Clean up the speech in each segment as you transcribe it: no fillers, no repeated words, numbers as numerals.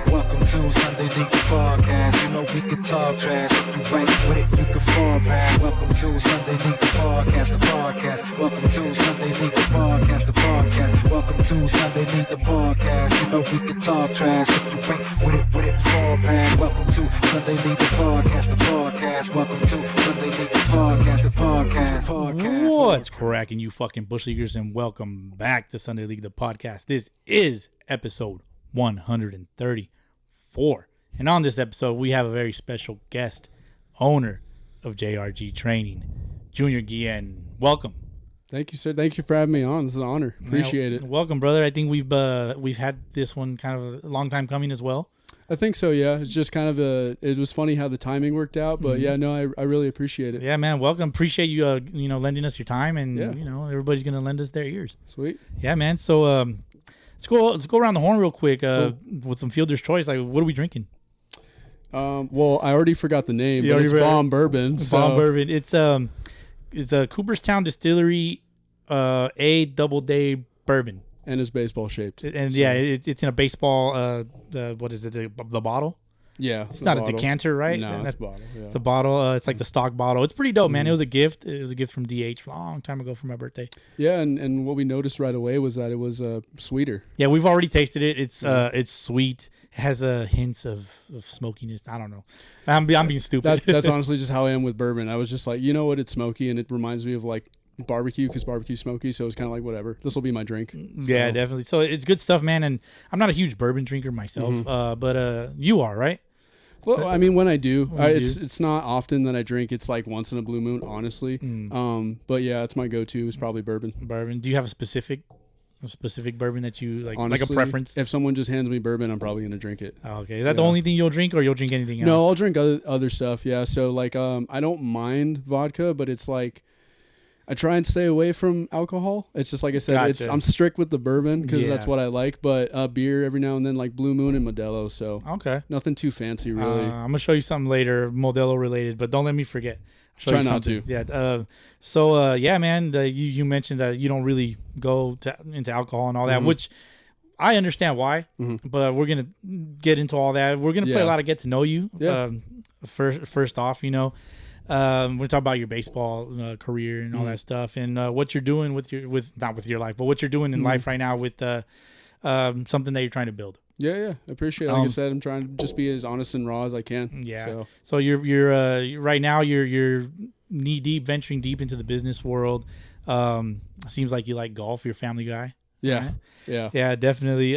Welcome to Sunday League the podcast. You know we can talk trash. If you ain't with it, you can fall back. Welcome to Sunday League the podcast, the podcast. Welcome to Sunday League the podcast, the podcast. Welcome to Sunday League the podcast. You know we can talk trash. If you ain't with it, fall back. Welcome to Sunday League the podcast, the podcast. Welcome to Sunday League the podcast, the podcast, the podcast. What's cracking, you fucking bush leaguers, and welcome back to Sunday League the podcast. This is episode 134. And on this episode, we have a very special guest, owner of JRG Training, Junior Guillen. Welcome. Thank you, sir. Thank you for having me on. It's an honor. Appreciate it. Welcome, brother. I think we've had this one kind of a long time coming as well. I think so, yeah. It's just kind of it was funny how the timing worked out, but yeah, no, I really appreciate it. Yeah, man. Welcome. Appreciate you, lending us your time, and, everybody's going to lend us their ears. Sweet. Yeah, man. So, let's go around the horn real quick with some Fielder's Choice. Like, what are we drinking? Well, I already forgot the name, but it's Bomb Bourbon. Bomb Bourbon. It's a Cooperstown Distillery A Double Day Bourbon. And it's baseball shaped. And so. Yeah, it's in a baseball. What is it? The bottle? Yeah, it's not bottle. A decanter, right? No, it's a bottle. Yeah. It's a bottle. It's like the stock bottle. It's pretty dope, man. It was a gift. It was a gift from DH a long time ago for my birthday. Yeah, and what we noticed right away was that it was sweeter. Yeah, we've already tasted it. It's sweet. It has hints of smokiness. I don't know. I'm being stupid. That's honestly just how I am with bourbon. I was just like, you know what? It's smoky, and it reminds me of like barbecue, because barbecue's smoky, so it's kind of like whatever, this will be my drink. Yeah, definitely. So it's good stuff, man. And I'm not a huge bourbon drinker myself, but you are, right? Well, I mean, when I do, it's not often that I drink. It's like once in a blue moon, honestly. But yeah, it's my go-to. It's probably bourbon. Do you have a specific bourbon that you like? Honestly, like a preference? If someone just hands me bourbon, I'm probably gonna drink it. Oh, okay, is that the only thing you'll drink, or you'll drink anything else? No, I'll drink other stuff. Yeah, so like I don't mind vodka, but it's like I try and stay away from alcohol. It's just like I said, Gotcha. I'm strict with the bourbon because that's what I like. But beer every now and then, like Blue Moon and Modelo. So okay, nothing too fancy, really. I'm gonna show you something later, Modelo related, but don't let me forget. Try not to. Yeah. Yeah, man. You mentioned that you don't really go into alcohol and all that, which I understand why. But we're gonna get into all that. We're gonna play a lot of get to know you. Yeah. First off, we're talking about your baseball career and all that stuff, and what you're doing not with your life, but what you're doing in life right now with something that you're trying to build. Yeah, I appreciate it. Like I said, I'm trying to just be as honest and raw as I can. Yeah. So you're right now you're knee deep, venturing deep into the business world. Seems like you like golf. You're a family guy. Yeah. Right? Yeah. Yeah, definitely.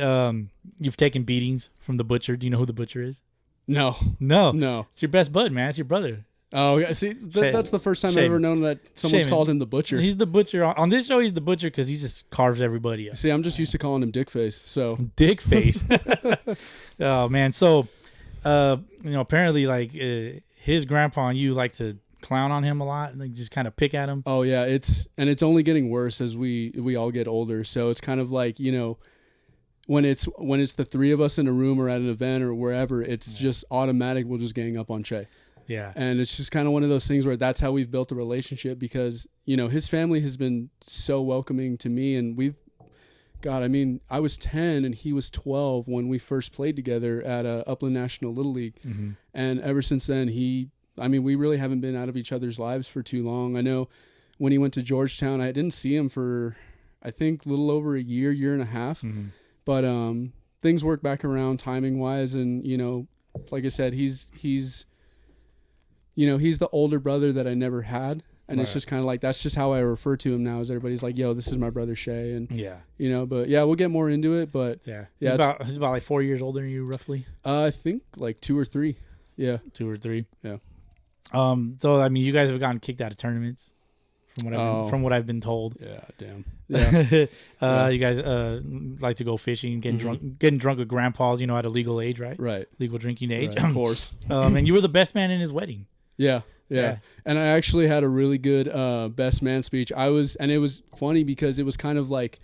You've taken beatings from the butcher. Do you know who the butcher is? No. It's your best bud, man. It's your brother. Oh, yeah. See, that's the first time I've ever known that someone's called him the butcher. He's the butcher. On this show, he's the butcher because he just carves everybody up. See, I'm just used to calling him Dickface. So Dickface. Oh, man. So, apparently, like, his grandpa and you like to clown on him a lot and like, just kind of pick at him. Oh, yeah. It's only getting worse as we all get older. So it's kind of like, when it's the three of us in a room or at an event or wherever, it's just automatic. We'll just gang up on Che. Yeah. And it's just kind of one of those things where that's how we've built a relationship because, his family has been so welcoming to me. And I was 10 and he was 12 when we first played together at Upland National Little League. And ever since then, we really haven't been out of each other's lives for too long. I know when he went to Georgetown, I didn't see him for, I think, a little over a year and a half. But things work back around timing wise. And, like I said, he's the older brother that I never had. And It's just kind of like, that's just how I refer to him now, is everybody's like, yo, this is my brother Shay. And, but yeah, we'll get more into it. But yeah, he's about like 4 years older than you, roughly. I think like 2 or 3. Yeah. 2 or 3. Yeah. So, you guys have gotten kicked out of tournaments from what I've been told. Yeah. Damn. Yeah. You guys like to go fishing, getting drunk with grandpas, at a legal age, right? Right. Legal drinking age. Right, of course. And you were the best man in his wedding. Yeah. And I actually had a really good best man speech. And it was funny because it was kind of like,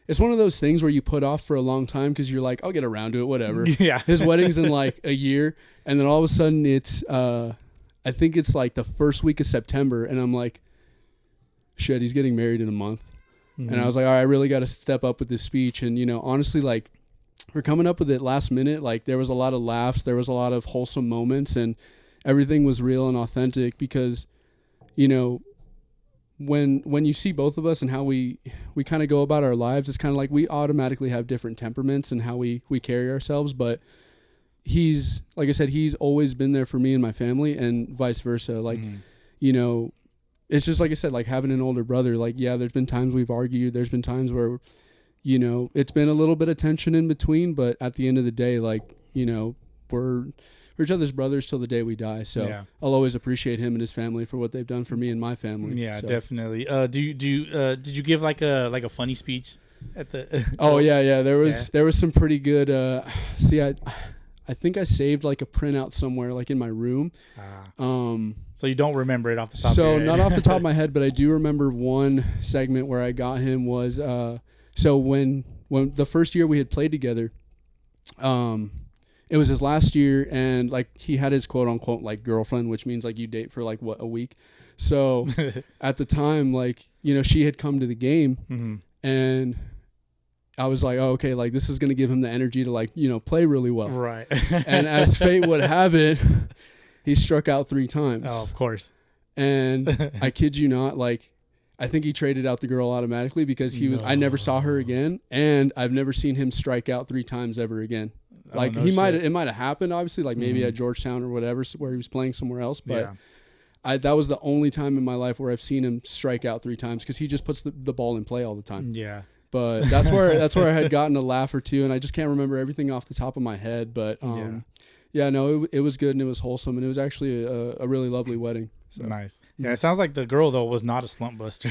it's one of those things where you put off for a long time because you're like, I'll get around to it, whatever. Yeah. His wedding's in like a year. And then all of a sudden it's, I think it's like the first week of September. And I'm like, shit, he's getting married in a month. And I was like, all right, I really got to step up with this speech. And, you know, honestly, like, we're coming up with it last minute. Like, there was a lot of laughs. There was a lot of wholesome moments. And everything was real and authentic because, you know, when you see both of us and how we kind of go about our lives, it's kind of like we automatically have different temperaments and how we carry ourselves. But he's, like I said, he's always been there for me and my family and vice versa. Like, you know, it's just like I said, like having an older brother, like, yeah, there's been times we've argued. There's been times where, you know, it's been a little bit of tension in between, but at the end of the day, like, you know, we're each other's brothers till the day we die. So I'll always appreciate him and his family for what they've done for me and my family. Yeah, so. Definitely. Did you give like a funny speech at the? Oh yeah. There was some pretty good. I think I saved like a printout somewhere, like in my room. So you don't remember it off the top. So of your head. not off the top of my head, but I do remember one segment where I got him was so when the first year we had played together. It was his last year, and like he had his quote unquote like girlfriend, which means like you date for like a week. So at the time, like, you know, she had come to the game, and I was like, oh, okay, like this is gonna give him the energy to like, you know, play really well. Right. And as fate would have it, he struck out 3 times. Oh, of course. And I kid you not, like, I think he traded out the girl automatically because I never saw her again, and I've never seen him strike out 3 times ever again. Like it might have happened, obviously, like maybe at Georgetown or whatever, where he was playing somewhere else. But that was the only time in my life where I've seen him strike out 3 times because he just puts the ball in play all the time. Yeah. But that's where I had gotten a laugh or two, and I just can't remember everything off the top of my head. But it was good and it was wholesome, and it was actually a really lovely wedding. So. Nice. Yeah, it sounds like the girl though was not a slump buster.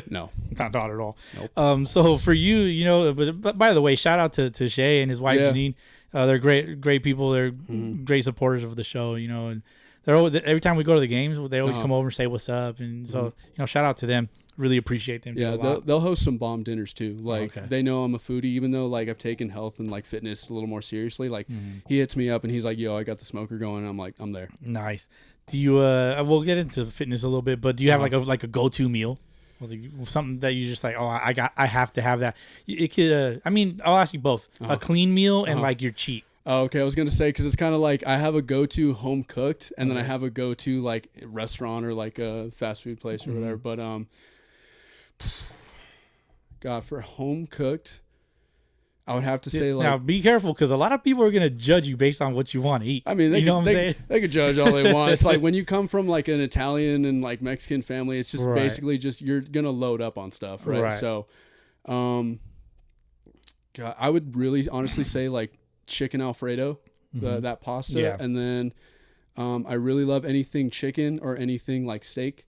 No, not at all. Nope. So for you, you know, but by the way, shout out to Shay and his wife Janine. They're great people. They're great supporters of the show, you know, and they're always, every time we go to the games, they always come over and say what's up, and so you know, shout out to them. Really appreciate them. Yeah, they'll host some bomb dinners too. Like they know I'm a foodie, even though like I've taken health and like fitness a little more seriously. Like he hits me up and he's like, "Yo, I got the smoker going." And I'm like, "I'm there." Nice. Do you? We'll get into the fitness a little bit, but do you have like a go-to meal? Something that you just like, oh, I have to have that. It could. I mean, I'll ask you both: a clean meal and like your cheat. Oh, okay, I was gonna say because it's kind of like I have a go-to home cooked, and then I have a go-to like restaurant or like a fast food place or whatever. But God, for home cooked, I would have to say like. Now be careful because a lot of people are gonna judge you based on what you want to eat. I mean, they could judge all they want. It's like when you come from like an Italian and like Mexican family, it's just basically just you're gonna load up on stuff, right? So, God, I would really honestly say like chicken Alfredo, that pasta, and then I really love anything chicken or anything like steak,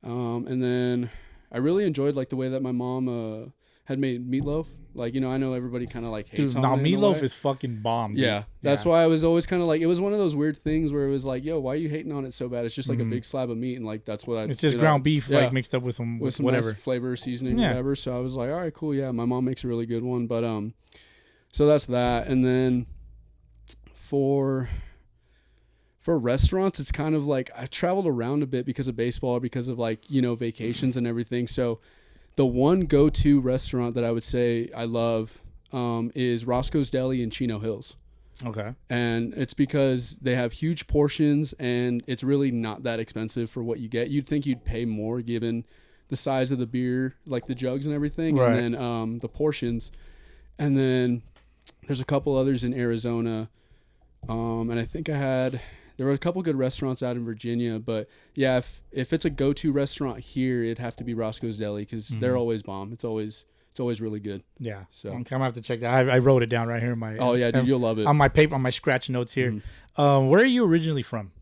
and then I really enjoyed like the way that my mom had made meatloaf. Like, you know, I know everybody kind of like hates on it. Meatloaf is fucking bomb. Dude. Yeah, that's why I was always kind of like, it was one of those weird things where it was like, yo, why are you hating on it so bad? It's just like a big slab of meat, and like that's what I. It's just ground beef, like mixed up with some whatever nice flavor, seasoning, whatever. So I was like, all right, cool, yeah. My mom makes a really good one, but so that's that, and then for restaurants, it's kind of like I've traveled around a bit because of baseball, because of like, you know, vacations and everything. So the one go-to restaurant that I would say I love is Roscoe's Deli in Chino Hills. Okay. And it's because they have huge portions and it's really not that expensive for what you get. You'd think you'd pay more given the size of the beer, like the jugs and everything, and then the portions. And then there's a couple others in Arizona. And I think there were a couple good restaurants out in Virginia, but yeah, if it's a go-to restaurant here, it'd have to be Roscoe's Deli because they're always bomb. It's always really good. Yeah. So I'm gonna have to check that. I wrote it down right here in my. Oh yeah, dude, you'll love it. On my paper, on my scratch notes here. Where are you originally from?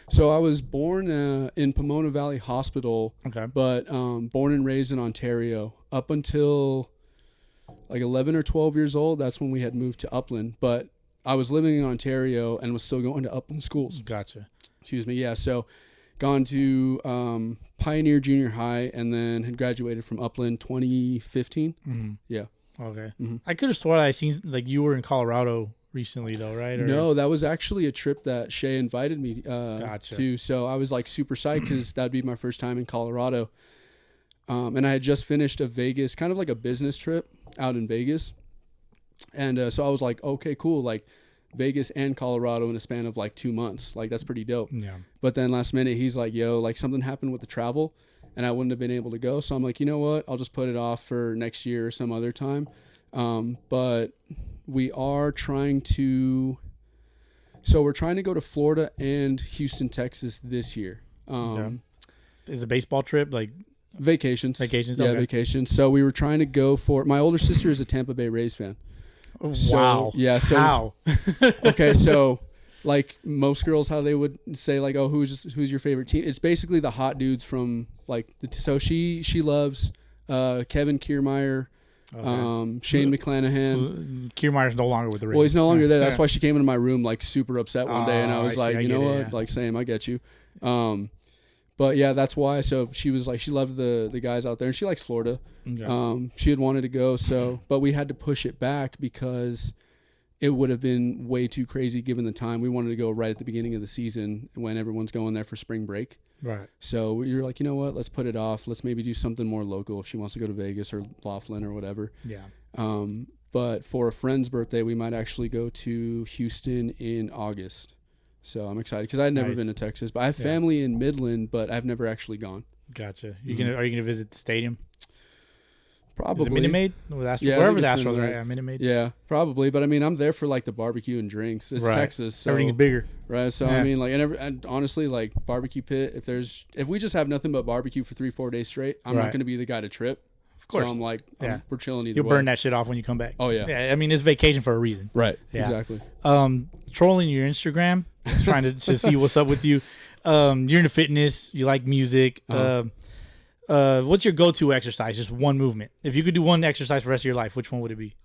So I was born in Pomona Valley Hospital. Okay. But born and raised in Ontario up until like 11 or 12 years old. That's when we had moved to Upland, but I was living in Ontario and was still going to Upland schools. Gotcha. Excuse me. Yeah. So gone to Pioneer Junior High and then had graduated from Upland 2015. Yeah. Okay. I could have sworn I seen like you were in Colorado recently though, right? Or? No, that was actually a trip that Shay invited me to. So I was like super psyched because that'd be my first time in Colorado. And I had just finished a Vegas, kind of like a business trip out in Vegas. And so I was like, okay, cool. Like Vegas and Colorado in a span of like 2 months. Like that's pretty dope. Yeah. But then last minute, he's like, yo, like something happened with the travel and I wouldn't have been able to go. So I'm like, you know what? I'll just put it off for next year or some other time. But we are trying to, so we're trying to go to Florida and Houston, Texas this year. Is a baseball trip like vacations? Yeah, okay. Vacations. So we were trying to go for, my older sister is a Tampa Bay Rays fan. So, wow. Yeah. So, how? Okay. So like most girls, how they would say like, oh, who's your favorite team? It's basically the hot dudes from like, so she loves Kevin Kiermaier, Shane McClanahan. Kiermaier's no longer with the Rays. Well, he's no longer there. That's why she came into my room like super upset one day, and I was like, you know what? Yeah. Like, same, I get you. But yeah, that's why. So she was like, she loved the guys out there, and she likes Florida. Okay. She had wanted to go, but we had to push it back because it would have been way too crazy given the time. We wanted to go right at the beginning of the season when everyone's going there for spring break. Right. So we were like, you know what? Let's put it off. Let's maybe do something more local if she wants to go to Vegas or Laughlin or whatever. Yeah. But for a friend's birthday, we might actually go to Houston in August. So I'm excited because I'd never been to Texas, but I have family in Midland, but I've never actually gone. Gotcha. Are you gonna visit the stadium? Probably. Is it Minute Maid? Yeah, wherever the Astros are. Yeah, Minute Maid. Yeah, probably. But I mean, I'm there for like the barbecue and drinks. It's Texas, so everything's bigger, right? So I mean, like, and honestly, like barbecue pit. If we just have nothing but barbecue for 3-4 days straight, I'm not going to be the guy to trip. Of course. So I'm like, we're chilling either You'll way. burn that shit off when you come back. Oh yeah. Yeah. I mean, it's vacation for a reason. Right. Yeah. Exactly. Trolling your Instagram, just trying to just see what's up with you. You're into fitness. You like music. What's your go-to exercise? Just one movement. If you could do one exercise for the rest of your life, which one would it be?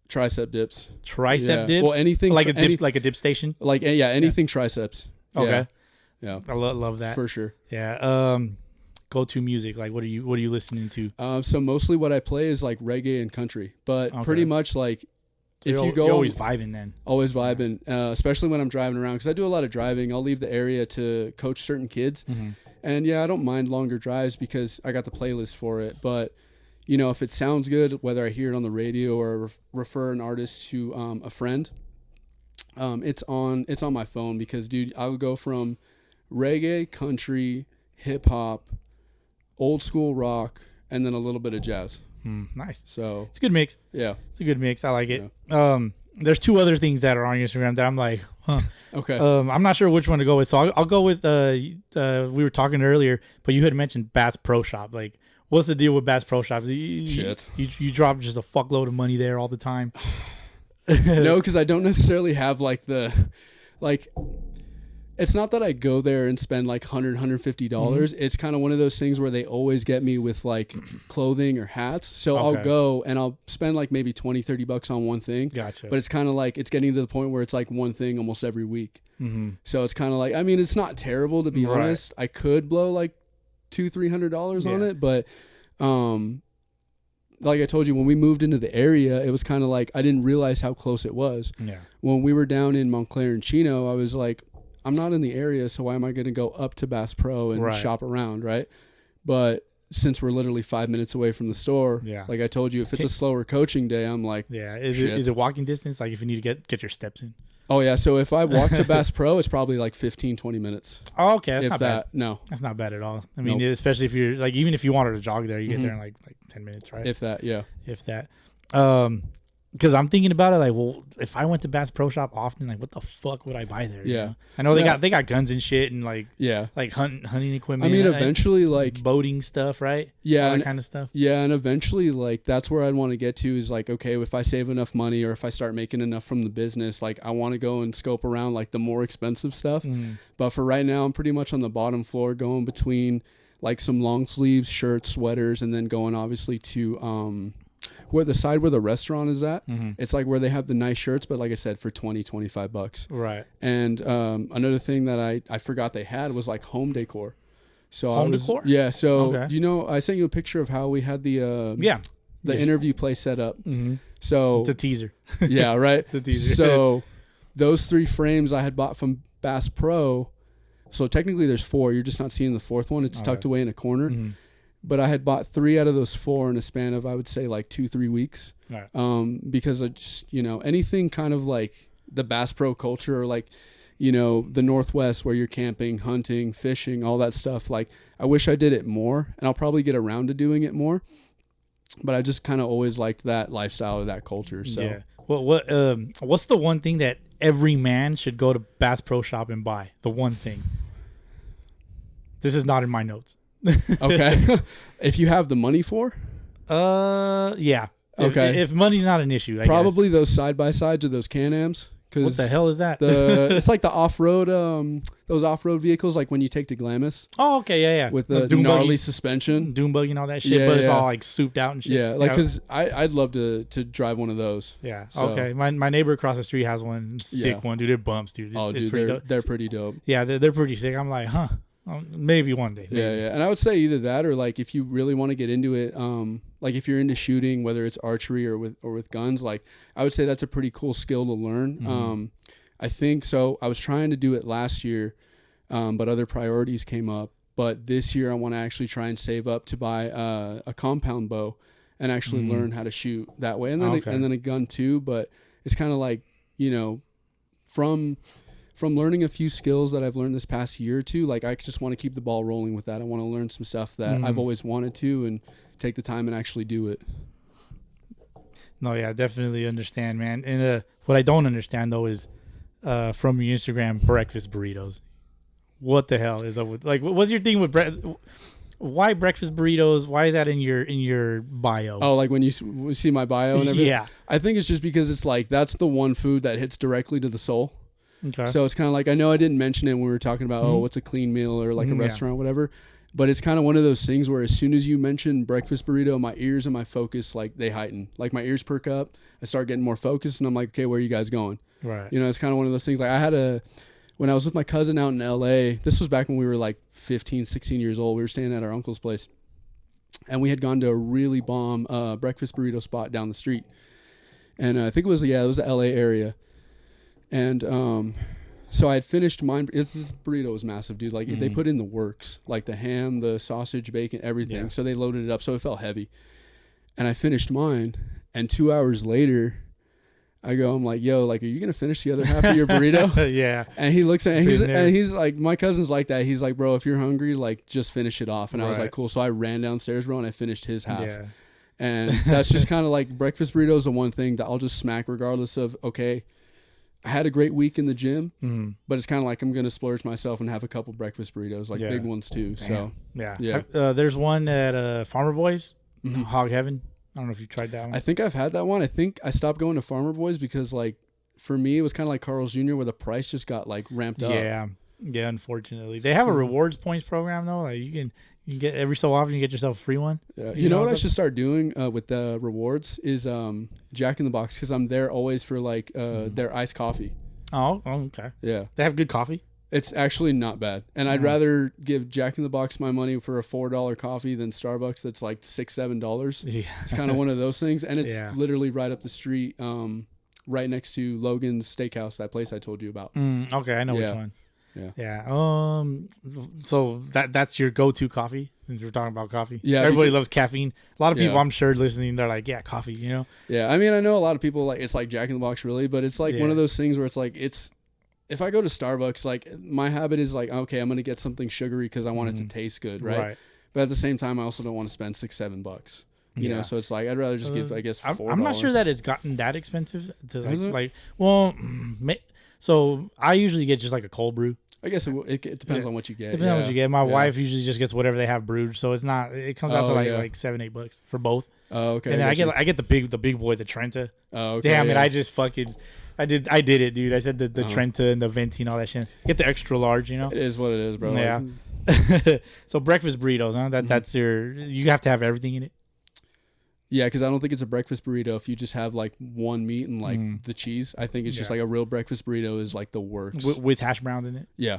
Tricep dips. Tricep dips? Well, anything like a dip station? Like anything triceps. Okay. Yeah. I love that. For sure. Yeah. Go-to music. Like what are you listening to? So mostly what I play is like reggae and country, but pretty much like if you go, you're always vibing then. Always vibing, especially when I'm driving around because I do a lot of driving. I'll leave the area to coach certain kids. Mm-hmm. And yeah, I don't mind longer drives because I got the playlist for it. But, you know, if it sounds good, whether I hear it on the radio or refer an artist to a friend, it's on my phone because, dude, I'll go from reggae, country, hip hop, old school rock, and then a little bit of jazz. Nice. So it's a good mix. Yeah, it's a good mix. I like it. Yeah. There's two other things that are on Instagram that I'm like, huh. Okay. I'm not sure which one to go with. So I'll go with, we were talking earlier, but you had mentioned Bass Pro Shop. Like, what's the deal with Bass Pro Shops? Shit. You drop just a fuckload of money there all the time. No, because I don't necessarily have it's not that I go there and spend like $100, $150. Mm-hmm. It's kind of one of those things where they always get me with like clothing or hats. So I'll go and I'll spend like maybe $20, $30 on one thing. Gotcha. But it's kind of like, it's getting to the point where it's like one thing almost every week. Mm-hmm. So it's kind of like, I mean, it's not terrible to be honest. I could blow like $200-$300 on it. But like I told you, when we moved into the area, it was kind of like, I didn't realize how close it was. Yeah. When we were down in Montclair and Chino, I was like, I'm not in the area, so why am I going to go up to Bass Pro and shop around, right? But since we're literally 5 minutes away from the store, like I told you, if it's a slower coaching day, I'm like, is it walking distance? Like if you need to get your steps in? Oh, yeah. So if I walk to Bass Pro, it's probably like 15, 20 minutes. Oh, okay. That's if not that, bad. No. That's not bad at all. I mean, especially if you're like, even if you wanted to jog there, you get there in like 10 minutes, right? If that, yeah. If that. Because I'm thinking about it, like, well, if I went to Bass Pro Shop often, like, what the fuck would I buy there? Yeah, you know? I know they got guns and shit and like hunting equipment. I mean, eventually, like boating stuff, right? Yeah, all that kind of stuff. Yeah, and eventually, like that's where I'd want to get to is like, okay, if I save enough money or if I start making enough from the business, like I want to go and scope around like the more expensive stuff. Mm. But for right now, I'm pretty much on the bottom floor, going between like some long sleeves, shirts, sweaters, and then going obviously to where the restaurant is at. Mm-hmm. It's like where they have the nice shirts, but like I said, for $20-$25. Right. And another thing that I forgot they had was like home decor. So decor? Yeah. So do you know, I sent you a picture of how we had the interview place set up. Mm-hmm. So it's a teaser. Yeah. Right. It's a teaser. So those 3 frames I had bought from Bass Pro. So technically there's 4. You're just not seeing the 4th one. It's tucked away in a corner. Mm-hmm. but I had bought 3 out of those 4 in a span of, I would say, like 2-3 weeks. Right. Because I just, anything kind of like the Bass Pro culture, or like, the Northwest where you're camping, hunting, fishing, all that stuff. Like, I wish I did it more, and I'll probably get around to doing it more. But I just kind of always liked that lifestyle or that culture. So, yeah. What's the one thing that every man should go to Bass Pro Shop and buy? The one thing. This is not in my notes. Okay. If you have the money for? Yeah. Okay. If money's not an issue, I probably guess. those side-by-sides or those Can-Ams. What the hell is that? It's like the off-road, those off-road vehicles, like when you take to Glamis. Oh, okay, yeah. With the gnarly suspension. Dune buggy and all that shit, but it's all like souped out and shit. Yeah, like, because I'd love to drive one of those. Yeah, so. Okay. My neighbor across the street has one. Sick one, dude. They're bumps, dude. It's pretty dope. They're pretty dope. Yeah, they're pretty sick. I'm like, huh. Maybe one day. Maybe. Yeah. And I would say either that, or like if you really want to get into it, like if you're into shooting, whether it's archery or with guns, like I would say that's a pretty cool skill to learn. Mm-hmm. I think so. I was trying to do it last year, but other priorities came up. But this year I want to actually try and save up to buy a compound bow and actually learn how to shoot that way, and then a gun too. But it's kind of like, from learning a few skills that I've learned this past year or two, like I just want to keep the ball rolling with that. I want to learn some stuff that I've always wanted to, and take the time and actually do it. No, yeah, definitely understand, man. And what I don't understand though is from your Instagram, breakfast burritos. What the hell is up with, like, what's your thing with why breakfast burritos? Why is that in your bio? Oh, like when you see my bio and everything? Yeah. I think it's just because it's like that's the one food that hits directly to the soul. Okay. So it's kind of like, I know I didn't mention it when we were talking about, what's a clean meal or like a restaurant or whatever. But it's kind of one of those things where as soon as you mention breakfast burrito, my ears and my focus, like they heighten. Like my ears perk up. I start getting more focused and I'm like, okay, where are you guys going? Right. It's kind of one of those things. Like when I was with my cousin out in LA, this was back when we were like 15, 16 years old. We were staying at our uncle's place. And we had gone to a really bomb breakfast burrito spot down the street. And I think it was the LA area. And so I had finished mine. This burrito was massive, dude. Like they put in the works, like the ham, the sausage, bacon, everything. Yeah. So they loaded it up, so it felt heavy. And I finished mine, and 2 hours later, I'm like, yo, like, are you gonna finish the other half of your burrito? Yeah. And he looks at me, and he's like, my cousin's like that. He's like, bro, if you're hungry, like, just finish it off. And I was like, cool. So I ran downstairs, bro, and I finished his half. Yeah. And that's just kind of like breakfast burrito is the one thing that I'll just smack regardless of, okay, I had a great week in the gym, but it's kind of like I'm going to splurge myself and have a couple breakfast burritos, like big ones too. Damn. So, yeah. There's one at Farmer Boys, Hog Heaven. I don't know if you tried that one. I think I've had that one. I think I stopped going to Farmer Boys because, like, for me, it was kind of like Carl's Jr. where the price just got, like, ramped up. Yeah, unfortunately. They have a rewards points program, though. Like, you can get every so often, you get yourself a free one. Yeah. You know what I should start doing with the rewards is Jack in the Box, because I'm there always for, like, their iced coffee. Oh, okay. Yeah. They have good coffee? It's actually not bad. And I'd rather give Jack in the Box my money for a $4 coffee than Starbucks that's like $6, $7. Yeah. It's kind of one of those things. And it's literally right up the street, right next to Logan's Steakhouse, that place I told you about. Okay, I know which one. Yeah. So that's your go-to coffee, since we're talking about coffee? Yeah. Everybody loves caffeine. A lot of people, I'm sure, listening, they're like, yeah, coffee, Yeah, I mean, I know a lot of people, like, it's like Jack in the Box, really, but it's like one of those things where it's like, if I go to Starbucks, like, my habit is like, okay, I'm going to get something sugary because I want it to taste good, right? But at the same time, I also don't want to spend $6, $7. You know, so it's like, I'd rather just give, I guess, $4. I'm not sure that it's gotten that expensive to so I usually get just like a cold brew. I guess it depends on what you get. Depends on what you get. My wife usually just gets whatever they have brewed, so it comes out to like $7, $8 for both. Oh, okay. And then I get the big boy, the Trenta. Oh, okay. Damn it! I just fucking I did it, dude. I said the Trenta and the Venti and all that shit. Get the extra large, It is what it is, bro. Yeah. So breakfast burritos, huh? That's you have to have everything in it. Yeah, because I don't think it's a breakfast burrito if you just have like one meat and like the cheese. I think it's just like a real breakfast burrito is like the works. With hash browns in it? Yeah.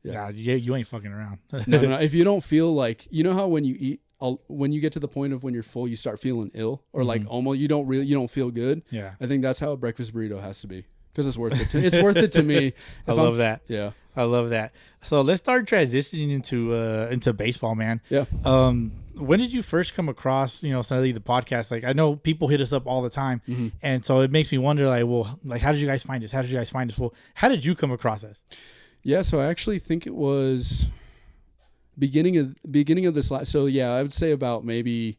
Nah, you ain't fucking around. No. If you don't feel like, you know how when you eat, when you get to the point of when you're full, you start feeling ill or like almost you don't feel good. Yeah. I think that's how a breakfast burrito has to be because it's worth it. It's worth it to me. I love that. Yeah. I love that. So let's start transitioning into baseball, man. Yeah. when did you first come across, suddenly the podcast? Like, I know people hit us up all the time. And so it makes me wonder, like, well, like, how did you guys find us? How did you guys find us? Well, how did you come across us? Yeah, so I actually think it was beginning of this last. So yeah, I would say about maybe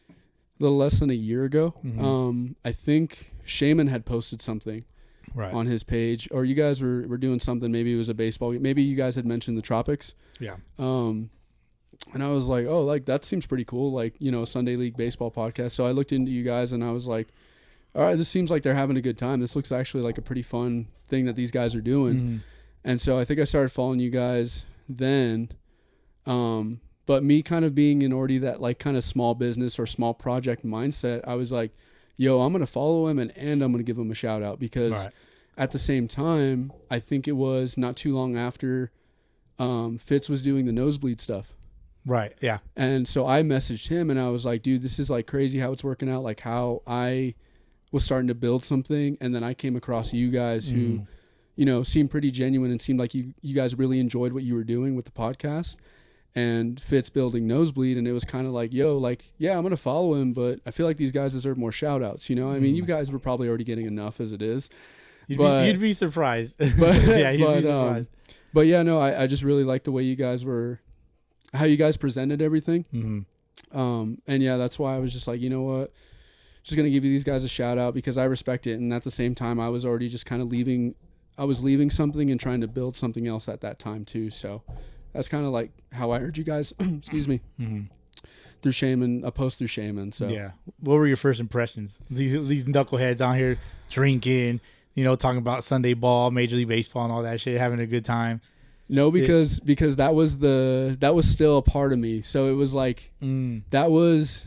a little less than a year ago. I think Shaman had posted something on his page, or you guys were doing something. Maybe it was a baseball game. Maybe you guys had mentioned the tropics. Yeah. And I was like, oh, like that seems pretty cool. Like, Sunday League baseball podcast. So I looked into you guys and I was like, all right, this seems like they're having a good time. This looks actually like a pretty fun thing that these guys are doing. And so I think I started following you guys then. But me kind of being in already that like kind of small business or small project mindset, I was like, yo, I'm going to follow him and I'm going to give him a shout out because at the same time, I think it was not too long after Fitz was doing the nosebleed stuff. Right. Yeah. And so I messaged him and I was like, dude, this is like crazy how it's working out. Like how I was starting to build something. And then I came across you guys who, seemed pretty genuine and seemed like you guys really enjoyed what you were doing with the podcast. And Fitz building Nosebleed, and it was kind of like, yo, like, yeah, I'm going to follow him, but I feel like these guys deserve more shout-outs, I mean, you guys were probably already getting enough as it is. You'd be surprised. But, yeah, you'd be surprised. But yeah, no, I just really liked the way you guys how you guys presented everything. And yeah, that's why I was just like, you know what, just going to give you these guys a shout-out because I respect it. And at the same time, I was already just kind of leaving something and trying to build something else at that time too, so... That's kind of like how I heard you guys, excuse me, through Shaman, a post through Shaman. So yeah, what were your first impressions? These knuckleheads out here drinking, talking about Sunday ball, Major League Baseball, and all that shit, having a good time. No, because that was still a part of me. So it was like that was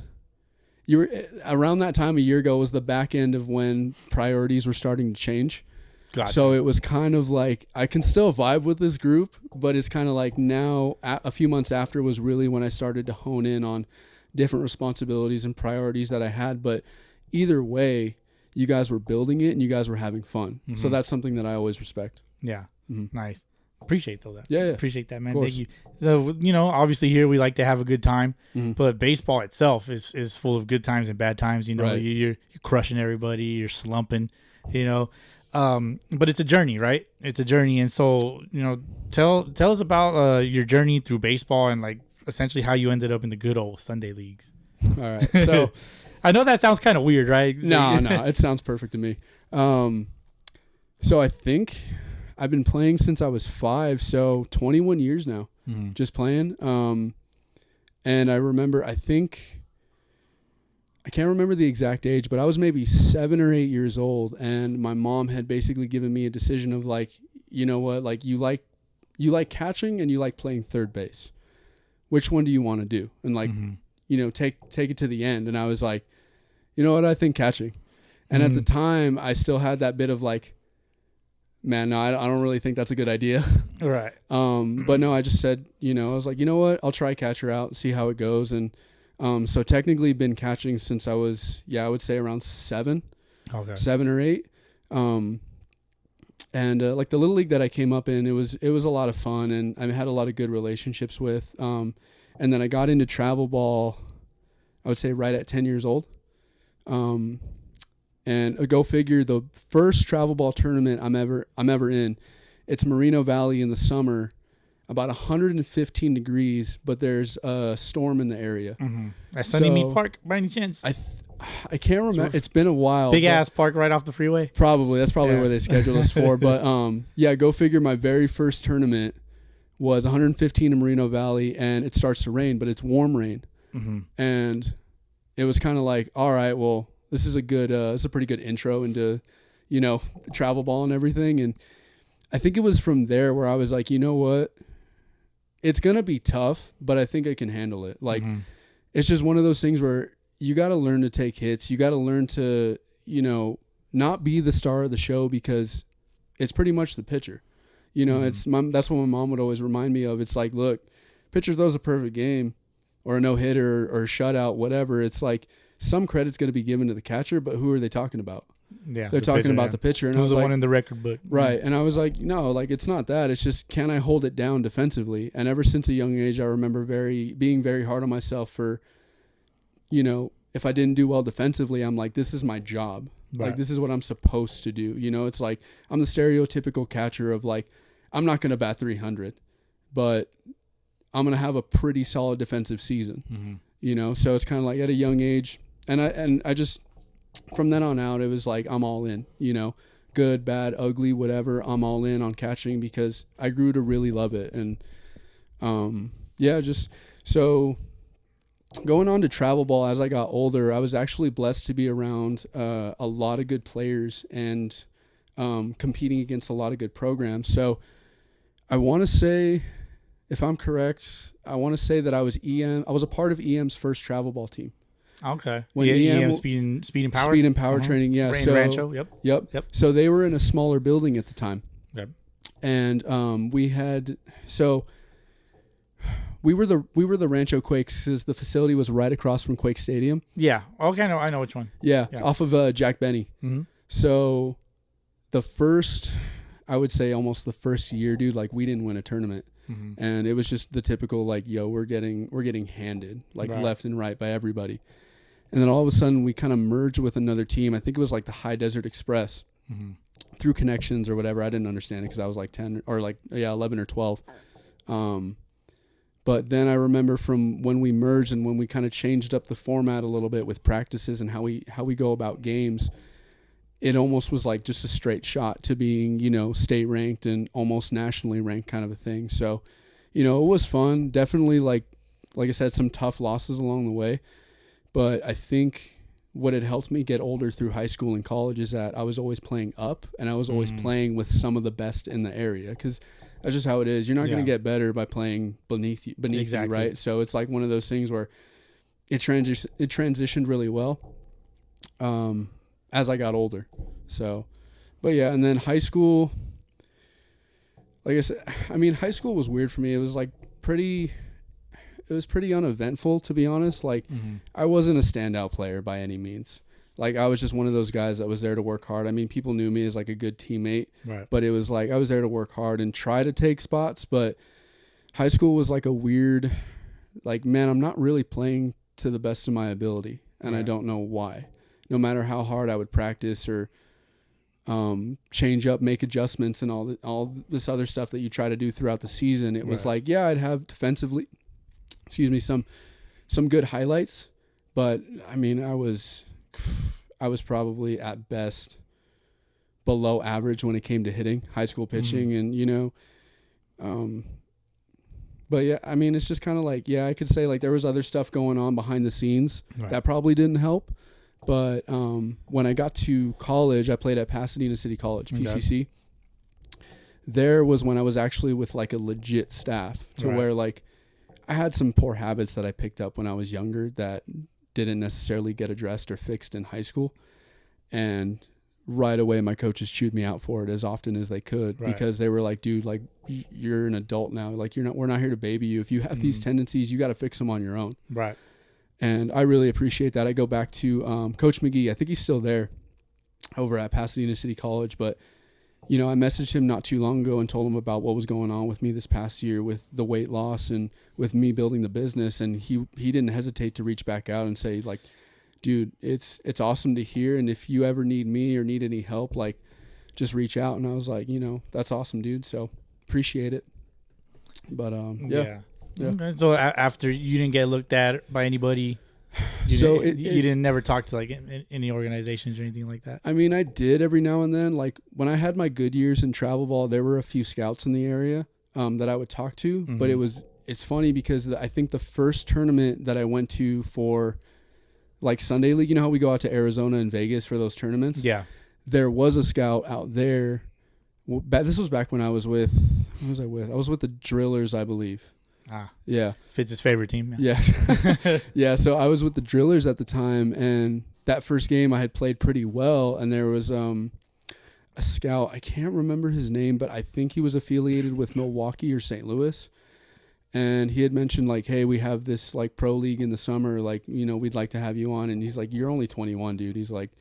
you were around that time a year ago was the back end of when priorities were starting to change. Gotcha. So it was kind of like I can still vibe with this group, but it's kind of like now a few months after was really when I started to hone in on different responsibilities and priorities that I had. But either way, you guys were building it and you guys were having fun. So that's something that I always respect. Yeah. Nice. Appreciate that. Yeah. Appreciate that, man. Thank you. So, obviously here we like to have a good time, but baseball itself is full of good times and bad times. You're crushing everybody, you're slumping, but it's a journey, right? It's a journey. And so, tell us about your journey through baseball and like essentially how you ended up in the good old Sunday leagues. All right. So I know that sounds kind of weird, right? No, it sounds perfect to me. So I think I've been playing since I was 5. So 21 years now, just playing. And I remember, I can't remember the exact age, but I was maybe 7 or 8 years old, and my mom had basically given me a decision of like, you know what, like you like catching and you like playing third base. Which one do you want to do? And like, take it to the end. And I was like, you know what, I think catching. And at the time, I still had that bit of like, man, no, I don't really think that's a good idea. Right. But no, I just said, I was like, you know what, I'll try catcher out, see how it goes. And so technically been catching since I was, I would say around 7 or 8. And like the little league that I came up in, it was a lot of fun and I had a lot of good relationships with. And then I got into travel ball, I would say right at 10 years old. And go figure, the first travel ball tournament I'm ever in, it's Moreno Valley in the summer. About 115 degrees, but there's a storm in the area. At Sunny Mead Park, by any chance? I can't remember. It's been a while. Big ass park right off the freeway. Probably. That's probably where they scheduled us for. But go figure. My very first tournament was 115 in Moreno Valley, and it starts to rain, but it's warm rain. And it was kind of like, all right, well, this is a pretty good intro into, travel ball and everything. And I think it was from there where I was like, you know what? It's going to be tough, but I think I can handle it. Like, it's just one of those things where you got to learn to take hits. You got to learn to, not be the star of the show because it's pretty much the pitcher. That's what my mom would always remind me of. It's like, look, pitcher throws a perfect game or a no-hitter or a shutout, whatever. It's like some credit's going to be given to the catcher, but who are they talking about? Yeah, they're talking about the pitcher. And It I was was the like, one in the record book. right. And I was like, no, like, it's not that. It's just, can I hold it down defensively? And ever since a young age, I remember being very hard on myself for, you know, if I didn't do well defensively, I'm like, this is my job. Right. Like, this is what I'm supposed to do. You know, it's like, I'm the stereotypical catcher of like, I'm not going to bat 300, but I'm going to have a pretty solid defensive season. Mm-hmm. You know, so it's kind of like at a young age. And I just, from then on out, it was like, I'm all in, you know, good, bad, ugly, whatever. I'm all in on catching because I grew to really love it. And, yeah, just so going on to travel ball as I got older, I was actually blessed to be around a lot of good players and competing against a lot of good programs. So I want to say, if I'm correct, I want to say that I was a part of EM's first travel ball team. Okay. When EM speed and power. Speed and power training, yeah. In So Rancho, yep. So they were in a smaller building at the time. Yep. And we were the Rancho Quakes because the facility was right across from Quake Stadium. Yeah. Okay, I know which one. Yeah. Off of Jack Benny. Mm-hmm. So I would say almost the first year, dude, like we didn't win a tournament. Mm-hmm. And it was just the typical like, yo, we're getting handed like left and right by everybody. And then all of a sudden we kind of merged with another team. I think it was like the High Desert Express through connections or whatever. I didn't understand it because I was like 10 or 11 or 12. But then I remember from when we merged and when we kind of changed up the format a little bit with practices and how we go about games, it almost was like just a straight shot to being, you know, state ranked and almost nationally ranked kind of a thing. So, you know, it was fun. Definitely like I said, some tough losses along the way. But I think what had helped me get older through high school and college is that I was always playing up and I was always playing with some of the best in the area because that's just how it is. You're not going to get better by playing beneath you, right? So it's like one of those things where it transitioned really well as I got older. So, but yeah, and then high school, like I said, I mean, high school was weird for me. It was like pretty uneventful, to be honest. Like, I wasn't a standout player by any means. Like, I was just one of those guys that was there to work hard. I mean, people knew me as like a good teammate, but it was like I was there to work hard and try to take spots. But high school was like a weird, like, man, I'm not really playing to the best of my ability, and I don't know why. No matter how hard I would practice or change up, make adjustments, and all this other stuff that you try to do throughout the season, it was like, yeah, I'd have defensively, some good highlights, but I mean, I was probably at best below average when it came to hitting high school pitching, and you know, but yeah, I mean, it's just kind of like, yeah, I could say like there was other stuff going on behind the scenes that probably didn't help. But when I got to college, I played at Pasadena City College, PCC. There was when I was actually with like a legit staff to where like I had some poor habits that I picked up when I was younger that didn't necessarily get addressed or fixed in high school. And right away, my coaches chewed me out for it as often as they could because they were like, dude, like you're an adult now. Like we're not here to baby you. If you have these tendencies, you got to fix them on your own. Right. And I really appreciate that. I go back to Coach McGee. I think he's still there over at Pasadena City College. But, you know, I messaged him not too long ago and told him about what was going on with me this past year with the weight loss and with me building the business. And he didn't hesitate to reach back out and say, like, dude, it's awesome to hear. And if you ever need me or need any help, like, just reach out. And I was like, you know, that's awesome, dude. So appreciate it. But, yeah. Okay. So after you didn't get looked at by anybody, you didn't never talk to like any organizations or anything like that? I mean, I did every now and then. Like when I had my good years in travel ball, there were a few scouts in the area that I would talk to. But it's funny because I think the first tournament that I went to for like Sunday League, you know how we go out to Arizona and Vegas for those tournaments? Yeah. There was a scout out there. This was back when I was with, who was I with? I was with the Drillers, I believe. Yeah. Fitz' favorite team. Yeah. Yeah. So I was with the Drillers at the time, and that first game I had played pretty well, and there was a scout. I can't remember his name, but I think he was affiliated with Milwaukee or St. Louis. And he had mentioned like, hey, we have this like pro league in the summer, like, you know, we'd like to have you on. And he's like, you're only 21, dude. He's like,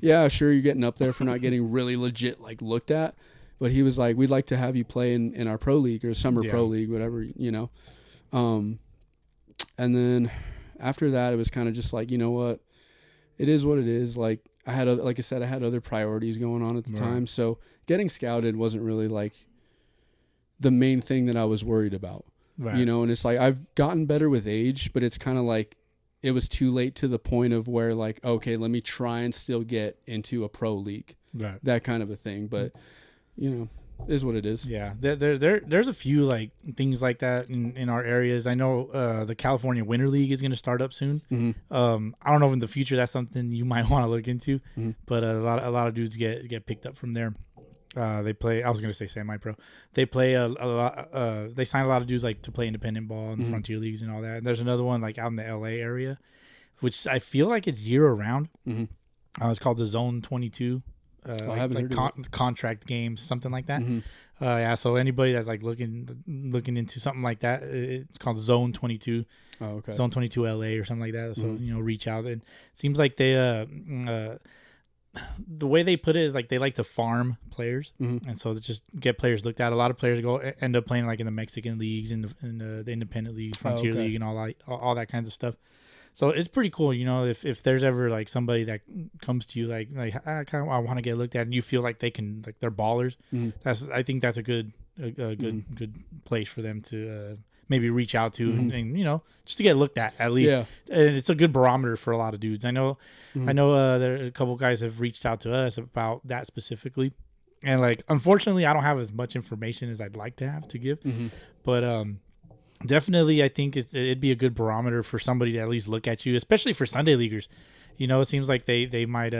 yeah, sure, you're getting up there for not getting really legit like looked at. But he was like, we'd like to have you play in our pro league or summer pro league, whatever, you know. And then after that, it was kind of just like, you know what, it is what it is. Like I had other priorities going on at the time. So getting scouted wasn't really like the main thing that I was worried about. Right. You know, and it's like I've gotten better with age, but it's kind of like it was too late to the point of where like, okay, let me try and still get into a pro league. Right. That kind of a thing. But, you know, is what it is. Yeah. There's a few like things like that in our areas. I know the California Winter League is going to start up soon. Mm-hmm. I don't know if in the future that's something you might want to look into, but a lot of dudes get picked up from there. They play. I was gonna say semi-pro. They play a lot. They sign a lot of dudes like to play independent ball in the frontier leagues and all that. And there's another one like out in the LA area, which I feel like it's year round. It's called the Zone 22. Contract games, something like that. Yeah. So anybody that's like looking into something like that, it's called Zone 22. Oh, okay. Zone 22 LA or something like that. So you know, reach out. And it seems like they the way they put it is like they like to farm players, and so they just get players looked at. A lot of players end up playing like in the Mexican leagues, in the independent league, frontier league, and all that kinds of stuff. So it's pretty cool, you know. If there's ever like somebody that comes to you like I want to get looked at, and you feel like they can like they're ballers, I think that's a good place for them to maybe reach out to and you know, just to get looked at least. Yeah. And it's a good barometer for a lot of dudes. I know there a couple guys have reached out to us about that specifically. And like, unfortunately, I don't have as much information as I'd like to have to give, but definitely I think it'd be a good barometer for somebody to at least look at you, especially for Sunday leaguers. You know, it seems like they might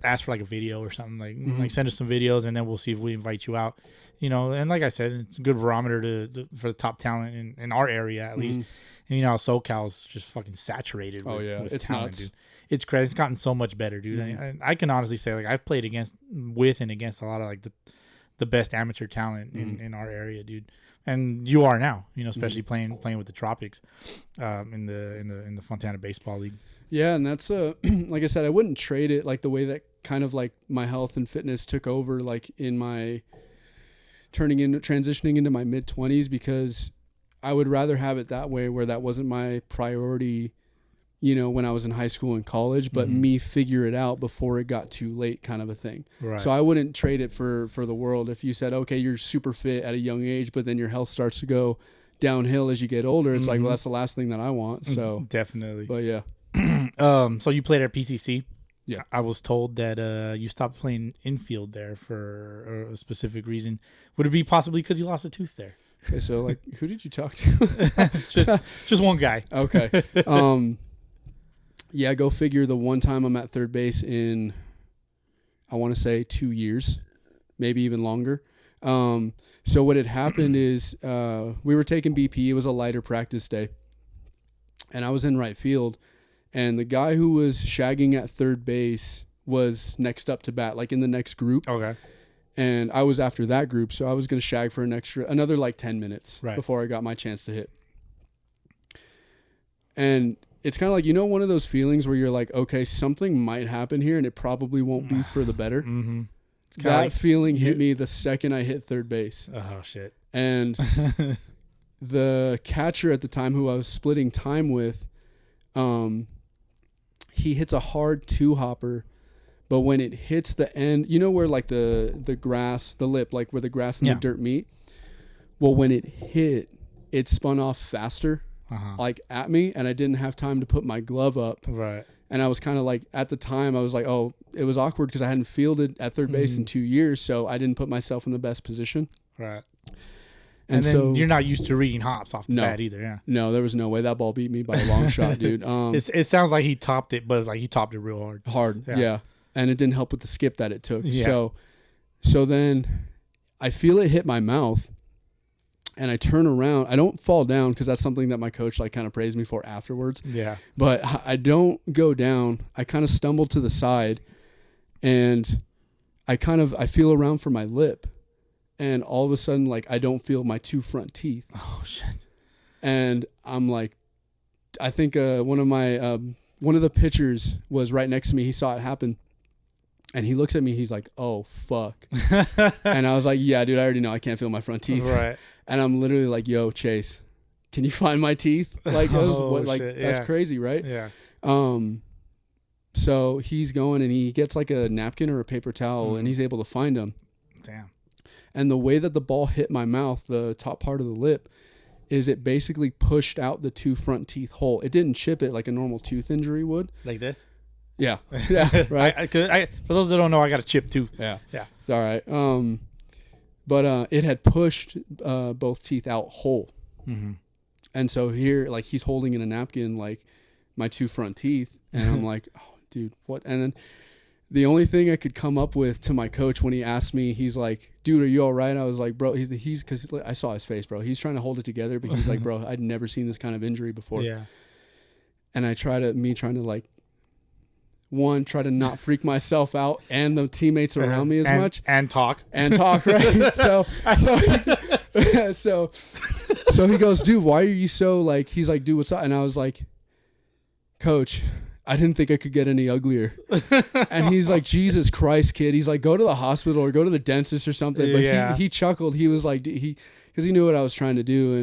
ask for like a video or something, like send us some videos and then we'll see if we invite you out. You know, and like I said, it's a good barometer for the top talent in our area at least. And you know, SoCal's just fucking saturated with it's talent, nuts. dude. It's crazy. It's gotten so much better, dude. I can honestly say, like, I've played with and against a lot of like the best amateur talent in our area, dude. And you are now, you know, especially playing with the Tropics, in the Fontana Baseball League. Yeah, and that's like I said, I wouldn't trade it like the way that kind of like my health and fitness took over, like in my transitioning into my mid-20s, because I would rather have it that way, where that wasn't my priority, you know, when I was in high school and college, but me figure it out before it got too late, kind of a thing. Right. So I wouldn't trade it for the world. If you said, okay, you're super fit at a young age, but then your health starts to go downhill as you get older, it's like, well, that's the last thing that I want. So definitely. But yeah. So you played at PCC. Yeah. I was told that you stopped playing infield there for a specific reason. Would it be possibly because you lost a tooth there? Okay, so like, who did you talk to? just one guy. Okay. Yeah, go figure. The one time I'm at third base in, I want to say 2 years, maybe even longer. So what had happened is we were taking BP. It was a lighter practice day, and I was in right field. And the guy who was shagging at third base was next up to bat, like in the next group. Okay. And I was after that group, so I was going to shag for another like 10 minutes before I got my chance to hit. And it's kind of like, you know, one of those feelings where you're like, okay, something might happen here, and it probably won't be for the better. That like feeling hit me the second I hit third base. Oh, shit. And the catcher at the time, who I was splitting time with, he hits a hard two-hopper, but when it hits the end, you know where like the grass, the lip, like where the grass and the dirt meet? Well, when it hit, it spun off faster, like at me, and I didn't have time to put my glove up. Right. And I was kind of like, at the time, I was like, oh, it was awkward because I hadn't fielded at third base in 2 years, so I didn't put myself in the best position. Right. And then so, you're not used to reading hops off the bat either, yeah. No, there was no way. That ball beat me by a long shot, dude. It sounds like he topped it, but it's like he topped it real hard. Hard, yeah. And it didn't help with the skip that it took. Yeah. So then I feel it hit my mouth, and I turn around. I don't fall down because that's something that my coach like kind of praised me for afterwards. Yeah. But I don't go down. I kind of stumble to the side, and I feel around for my lip. And all of a sudden, like, I don't feel my two front teeth. Oh, shit. And I'm like, I think one of the pitchers was right next to me. He saw it happen. And he looks at me. He's like, "Oh, fuck." And I was like, "Yeah, dude, I already know I can't feel my front teeth." Right. And I'm literally like, "Yo, Chase, can you find my teeth?" Like, that's crazy, right? Yeah. So he's going and he gets like a napkin or a paper towel and he's able to find them. Damn. And the way that the ball hit my mouth, the top part of the lip, is it basically pushed out the 2 front teeth whole. It didn't chip it like a normal tooth injury would. Like this? Yeah. Yeah. Right. For those that don't know, I got a chipped tooth. Yeah. Yeah. It's all right. But it had pushed both teeth out whole. Mm-hmm. And so here, like, he's holding in a napkin, like, my 2 front teeth. And I'm like, oh, dude, what? And then the only thing I could come up with to my coach when he asked me, he's like, "Dude, are you all right?" I was like, "Bro, he's because I saw his face, bro. He's trying to hold it together, but he's like, bro, I'd never seen this kind of injury before." Yeah. And I trying to like, one, try to not freak myself out and the teammates around me as much. And talk. Right? So he goes, "Dude, why are you so like," he's like, "Dude, what's up?" And I was like, "Coach, I didn't think I could get any uglier." And he's like, "Jesus Christ, kid." He's like, "Go to the hospital or go to the dentist or something." But he chuckled. He was like, because he knew what I was trying to do.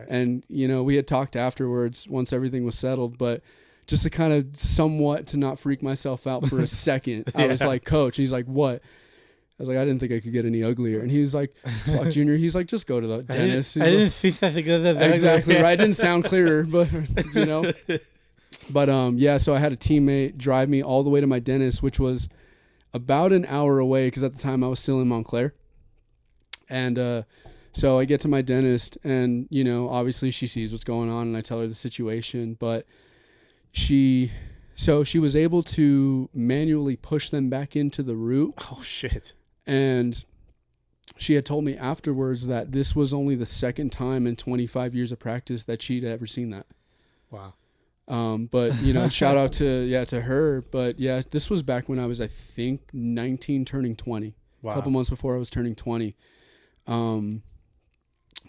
And you know, we had talked afterwards once everything was settled, but just to kind of somewhat to not freak myself out for a second, I was like, "Coach," he's like, "What?" I was like, "I didn't think I could get any uglier." And he was like, "Fuck, Junior." He's like, "Just go to the dentist." I didn't think that exactly right. It didn't sound clearer, but you know. But so I had a teammate drive me all the way to my dentist, which was about an hour away because at the time I was still in Montclair. And so I get to my dentist, and you know, obviously she sees what's going on, and I tell her the situation. But she was able to manually push them back into the root. Oh shit! And she had told me afterwards that this was only the second time in 25 years of practice that she'd ever seen that. Wow. But you know, shout out to her. But yeah, this was back when I was, I think, 19 turning 20. Wow. A couple months before I was turning 20.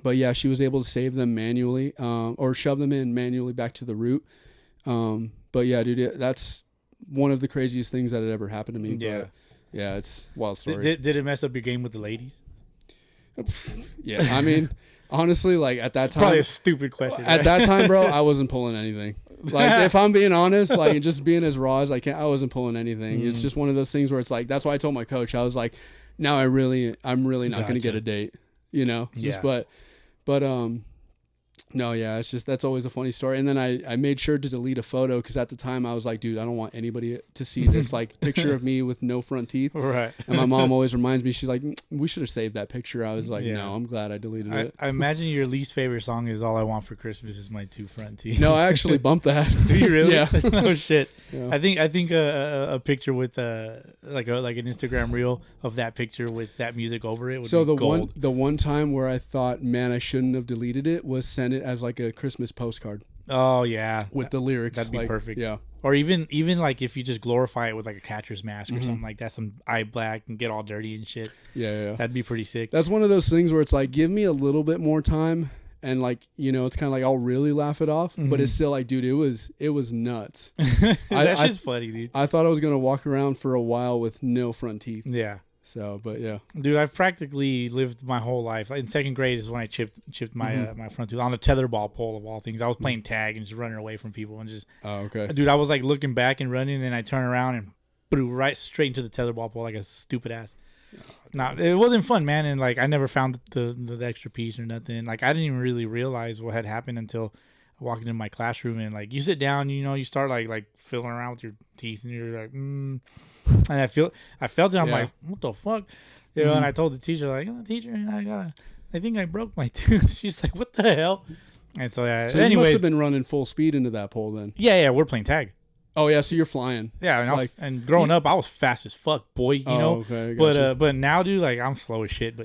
But yeah, she was able to save them manually, or shove them in manually back to the root. But yeah, dude, that's one of the craziest things that had ever happened to me. Yeah. But yeah, it's a wild story. Did it mess up your game with the ladies? Yeah, I mean, honestly, like at that it's time, probably a stupid question. At that time, bro, I wasn't pulling anything. Like, if I'm being honest, like just being as raw as I can, I wasn't pulling anything. It's just one of those things where it's like, that's why I told my coach, I was like, now I'm really not going to get a date, you know? Just, but no, yeah, it's just, that's always a funny story. And then I made sure to delete a photo because at the time I was like, dude, I don't want anybody to see this like picture of me with no front teeth. Right. And my mom always reminds me, she's like, we should have saved that picture. I was like, no, I'm glad I deleted it. I imagine your least favorite song is "All I Want for Christmas Is My Two Front Teeth." No, I actually bumped that. Do you really? Yeah. Oh shit. Yeah. I think a picture with like an Instagram reel of that picture with that music over it would be gold. The one time where I thought, man, I shouldn't have deleted it was send it as like a Christmas postcard. Oh yeah, with the lyrics. That'd be like, perfect. Yeah. Or even like if you just glorify it with like a catcher's mask or something like that, some eye black and get all dirty and shit. Yeah. That'd be pretty sick. That's one of those things where it's like, give me a little bit more time, and like, you know, it's kind of like I'll really laugh it off, but it's still like, dude, it was nuts. That's just funny, dude. I thought I was gonna walk around for a while with no front teeth. Yeah. So, but yeah, dude, I've practically lived my whole life. In second grade is when I chipped my my front tooth on a tetherball pole of all things. I was playing tag and just running away from people and just. Oh, okay. Dude, I was like looking back and running, and I turn around and blew right straight into the tetherball pole like a stupid ass. Nah, it wasn't fun, man. And like I never found the extra piece or nothing. Like I didn't even really realize what had happened until I walked into my classroom and like you sit down, you know, you start like feeling around with your teeth and you're like, And I felt it. I'm like, what the fuck, you know? And I told the teacher like, teacher, I think I broke my tooth. She's like, what the hell? And so yeah. So you must have been running full speed into that pole then. Yeah, we're playing tag. Oh yeah, so you're flying. Yeah, and and growing up, I was fast as fuck, boy. You know. Okay, but now, dude, like I'm slow as shit.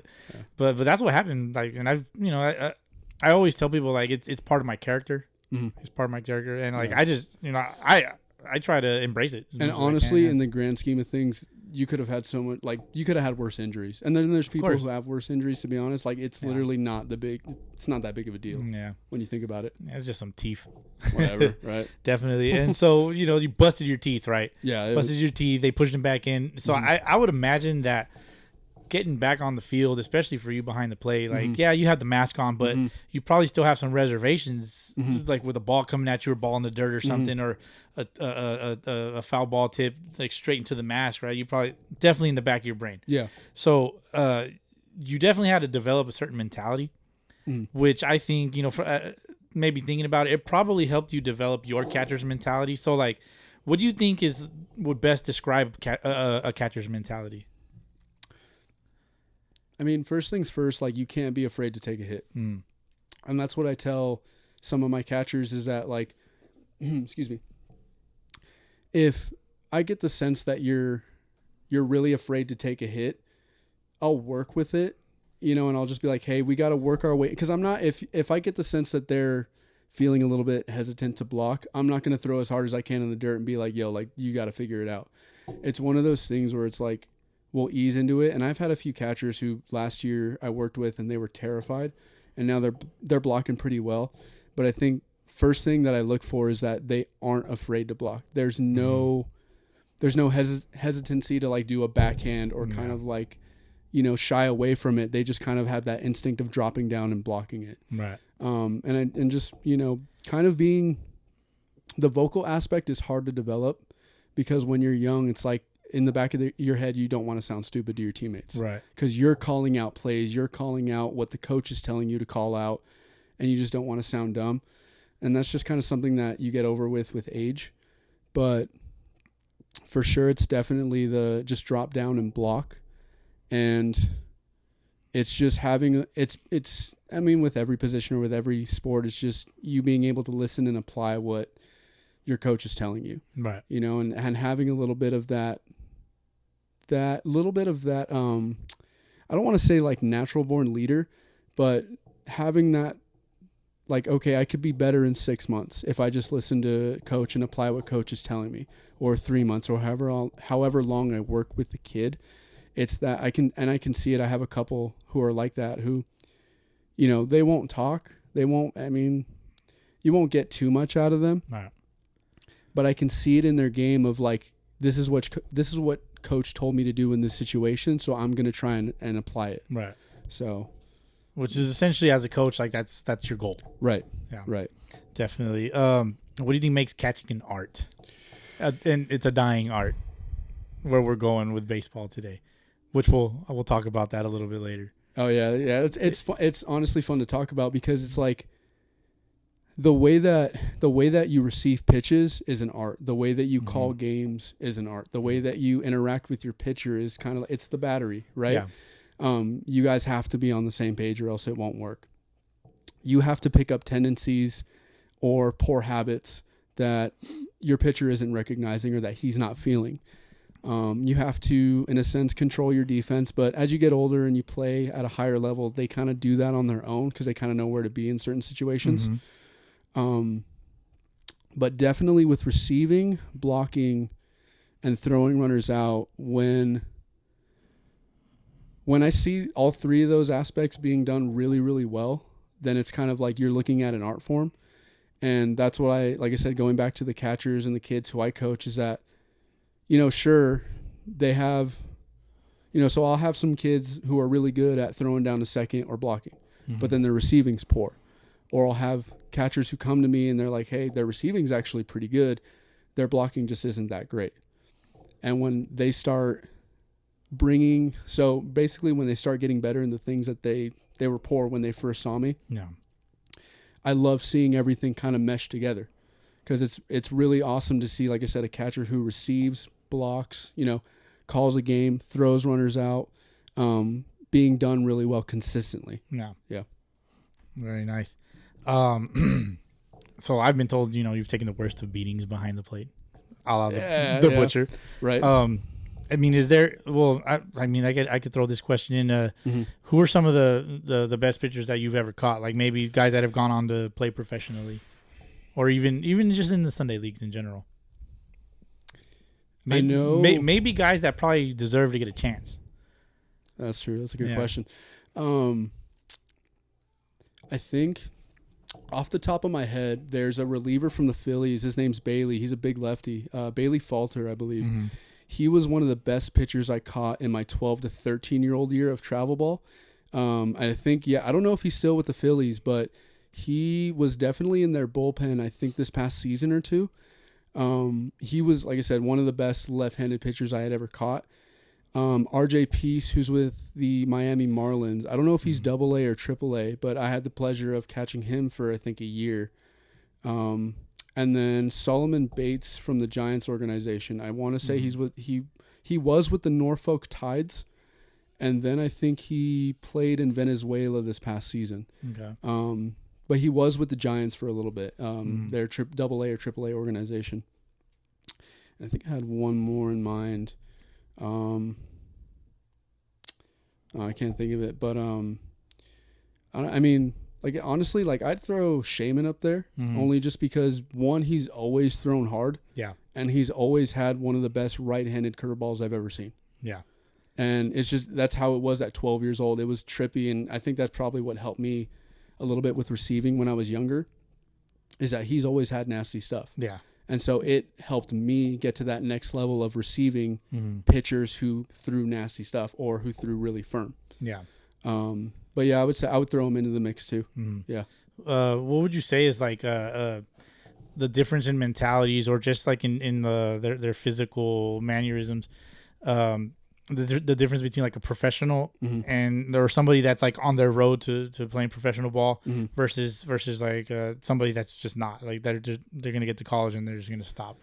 But that's what happened. Like, and I always tell people like it's part of my character. It's part of my character, and like I just I try to embrace it. And honestly, in the grand scheme of things, you could have had so much, like, you could have had worse injuries. And then there's people who have worse injuries, to be honest. Like, it's literally not it's not that big of a deal. Yeah. When you think about it. It's just some teeth. Whatever, right? Definitely. And so, you busted your teeth, right? Yeah. Busted your teeth. They pushed them back in. So I would imagine that getting back on the field, especially for you behind the plate, like, yeah, you have the mask on, but you probably still have some reservations, like with a ball coming at you or ball in the dirt or something, or a foul ball tip, like straight into the mask, right? You probably definitely in the back of your brain. Yeah. So you definitely had to develop a certain mentality, which I think, for maybe thinking about it, it probably helped you develop your catcher's mentality. So, like, what do you think would best describe a catcher's mentality? I mean, first things first, like, you can't be afraid to take a hit. And that's what I tell some of my catchers is that, like, excuse me, if I get the sense that you're really afraid to take a hit, I'll work with it, and I'll just be like, hey, we got to work our way. Because I'm not, if I get the sense that they're feeling a little bit hesitant to block, I'm not going to throw as hard as I can in the dirt and be like, yo, like, you got to figure it out. It's one of those things where it's like, we'll ease into it. And I've had a few catchers who last year I worked with and they were terrified, and now they're blocking pretty well. But I think first thing that I look for is that they aren't afraid to block. There's no hesitancy to, like, do a backhand or kind of like, shy away from it. They just kind of have that instinct of dropping down and blocking it. Right. And just, kind of being, the vocal aspect is hard to develop because when you're young, it's like, in the back of your head, you don't want to sound stupid to your teammates. Right. Because you're calling out plays. You're calling out what the coach is telling you to call out, and you just don't want to sound dumb. And that's just kind of something that you get over with age. But for sure, it's definitely the just drop down and block. And it's just having, I mean, with every position or with every sport, it's just you being able to listen and apply what your coach is telling you. Right. And having a little bit of that I don't want to say like natural born leader, but having that, like, okay, I could be better in 6 months if I just listen to coach and apply what coach is telling me, or 3 months, or however long I work with the kid. It's that I can see it. I have a couple who are like that, who, they won't talk. You won't get too much out of them. Right. But I can see it in their game of, like, this is what coach told me to do in this situation, so I'm going to try and apply it. Right. So, which is essentially, as a coach, like, that's your goal. Right. Yeah. Right. Definitely. What do you think makes catching an art? And it's a dying art, where we're going with baseball today, which we'll talk about that a little bit later. Oh yeah. Yeah. It's honestly fun to talk about because it's like, the way that you receive pitches is an art. The way that you call games is an art. The way that you interact with your pitcher is kind of, it's the battery, right? Yeah. You guys have to be on the same page or else it won't work. You have to pick up tendencies or poor habits that your pitcher isn't recognizing or that he's not feeling. You have to, in a sense, control your defense. But as you get older and you play at a higher level, they kind of do that on their own because they kind of know where to be in certain situations. But definitely with receiving, blocking, and throwing runners out, when I see all three of those aspects being done really, really well, then it's kind of like you're looking at an art form. And that's what like I said, going back to the catchers and the kids who I coach, is that, sure, they have, so I'll have some kids who are really good at throwing down to second or blocking, but then their receiving's poor. Or I'll have catchers who come to me and they're like, hey, their receiving's actually pretty good. Their blocking just isn't that great. And when they start when they start getting better in the things that they were poor when they first saw me, I love seeing everything kind of mesh together. Because it's really awesome to see, like I said, a catcher who receives, blocks, calls a game, throws runners out, being done really well consistently. Yeah. Yeah. Very nice. So I've been told, you've taken the worst of beatings behind the plate, a la the butcher. Right. Is there, I could throw this question in, who are some of the best pitchers that you've ever caught? Like maybe guys that have gone on to play professionally or even just in the Sunday leagues in general. I know. Maybe guys that probably deserve to get a chance. That's true. That's a good question. I think off the top of my head, there's a reliever from the Phillies. His name's Bailey. He's a big lefty. Bailey Falter, I believe. Mm-hmm. He was one of the best pitchers I caught in my 12 to 13-year-old year of travel ball. I think, I don't know if he's still with the Phillies, but he was definitely in their bullpen, I think, this past season or two. He was, like I said, one of the best left-handed pitchers I had ever caught. RJ Peace, who's with the Miami Marlins. I don't know if he's AA or AAA, but I had the pleasure of catching him for, I think, a year. And then Solomon Bates from the Giants organization. I want to say he was with the Norfolk Tides, and then I think he played in Venezuela this past season. Okay. But he was with the Giants for a little bit. Their AA or AAA organization. I think I had one more in mind. I can't think of it, but I mean, like, honestly, like, I'd throw Shaman up there only just because, one, he's always thrown hard. Yeah. And he's always had one of the best right-handed curveballs I've ever seen. Yeah. And it's just, that's how it was at 12 years old. It was trippy, and I think that's probably what helped me a little bit with receiving when I was younger, is that he's always had nasty stuff. Yeah. And so it helped me get to that next level of receiving pitchers who threw nasty stuff or who threw really firm. Yeah. But yeah, I would say I would throw him into the mix too. Yeah. What would you say is like the difference in mentalities, or just like in their physical mannerisms? The difference between like a professional and or somebody that's like on their road to playing professional ball versus like somebody that's just not, like, they're gonna get to college and they're just gonna stop.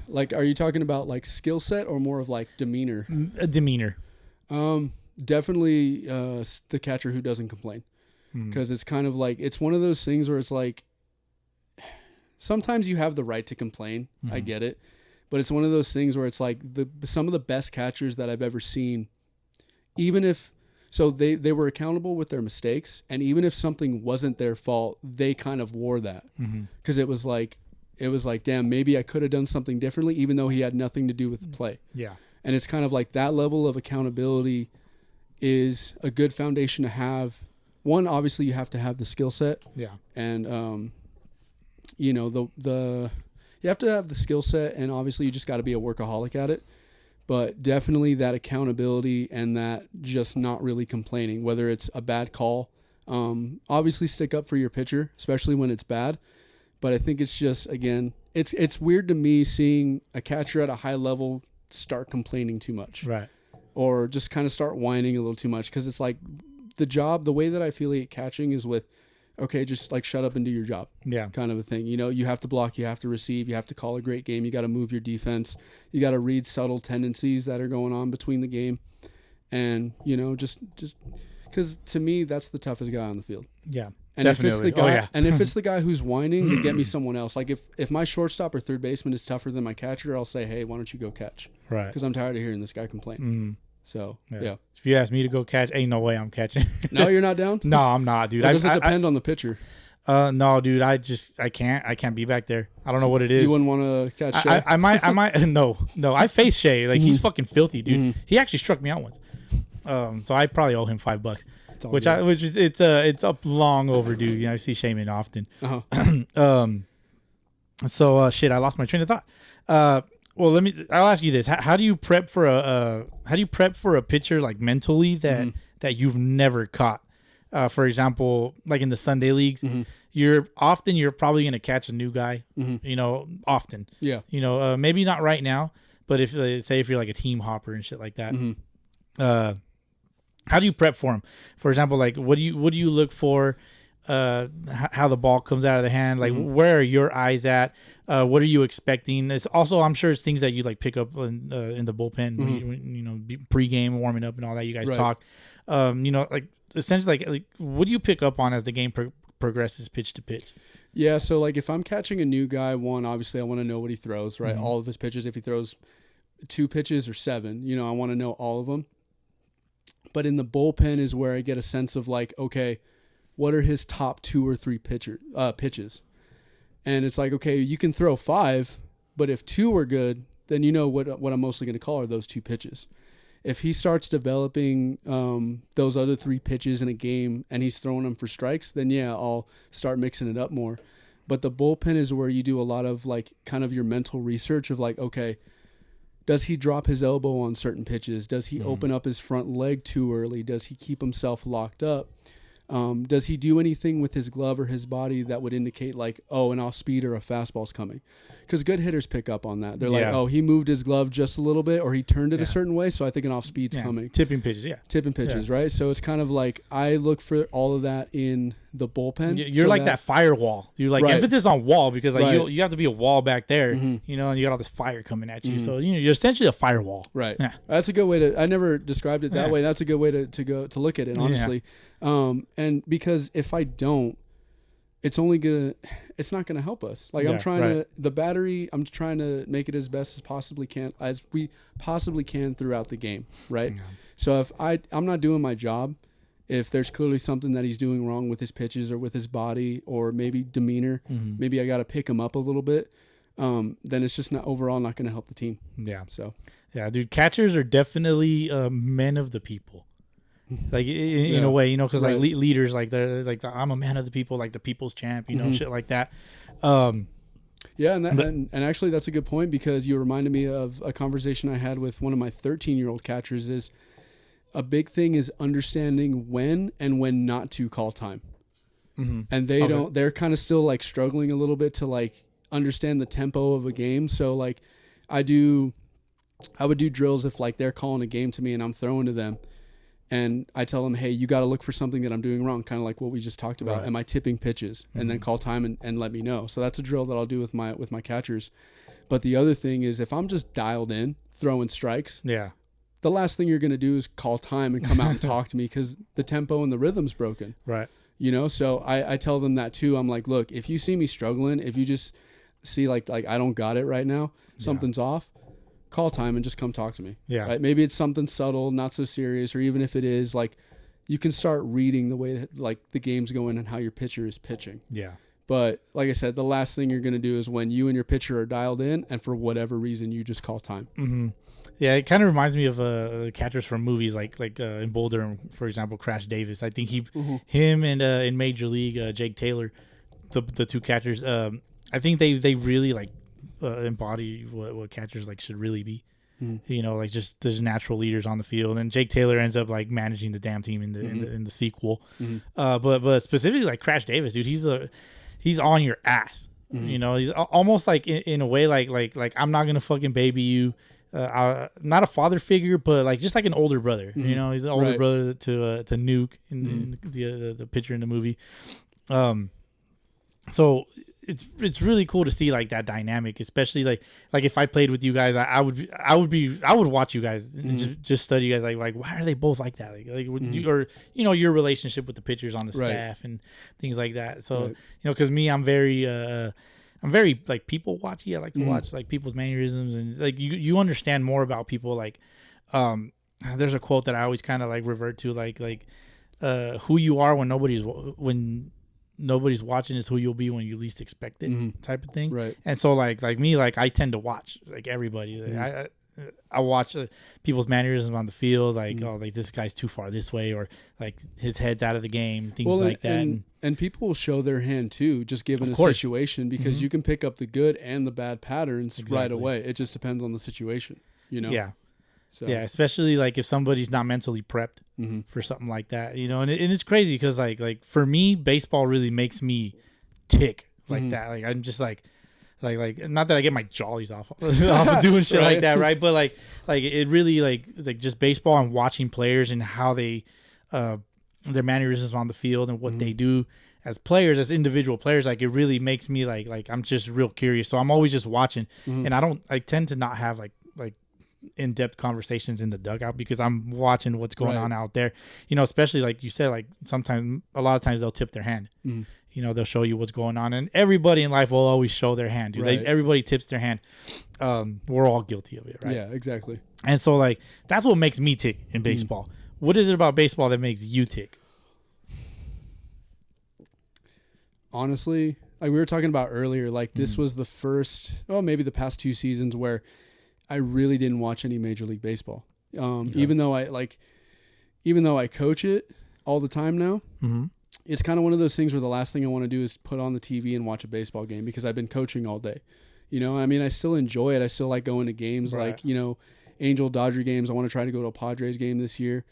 Like, are you talking about like skill set or more of like demeanor? Demeanor. Definitely the catcher who doesn't complain, because it's kind of like, it's one of those things where it's like, sometimes you have the right to complain. I get it. But it's one of those things where it's like some of the best catchers that I've ever seen, even if, so they were accountable with their mistakes, and even if something wasn't their fault, they kind of wore that. Because it was like, damn, maybe I could have done something differently, even though he had nothing to do with the play. Yeah. And it's kind of like that level of accountability is a good foundation to have. One, obviously you have to have the skill set. Yeah. And, you know, you have to have the skill set, and obviously you just got to be a workaholic at it. But definitely that accountability and that just not really complaining, whether it's a bad call. Obviously stick up for your pitcher, especially when it's bad. But I think it's just, again, it's weird to me seeing a catcher at a high level start complaining too much. Right. Or just kind of start whining a little too much, because it's like the way that I affiliate catching is with, okay, just like shut up and do your job. Yeah. Kind of a thing. You know, you have to block, you have to receive, you have to call a great game, you got to move your defense, you got to read subtle tendencies that are going on between the game. And, you know, just because to me, that's the toughest guy on the field. Yeah. And definitely. If it's the guy, and if it's the guy who's whining, then get me someone else. Like if my shortstop or third baseman is tougher than my catcher, I'll say, hey, why don't you go catch? Right. Because I'm tired of hearing this guy complain. So, yeah. If you ask me to go catch, ain't no way I'm catching. No, you're not down? No, I'm not, dude. Or does it depend on the pitcher? No, dude. I can't be back there. I don't know what it is. You wouldn't want to catch Shay? I might. No. I face Shay. Like, he's fucking filthy, dude. He actually struck me out once. So I probably owe him $5, it's up long overdue. You know, I see Shaman often. So shit, I lost my train of thought. Well, I'll ask you this: how do you prep for a pitcher, like, mentally that you've never caught? For example, like in the Sunday leagues, you're probably going to catch a new guy, you know, often. Yeah. You know, maybe not right now, but if you're like a team hopper and shit like that, how do you prep for him? For example, like, what do you look for? How the ball comes out of the hand, like, where are your eyes at? What are you expecting? It's also, I'm sure it's things that you like pick up in the bullpen, when you know, pregame, warming up, and all that. You guys talk, you know, like, essentially, like what do you pick up on as the game progresses, pitch to pitch? Yeah, so like if I'm catching a new guy, one, obviously I want to know what he throws, right? All of his pitches. If he throws 2 pitches or 7, you know, I want to know all of them. But in the bullpen is where I get a sense of like, okay, what are his top 2 or 3 pitches? And it's like, okay, you can throw 5, but if 2 are good, then you know what I'm mostly going to call are those 2 pitches. If he starts developing those other 3 pitches in a game and he's throwing them for strikes, then yeah, I'll start mixing it up more. But the bullpen is where you do a lot of like kind of your mental research of like, okay, does he drop his elbow on certain pitches? Does he open up his front leg too early? Does he keep himself locked up? Does he do anything with his glove or his body that would indicate like, oh, an off speed or a fastball's coming? Because good hitters pick up on that. They're like, oh, he moved his glove just a little bit or he turned it a certain way, so I think an off speed's coming. Tipping pitches, Tipping pitches, right? So it's kind of like I look for all of that in the bullpen. You're so like that firewall. You're like emphasis on wall because like you have to be a wall back there, you know, and you got all this fire coming at you. So you're essentially a firewall. Right. Yeah. That's a good way to. I never described it that way. That's a good way to look at it, honestly. And because if I don't, it's not gonna help us. Like I'm trying to the battery. I'm trying to make it as best as we possibly can throughout the game. Right. Yeah. So if I'm not doing my job, if there's clearly something that he's doing wrong with his pitches or with his body or maybe demeanor, maybe I got to pick him up a little bit. Then it's just not going to help the team. Yeah. So yeah, dude, catchers are definitely men of the people. Like in a way, you know, because like leaders, like they're like I'm a man of the people, like the people's champ, you know, shit like that. Yeah, and actually that's a good point because you reminded me of a conversation I had with one of my 13-year-old catchers. Is a big thing is understanding when and when not to call time, and they're kind of still like struggling a little bit to like understand the tempo of a game. So like I would do drills if like they're calling a game to me and I'm throwing to them. And I tell them, hey, you got to look for something that I'm doing wrong, kind of like what we just talked about. Am I tipping pitches? And then call time and let me know. So that's a drill that I'll do with my catchers. But the other thing is if I'm just dialed in, throwing strikes, the last thing you're going to do is call time and come out and talk to me because the tempo and the rhythm's broken. Right. You know, so I tell them that too. I'm like, look, if you see me struggling, if you just see like I don't got it right now, something's off, call time and just come talk to me. Yeah. Right? Maybe it's something subtle, not so serious, or even if it is, like you can start reading the way that like the game's going and how your pitcher is pitching. Yeah. But like I said, the last thing you're going to do is when you and your pitcher are dialed in and for whatever reason you just call time. Yeah, it kind of reminds me of catchers from movies like in Boulder, for example, Crash Davis. I think him and in Major League, Jake Taylor, the 2 catchers, I think they really like embody what catchers like should really be. You know, like just there's natural leaders on the field, and Jake Taylor ends up like managing the damn team in the sequel. But specifically like Crash Davis, dude, he's on your ass. You know, he's almost like in a way like I'm not gonna fucking baby you. Not a father figure, but like just like an older brother. You know, he's the older brother to Nuke in the pitcher in the movie. So it's really cool to see like that dynamic, especially like if I played with you guys, I would watch you guys and just study you guys like why are they both like that or you know your relationship with the pitchers on the staff and things like that. So you know, because me, I'm very like people watchy. I like to watch like people's mannerisms and like you understand more about people. Like there's a quote that I always kind of like revert to like who you are when nobody's watching is who you'll be when you least expect it, type of thing. Right. And so like me, like I tend to watch like everybody. Like, I watch people's mannerisms on the field, like oh, like this guy's too far this way, or like his head's out of the game, things like that. And people will show their hand too, just given a situation, because you can pick up the good and the bad patterns right away. It just depends on the situation, you know. Yeah. So. Yeah, especially like if somebody's not mentally prepped for something like that, you know, and it's crazy because like for me, baseball really makes me tick like that. Like I'm just like not that I get my jollies off of doing shit like that, right? But like it really like just baseball and watching players and how they their mannerisms on the field and what they do as players, as individual players, like it really makes me like I'm just real curious. So I'm always just watching, and I tend to not have like in-depth conversations in the dugout because I'm watching what's going on out there, you know, especially like you said, like a lot of times they'll tip their hand, you know, they'll show you what's going on, and everybody in life will always show their hand, dude. Everybody tips their hand. We're all guilty of it, right? Yeah, exactly. And so like that's what makes me tick in baseball. What is it about baseball that makes you tick? Honestly, like we were talking about earlier, like this was the first, maybe the past 2 seasons where I really didn't watch any Major League Baseball. Even though I coach it all the time now, it's kind of one of those things where the last thing I want to do is put on the TV and watch a baseball game because I've been coaching all day. You know, I mean, I still enjoy it. I still like going to games like, you know, Angel Dodger games. I want to try to go to a Padres game this year.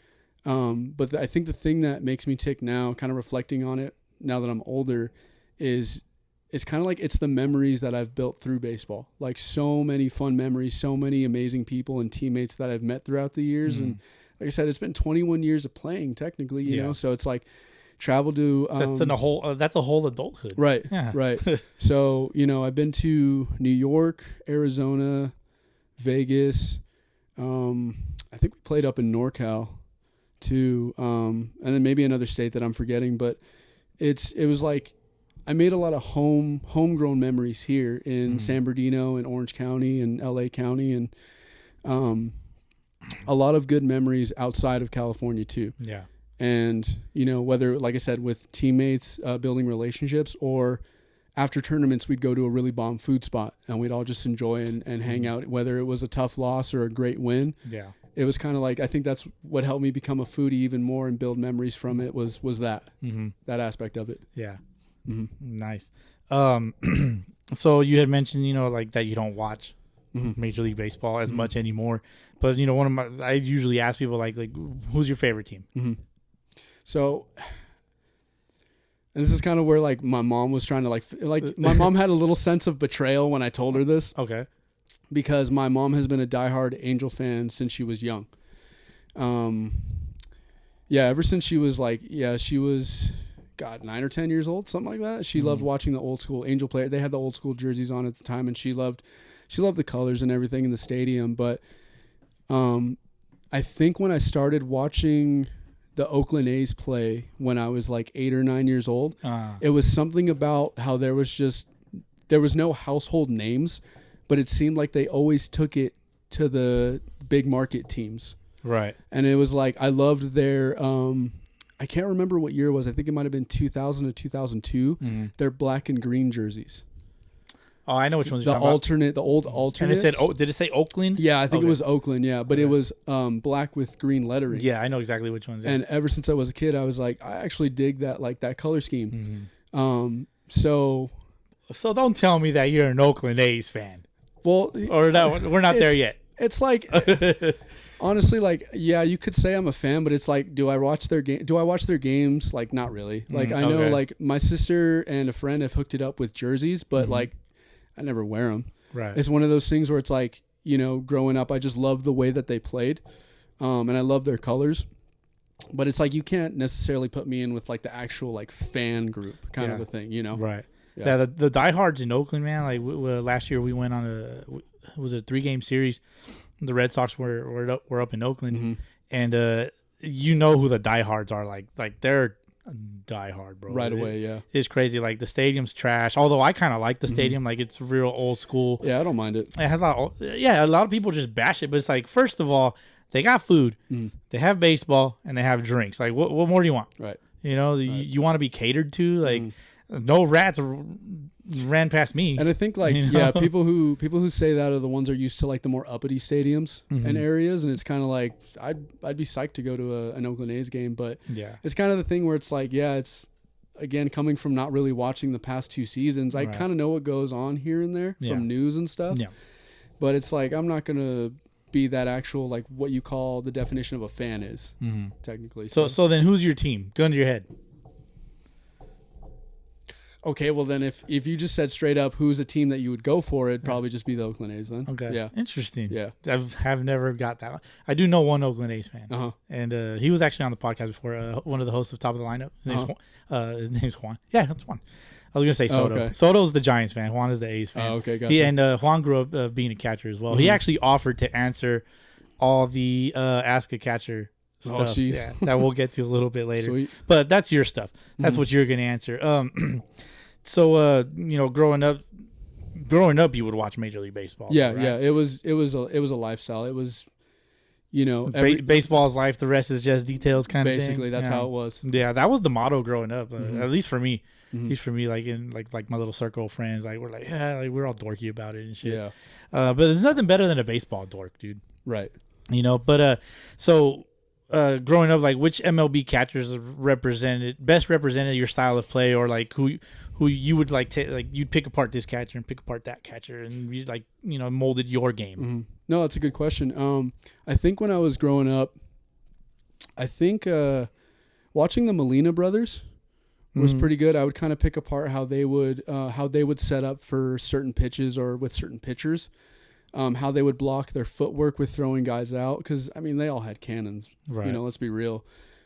But I think the thing that makes me tick now, kind of reflecting on it now that I'm older, is it's kind of like it's the memories that I've built through baseball. Like so many fun memories, so many amazing people and teammates that I've met throughout the years. And like I said, it's been 21 years of playing technically, you know, so it's like travel to that's a whole adulthood. Right. Yeah. Right. So, you know, I've been to New York, Arizona, Vegas. I think we played up in NorCal too. And then maybe another state that I'm forgetting, but it was like I made a lot of homegrown memories here in San Bernardino and Orange County and LA County, and a lot of good memories outside of California too. Yeah. And, you know, whether, like I said, with teammates, building relationships, or after tournaments, we'd go to a really bomb food spot and we'd all just enjoy and hang out, whether it was a tough loss or a great win. Yeah. It was kind of like, I think that's what helped me become a foodie even more and build memories from it was that, that aspect of it. Yeah. Nice. So you had mentioned, you know, like that you don't watch Major League Baseball as much anymore, but, you know, I usually ask people like who's your favorite team? So, and this is kind of where like my mom was trying to like my mom had a little sense of betrayal when I told her this. Okay. Because my mom has been a diehard Angel fan since she was young. Yeah, ever since she was she was 9 or 10 years old, something like that. She loved watching the old school Angel player. They had the old school jerseys on at the time, and she loved the colors and everything in the stadium. But I think when I started watching the Oakland A's play when I was like 8 or 9 years old, it was something about how there was no household names, but it seemed like they always took it to the big market teams. Right. And it was like, I loved their, I can't remember what year it was. I think it might've been 2000 to 2002. Their black and green jerseys. Oh, I know which ones you're talking about. The old alternate. And it said, did it say Oakland? Yeah, I think it was Oakland, yeah. But it was black with green lettering. Yeah, I know exactly which ones. Yeah. And ever since I was a kid, I was like, I actually dig that, like that color scheme. So don't tell me that you're an Oakland A's fan. Well, or no, we're not there yet. It's like, honestly, like, yeah, you could say I'm a fan, but it's like, do I watch their games? Like, not really. Like, I know, like, my sister and a friend have hooked it up with jerseys, but like, I never wear them. Right. It's one of those things where it's like, you know, growing up, I just love the way that they played, and I love their colors. But it's like you can't necessarily put me in with like the actual like fan group kind of a thing, you know? Right. Yeah, the diehards in Oakland, man. Like last year, we went on it was a 3-game series. The Red Sox were up in Oakland, and you know who the diehards are. Like they're diehard, bro. Right away, yeah. It's crazy. Like the stadium's trash. Although I kind of like the stadium. Like it's real old school. Yeah, I don't mind it. It has a lot of people just bash it, but it's like, first of all, they got food, they have baseball, and they have drinks. Like what more do you want? Right. You know, you want to be catered to. Like no rats ran past me. And I think like, you know? people who say that are the ones that are used to like the more uppity stadiums and areas, and it's kind of like I'd be psyched to go to an Oakland A's game, but it's kind of the thing where it's like, it's again coming from not really watching the past 2 seasons, I kind of know what goes on here and there from news and stuff. Yeah. But it's like I'm not gonna be that actual like what you call the definition of a fan is technically. So then who's your team? Gun to your head. Okay, well then if you just said straight up who's a team that you would go for, it'd probably just be the Oakland A's then. Okay. Yeah. Interesting. Yeah. I've never got that one. I do know one Oakland A's fan. And he was actually on the podcast before, one of the hosts of Top of the Lineup. His name's Juan. Yeah, that's Juan. I was going to say Soto. Okay. Soto's the Giants fan. Juan is the A's fan. Oh, okay, gotcha. And Juan grew up being a catcher as well. He actually offered to answer all the Ask a Catcher stuff that we'll get to a little bit later. Sweet. But that's your stuff. That's what you're going to answer. So you know, growing up, you would watch Major League Baseball. Yeah, right? Yeah. It was a lifestyle. It was, you know, baseball's life, the rest is just details kind of thing. basically that's how it was. Yeah, that was the motto growing up, at least for me. At least for me, like in like my little circle of friends, like we're like, yeah, like we're all dorky about it and shit. Yeah. But there's nothing better than a baseball dork, dude. Right. You know, but so growing up, like which MLB catchers best represented your style of play, or like who you would like you'd pick apart this catcher and pick apart that catcher, and you like, you know, molded your game. No, that's a good question. I think when I was growing up, I think watching the Molina brothers was pretty good. I would kind of pick apart how they would set up for certain pitches or with certain pitchers, how they would block their footwork with throwing guys out. Because I mean, they all had cannons. Right. You know, let's be real.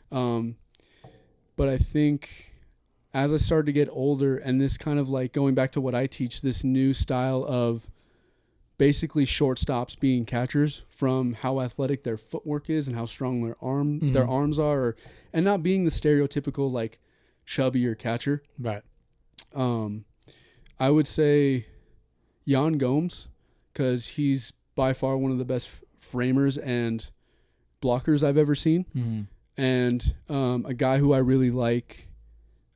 But I think as I started to get older, and this kind of like going back to what I teach, this new style of basically shortstops being catchers, from how athletic their footwork is and how strong their arms are, and not being the stereotypical like chubbier catcher. Right. I would say Yan Gomes, because he's by far one of the best framers and blockers I've ever seen. And a guy who I really like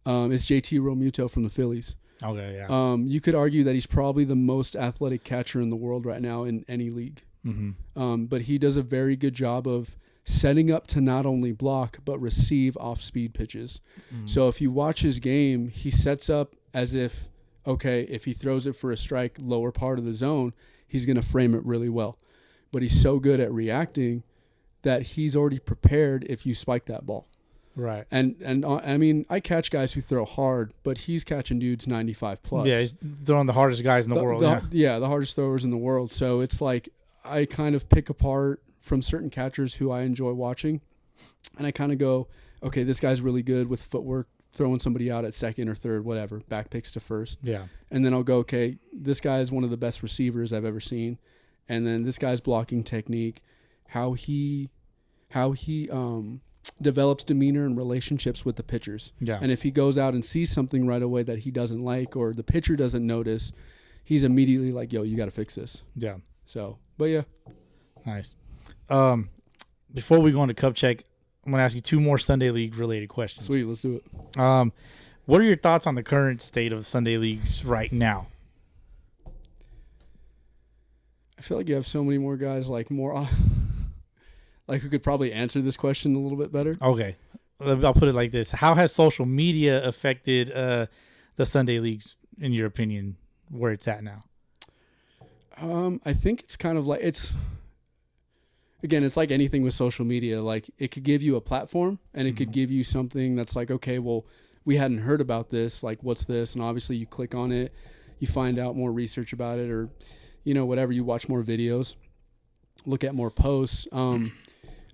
is JT Realmuto from the Phillies. Okay, yeah. You could argue that he's probably the most athletic catcher in the world right now in any league. But he does a very good job of setting up to not only block but receive off-speed pitches. So if you watch his game, he sets up as if, okay, if he throws it for a strike lower part of the zone, he's going to frame it really well. But he's so good at reacting that he's already prepared if you spike that ball. Right. And I mean, I catch guys who throw hard, but he's catching dudes 95 plus. Yeah, he's throwing the hardest guys in the world. The hardest throwers in the world. So it's like I kind of pick apart from certain catchers who I enjoy watching, and I kind of go, okay, this guy's really good with footwork, throwing somebody out at second or third, whatever, back picks to first. Yeah. And then I'll go, okay, this guy is one of the best receivers I've ever seen, and then this guy's blocking technique, how he develops demeanor and relationships with the pitchers. Yeah. And if he goes out and sees something right away that he doesn't like or the pitcher doesn't notice, he's immediately like, yo, you got to fix this. Yeah. So, but yeah. Nice. Before we go into Cup Check, I'm going to ask you two more Sunday League related questions. Sweet, let's do it. What are your thoughts on the current state of Sunday Leagues right now? I feel like you have so many more guys like who could probably answer this question a little bit better. Okay. I'll put it like this. How has social media affected the Sunday Leagues, in your opinion, where it's at now? I think it's kind of like it's like anything with social media. Like, it could give you a platform, and it could give you something that's like, okay, well, we hadn't heard about this. Like, what's this? And obviously you click on it, you find out more research about it, or, you know, whatever, you watch more videos, look at more posts.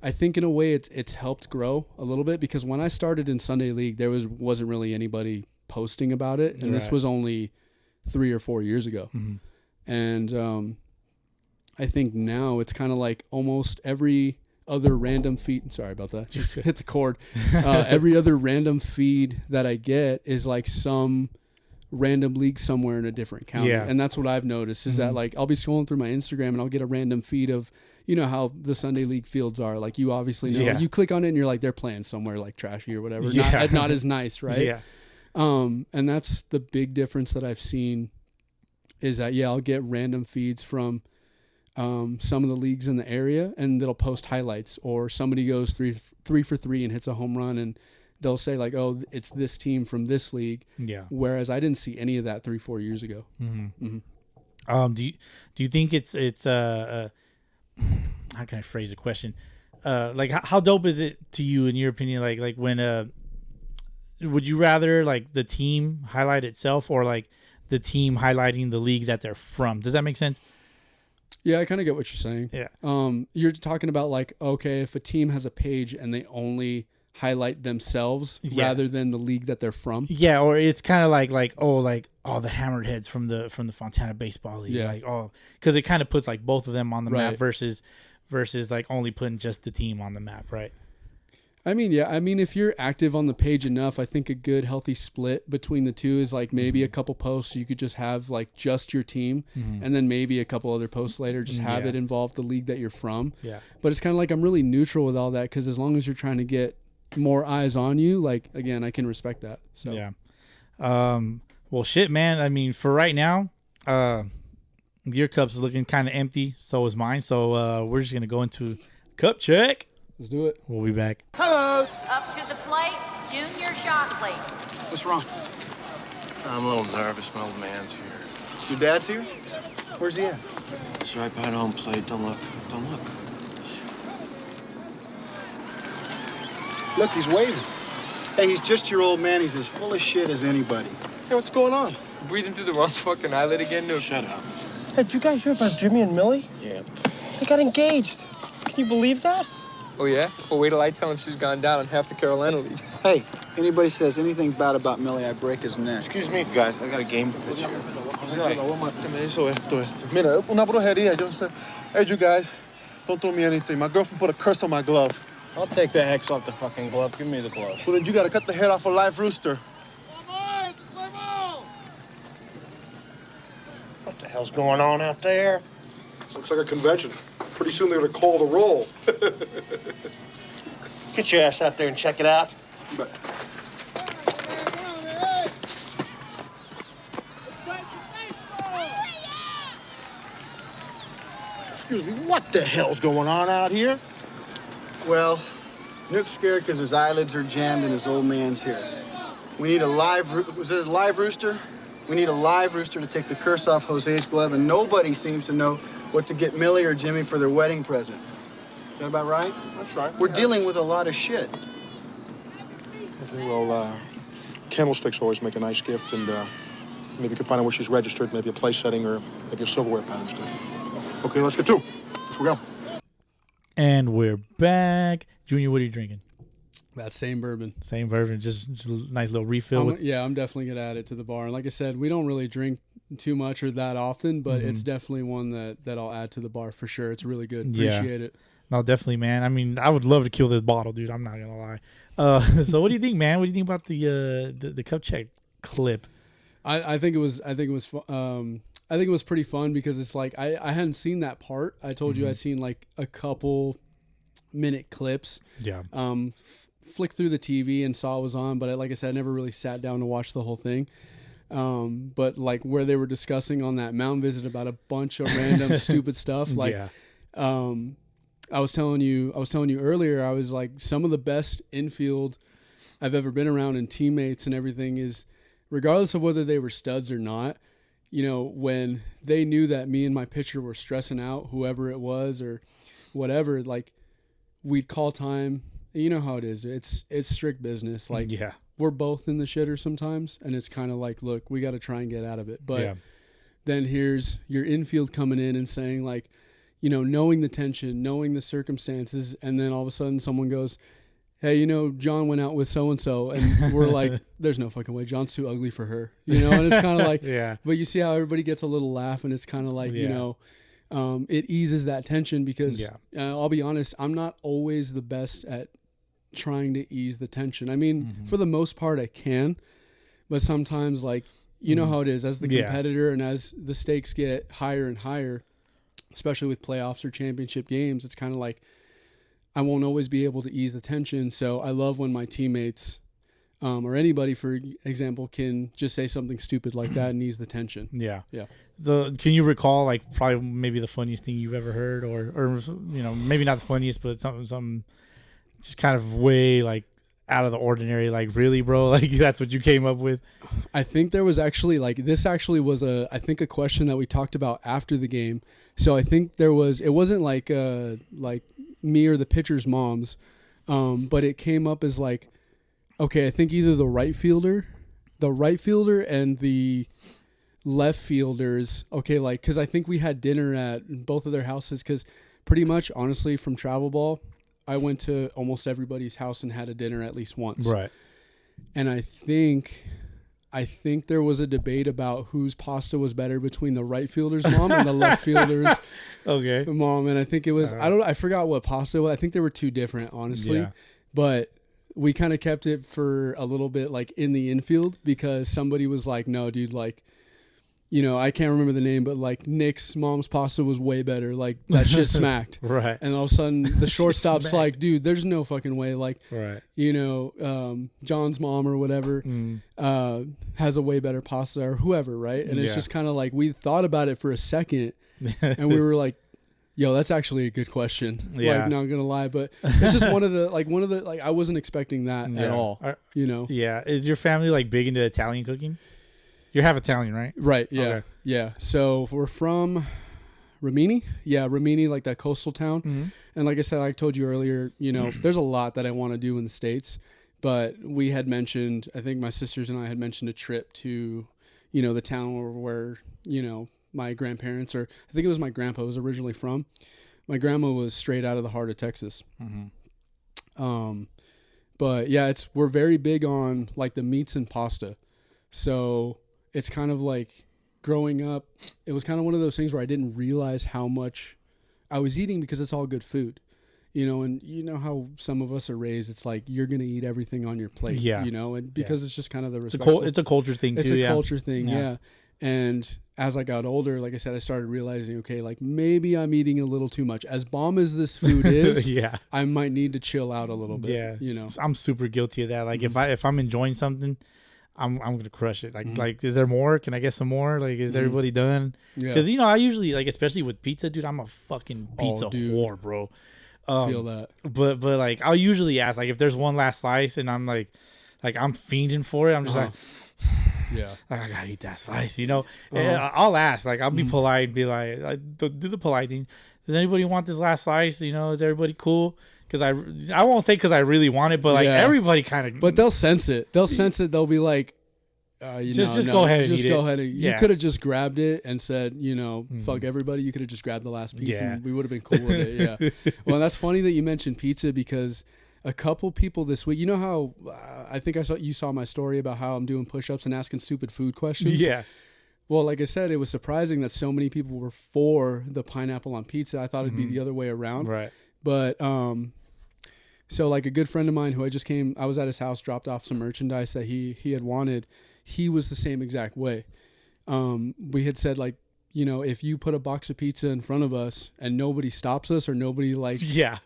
I think in a way it's helped grow a little bit, because when I started in Sunday League, there wasn't really anybody posting about it. And this was only 3 or 4 years ago. And I think now it's kind of like almost every other random feed. Sorry about that. Hit the cord. Every other random feed that I get is like some random league somewhere in a different county. Yeah. And that's what I've noticed is that, like, I'll be scrolling through my Instagram and I'll get a random feed of, you know, how the Sunday League fields are. Like, you obviously know. Yeah. You click on it and you're like, they're playing somewhere like trashy or whatever. Yeah. Not as nice, right? Yeah. And that's the big difference that I've seen is that, yeah, I'll get random feeds from some of the leagues in the area, and they'll post highlights, or somebody goes three for three and hits a home run, and they'll say like, oh, it's this team from this league. Yeah. Whereas I didn't see any of that 3-4 years ago. Do you think it's how can I phrase the question? Like how dope is it to you, in your opinion? Like when would you rather like the team highlight itself, or like the team highlighting the league that they're from? Does that make sense? Yeah, I kind of get what you're saying. Yeah. You're talking about like, okay, if a team has a page and they only highlight themselves rather than the league that they're from. Yeah, or it's kind of like the Hammered Heads from the Fontana Baseball League. Yeah. Like, because it kind of puts like both of them on the map versus like only putting just the team on the map, right? I mean, yeah. I mean, if you're active on the page enough, I think a good healthy split between the two is like maybe a couple posts you could just have like just your team, and then maybe a couple other posts later just have it involve the league that you're from. Yeah. But it's kind of like I'm really neutral with all that because as long as you're trying to get more eyes on you, like again, I can respect that. So Yeah. Well, shit, man. I mean, for right now, your cup's looking kind of empty. So is mine. So we're just gonna go into cup check. let's do it. We'll be back. Hello. Up to the plate, Junior Shockley. What's wrong? I'm a little nervous. My old man's here. Your dad's here? Where's he at? He's right behind home plate. Don't look. Don't look. Look, he's waving. Hey, he's just your old man. He's as full of shit as anybody. Hey, what's going on? Breathing through the wrong fucking eyelid again, dude. Shut up. Hey, did you guys hear about Jimmy and Millie? Yeah. They got engaged. Can you believe that? Oh, yeah? Well, wait till I tell him she's gone down on half the Carolina League. Hey, anybody says anything bad about Millie, I break his neck. Excuse me, guys. I got a game to pitch here. Mira, una brujería, yo no sé. Hey, you guys, don't throw me anything. My girlfriend put a curse on my glove. I'll take the hex off the fucking glove. Give me the glove. Well, then you gotta cut the head off a live rooster. What the hell's going on out there? Looks like a convention. Pretty soon they're gonna call the roll. Get your ass out there and check it out. But Excuse me, what the hell's going on out here? Well, Nook's scared because his eyelids are jammed and his old man's here. We need a live, was it a live rooster? We need a live rooster to take the curse off Jose's glove, and nobody seems to know what to get Millie or Jimmy for their wedding present. Is that about right? that's right. We're dealing with a lot of shit. Okay, well, candlesticks always make a nice gift, and maybe you can find out where she's registered, maybe a place setting or maybe a silverware pattern's good. Okay, let's get to it. Let's go. And we're back. Junior, what are you drinking? That same bourbon. Same bourbon, just a nice little refill. Yeah, I'm definitely gonna add it to the bar. And like I said, we don't really drink too much or that often, but it's definitely one that I'll add to the bar for sure. It's really good. Appreciate it. No, definitely, man. I mean, I would love to kill this bottle, dude. I'm not gonna lie. So, what do you think, man? What do you think about the cup check clip? I think it was pretty fun because it's like I hadn't seen that part. I told you I'd seen like a couple minute clips. Yeah. Flicked through the TV and saw it was on, but like I said, I never really sat down to watch the whole thing. But like where they were discussing on that mountain visit about a bunch of random stupid stuff. Like, I was telling you earlier, I was like, some of the best infield I've ever been around and teammates and everything is, regardless of whether they were studs or not, you know, when they knew that me and my pitcher were stressing out, whoever it was or whatever, like we'd call time. You know how it is. It's strict business. Like we're both in the shitter sometimes, and it's kind of like, look, we got to try and get out of it. But then here's your infield coming in and saying like, you know, knowing the tension, knowing the circumstances, and then all of a sudden someone goes, hey, you know, John went out with so-and-so, and we're like, there's no fucking way. John's too ugly for her, you know? And it's kind of like, but you see how everybody gets a little laugh, and it's kind of like, you know, it eases that tension because I'll be honest, I'm not always the best at trying to ease the tension. I mean, for the most part I can, but sometimes like, you know how it is as the competitor and as the stakes get higher and higher, especially with playoffs or championship games, it's kind of like, I won't always be able to ease the tension. So I love when my teammates or anybody, for example, can just say something stupid like that and ease the tension. Yeah. So can you recall like probably maybe the funniest thing you've ever heard or you know, maybe not the funniest, but something just kind of way like out of the ordinary, like really, bro, like that's what you came up with? I think there was actually like, this actually was a question that we talked about after the game. So I think it wasn't like me or the pitcher's moms, but it came up as like, okay, I think either the right fielder and the left fielders, okay, like, because I think we had dinner at both of their houses, because pretty much, honestly, from travel ball, I went to almost everybody's house and had a dinner at least once. Right. And I think there was a debate about whose pasta was better between the right fielder's mom and the left fielder's mom. And I think it was, I forgot what pasta it was. I think they were two different, honestly. Yeah. but we kind of kept it for a little bit like in the infield because somebody was like, no, dude, like, you know, I can't remember the name, but like Nick's mom's pasta was way better. Like that shit smacked. Right. And all of a sudden the shortstop's like, dude, there's no fucking way. Like, right. You know, John's mom or whatever has a way better pasta or whoever. Right. And it's just kind of like, we thought about it for a second and we were like, yo, that's actually a good question. Yeah. Like, not gonna lie, but it's just one of the like I wasn't expecting that at all. You know? Yeah. Is your family like big into Italian cooking? You're half Italian, right? Right. Yeah. Okay. Yeah. So we're from Rimini. Yeah, Rimini, like that coastal town. Mm-hmm. And like I said, I told you earlier, you know, there's a lot that I want to do in the States. But we had mentioned, I think my sisters and I had mentioned a trip to, you know, the town where you know, my grandparents, or I think it was my grandpa was originally from. My grandma was straight out of the heart of Texas. Mm-hmm. But yeah, we're very big on like the meats and pasta. So it's kind of like growing up, it was kind of one of those things where I didn't realize how much I was eating because it's all good food, you know, and you know how some of us are raised. It's like, you're going to eat everything on your plate, you know, and because it's just kind of the respect. It's a culture thing too. It's a culture thing. Yeah. And as I got older, like I said, I started realizing, okay, like maybe I'm eating a little too much. As bomb as this food is, I might need to chill out a little bit. Yeah. You know, I'm super guilty of that. Like if I'm enjoying something, I'm gonna crush it. Like, is there more? Can I get some more? Like, is everybody done? Because you know, I usually like, especially with pizza, dude. I'm a fucking pizza whore, bro. Feel that. But like, I'll usually ask like if there's one last slice, and I'm like I'm fiending for it. I'm just like, I gotta eat that slice, you know. I'll ask, like, I'll be polite and be like, do the polite thing. Does anybody want this last slice? You know, is everybody cool? Because I won't say because I really want it, but like everybody kind of. But they'll sense it. They'll sense it. They'll be like, just go ahead and eat it. You could have just grabbed it and said, you know, fuck everybody. You could have just grabbed the last piece and we would have been cool with it. Yeah. Well, that's funny that you mentioned pizza because a couple people this week, you know how I think you saw my story about how I'm doing push-ups and asking stupid food questions. Yeah. Well, like I said, it was surprising that so many people were for the pineapple on pizza. I thought it'd be the other way around. Right. But so like a good friend of mine who I was at his house, dropped off some merchandise that he had wanted. He was the same exact way. We had said like, you know, if you put a box of pizza in front of us and nobody stops us or nobody like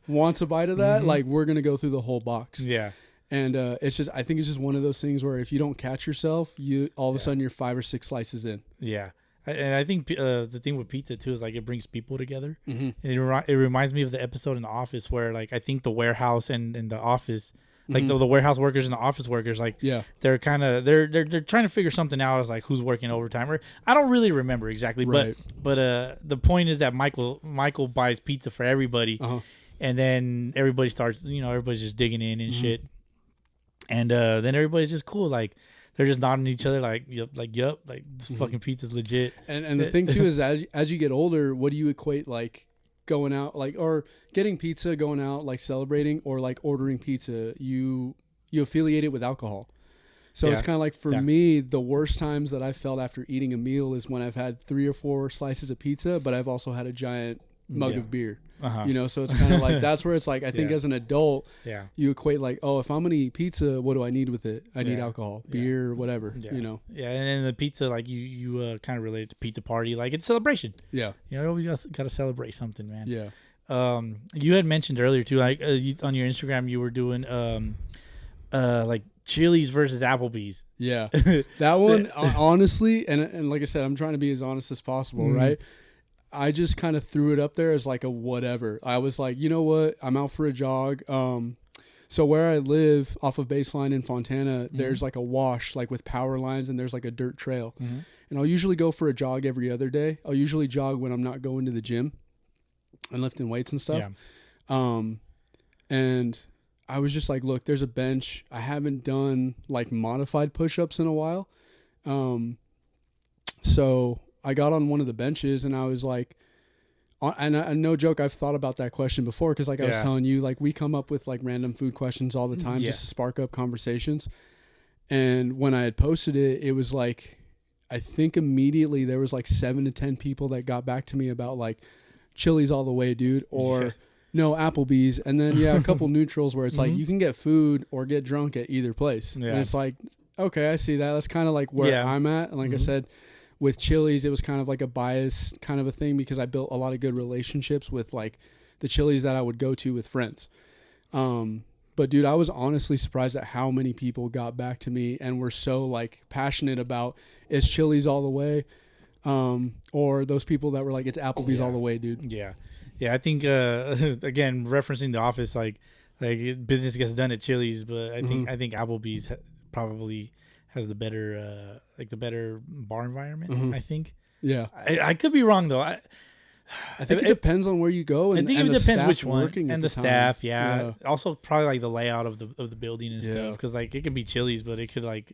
wants a bite of that, like we're going to go through the whole box. Yeah. And I think it's just one of those things where if you don't catch yourself, you all of a sudden you're 5 or 6 slices in. Yeah. And I think the thing with pizza too is like it brings people together. Mm-hmm. And it reminds me of the episode in The Office where like I think the warehouse and the office, like the warehouse workers and the office workers, like they're kind of they're trying to figure something out as like who's working overtime. Or I don't really remember exactly, but the point is that Michael buys pizza for everybody, and then everybody starts, you know, everybody's just digging in and shit, and then everybody's just cool, like. They're just nodding at each other like this fucking pizza's legit. And the thing too is as you get older, what do you equate like going out like or getting pizza, going out like celebrating, or like ordering pizza? You affiliate it with alcohol. So it's kind of like for me, the worst times that I felt after eating a meal is when I've had 3 or 4 slices of pizza, but I've also had a giant mug of beer. You know, so it's kind of like that's where it's like I think as an adult, you equate like, oh, if I'm gonna eat pizza, what do I need with it? I need alcohol, beer, whatever. You know. Yeah, and then the pizza, like you kind of relate it to pizza party, like it's a celebration. Yeah, you know, we got to celebrate something, man. Yeah. You had mentioned earlier too, like on your Instagram, you were doing like Chili's versus Applebee's. Yeah, that one honestly, and like I said, I'm trying to be as honest as possible, right? I just kind of threw it up there as like a whatever. I was like, you know what? I'm out for a jog. So where I live off of Baseline in Fontana, there's like a wash like with power lines and there's like a dirt trail. And I'll usually go for a jog every other day. I'll usually jog when I'm not going to the gym and lifting weights and stuff. And I was just like, look, there's a bench. I haven't done like modified push-ups in a while. So I got on one of the benches and I was like, and no joke, I've thought about that question before because like I was telling you, like we come up with like random food questions all the time just to spark up conversations. And when I had posted it, it was like, I think immediately there was like 7 to 10 people that got back to me about like Chili's all the way, dude, or No, Applebee's, and then a couple neutrals where it's like you can get food or get drunk at either place. Yeah. And it's like, okay, I see that. That's kind of like where I'm at. And like I said, with Chili's, it was kind of like a bias kind of a thing because I built a lot of good relationships with like the Chili's that I would go to with friends. But dude, I was honestly surprised at how many people got back to me and were so like passionate about is Chili's all the way, or those people that were like it's Applebee's all the way, dude. Yeah. I think again referencing The Office, like business gets done at Chili's, but I think Applebee's probably has the better bar environment. I think. Yeah. I could be wrong though. I think it depends on where you go. And, I think and it depends which one. And the staff, Also, probably like the layout of the building and stuff. Because like it can be Chili's, but it could like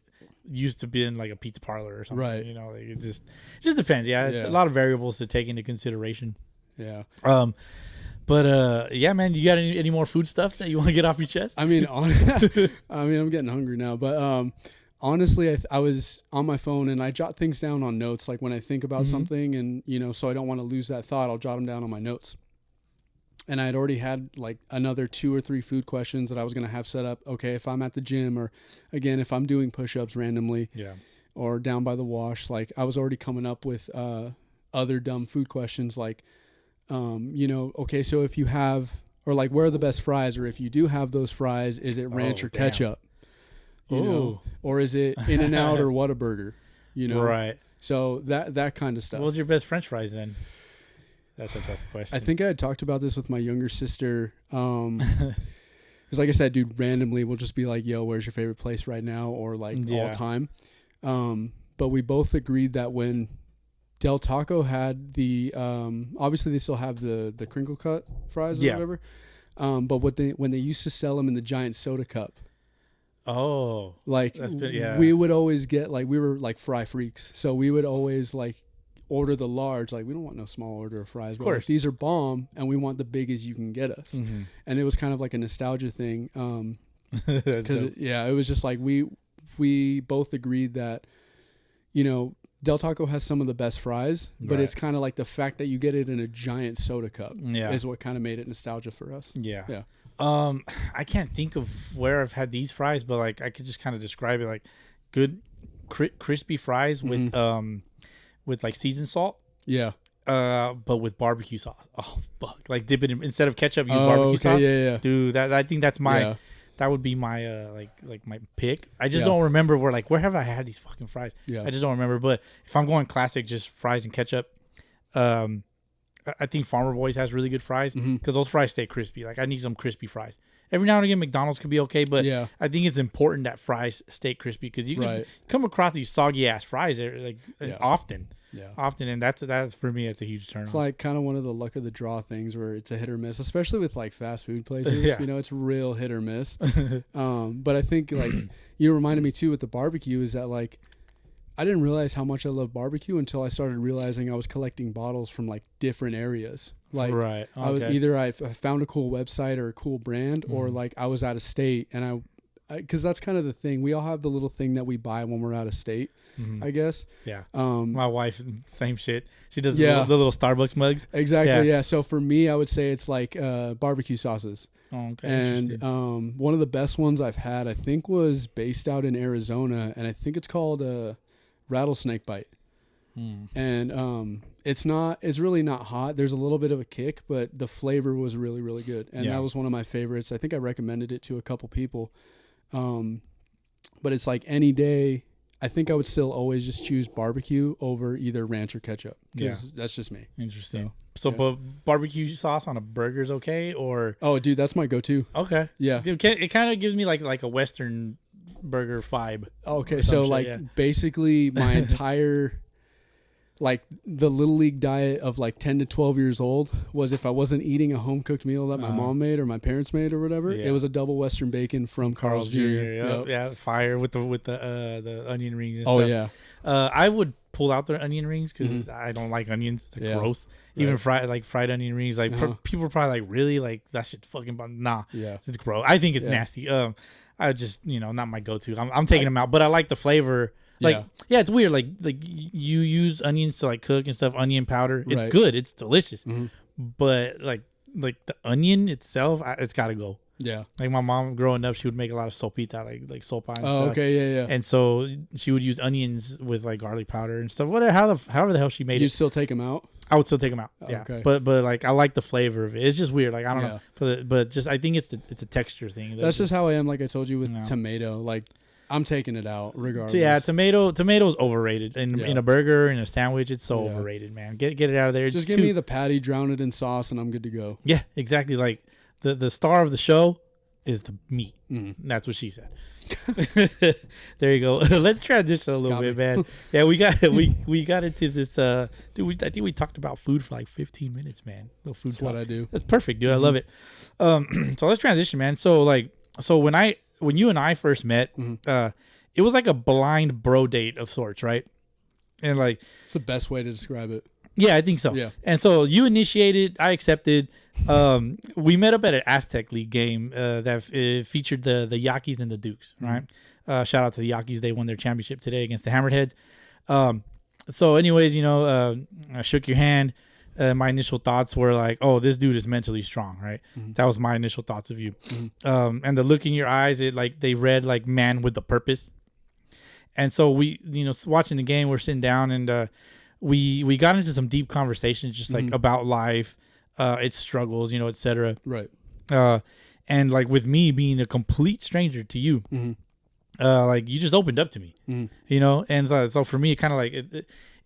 used to be in like a pizza parlor or something. Right. You know, like it just depends. Yeah, it's a lot of variables to take into consideration. Yeah. But yeah, man, you got any more food stuff that you want to get off your chest? I mean, I'm getting hungry now, but honestly, I was on my phone and I jot things down on notes. Like when I think about something and, you know, so I don't want to lose that thought, I'll jot them down on my notes. And I had already had like another 2 or 3 food questions that I was going to have set up. Okay, if I'm at the gym or again, if I'm doing push-ups randomly or down by the wash, like I was already coming up with other dumb food questions like, you know, okay, so if you have, or like where are the best fries? Or if you do have those fries, is it ranch or ketchup? You know, or is it In-N-Out or Whataburger? You know, right? So that kind of stuff. What was your best French fries then? That's a tough question. I think I had talked about this with my younger sister. Because like I said, dude, randomly we'll just be like, "Yo, where's your favorite place right now?" Or like all time. But we both agreed that when Del Taco had the obviously they still have the crinkle cut fries or whatever. But when they used to sell them in the giant soda cup. Oh, like we would always get like we were like fry freaks, so we would always like order the large. Like we don't want no small order of fries. Of course, like, these are bomb, and we want the big as you can get us. And it was kind of like a nostalgia thing, because it was just like we both agreed that, you know, Del Taco has some of the best fries, but it's kind of like the fact that you get it in a giant soda cup is what kind of made it nostalgia for us. Yeah. I can't think of where I've had these fries, but like I could just kind of describe it like good crispy fries with like seasoned salt. Yeah. But with barbecue sauce. Oh fuck! Like dip it in, instead of ketchup, use barbecue sauce. Yeah. Dude, I think that's my that would be my like my pick. I just don't remember where have I had these fucking fries? Yeah. I just don't remember. But if I'm going classic, just fries and ketchup. I think Farmer Boys has really good fries because those fries stay crispy. Like I need some crispy fries. Every now and again, McDonald's could be okay, but I think it's important that fries stay crispy because you can come across these soggy ass fries often. Yeah. Often, and that's for me, it's a huge turn. It's like kind of one of the luck of the draw things where it's a hit or miss, especially with like fast food places. You know, it's real hit or miss. But I think like you reminded me too with the barbecue is that like I didn't realize how much I love barbecue until I started realizing I was collecting bottles from like different areas. Like I was either I found a cool website or a cool brand, or like I was out of state and because that's kind of the thing. We all have the little thing that we buy when we're out of state, I guess. Yeah. My wife, same shit. She does the little Starbucks mugs. Exactly. Yeah. So for me, I would say it's like barbecue sauces. Oh, okay. And one of the best ones I've had, I think, was based out in Arizona, and I think it's called Rattlesnake Bite. And it's really not hot. There's a little bit of a kick, but the flavor was really, really good. And that was one of my favorites. I think I recommended it to a couple people. But it's like any day, I think I would still always just choose barbecue over either ranch or ketchup. Because that's just me. Interesting. So but barbecue sauce on a burger is okay, or? Oh, dude, that's my go-to. Okay. Yeah. It kind of gives me like a Western burger vibe. Okay, so like basically my entire like the little league diet of like 10 to 12 years old was if I wasn't eating a home cooked meal that my mom made or my parents made or whatever, it was a double Western bacon from Carl's Jr. Yep. Yeah, fire with the onion rings and stuff. I would pull out the onion rings because I don't like onions. They're gross. Even fried onion rings. Like people are probably like, really, like that shit fucking nah. Yeah, it's gross. I think it's nasty. I just not my go-to. I'm taking them out, but I like the flavor. Like it's weird. Like you use onions to like cook and stuff. Onion powder. It's good. It's delicious. But like the onion itself, it's got to go. Yeah. Like my mom growing up, she would make a lot of sopita, like sopa and stuff. Okay, yeah. And so she would use onions with like garlic powder and stuff. Whatever, however the hell she made You it. still take them out? I would still take them out. Yeah. Okay. But like I like the flavor of it. It's just weird. Like I don't know. But just I think it's a texture thing. That's just how I am. Like I told you with tomato. Like I'm taking it out regardless. So yeah, tomato's overrated in a burger, in a sandwich. It's so overrated, man. Get it out of there. Just give me the patty, drown it in sauce, and I'm good to go. Yeah, exactly. Like the star of the show is the meat. That's what she said. There you go. Let's transition a little bit, man. Yeah, we got into this. Dude, I think we talked about food for like 15 minutes, man. Little food talk. What I do. That's perfect, dude. I love it. So let's transition, man. So when you and I first met, it was like a blind bro date of sorts, right? And like, it's the best way to describe it. Yeah, I think so. Yeah. And so you initiated, I accepted. We met up at an Aztec League game that featured the Yaquis and the Dukes, right? Shout out to the Yaquis. They won their championship today against the Hammered So anyways, I shook your hand. My initial thoughts were like, oh, this dude is mentally strong, right? That was my initial thoughts of you. And the look in your eyes, they read like man with a purpose. And so we, watching the game, we're sitting down and we got into some deep conversations just like about life, its struggles, et cetera. Right. And like with me being a complete stranger to you, like you just opened up to me, and so for me, it kind of like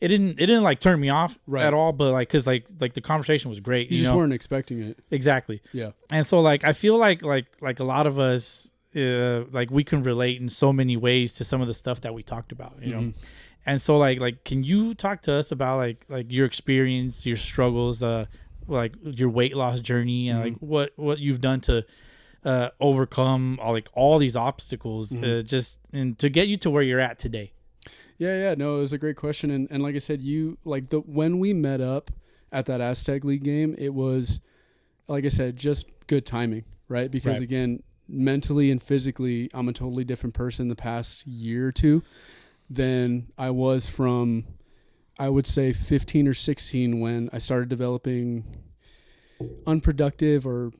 it didn't like turn me off at all, but like, cause like the conversation was great. You just weren't expecting it. Exactly. Yeah. And so like, I feel like a lot of us, like we can relate in so many ways to some of the stuff that we talked about, know? And so like, can you talk to us about like your experience, your struggles, like your weight loss journey, and like what you've done to overcome all these obstacles, just and to get you to where you're at today? Yeah. No, it was a great question, and like I said, when we met up at that Aztec League game, it was, like I said, just good timing, right? Because again, mentally and physically, I'm a totally different person the past year or two than I was from, I would say 15 or 16 when I started developing unproductive or,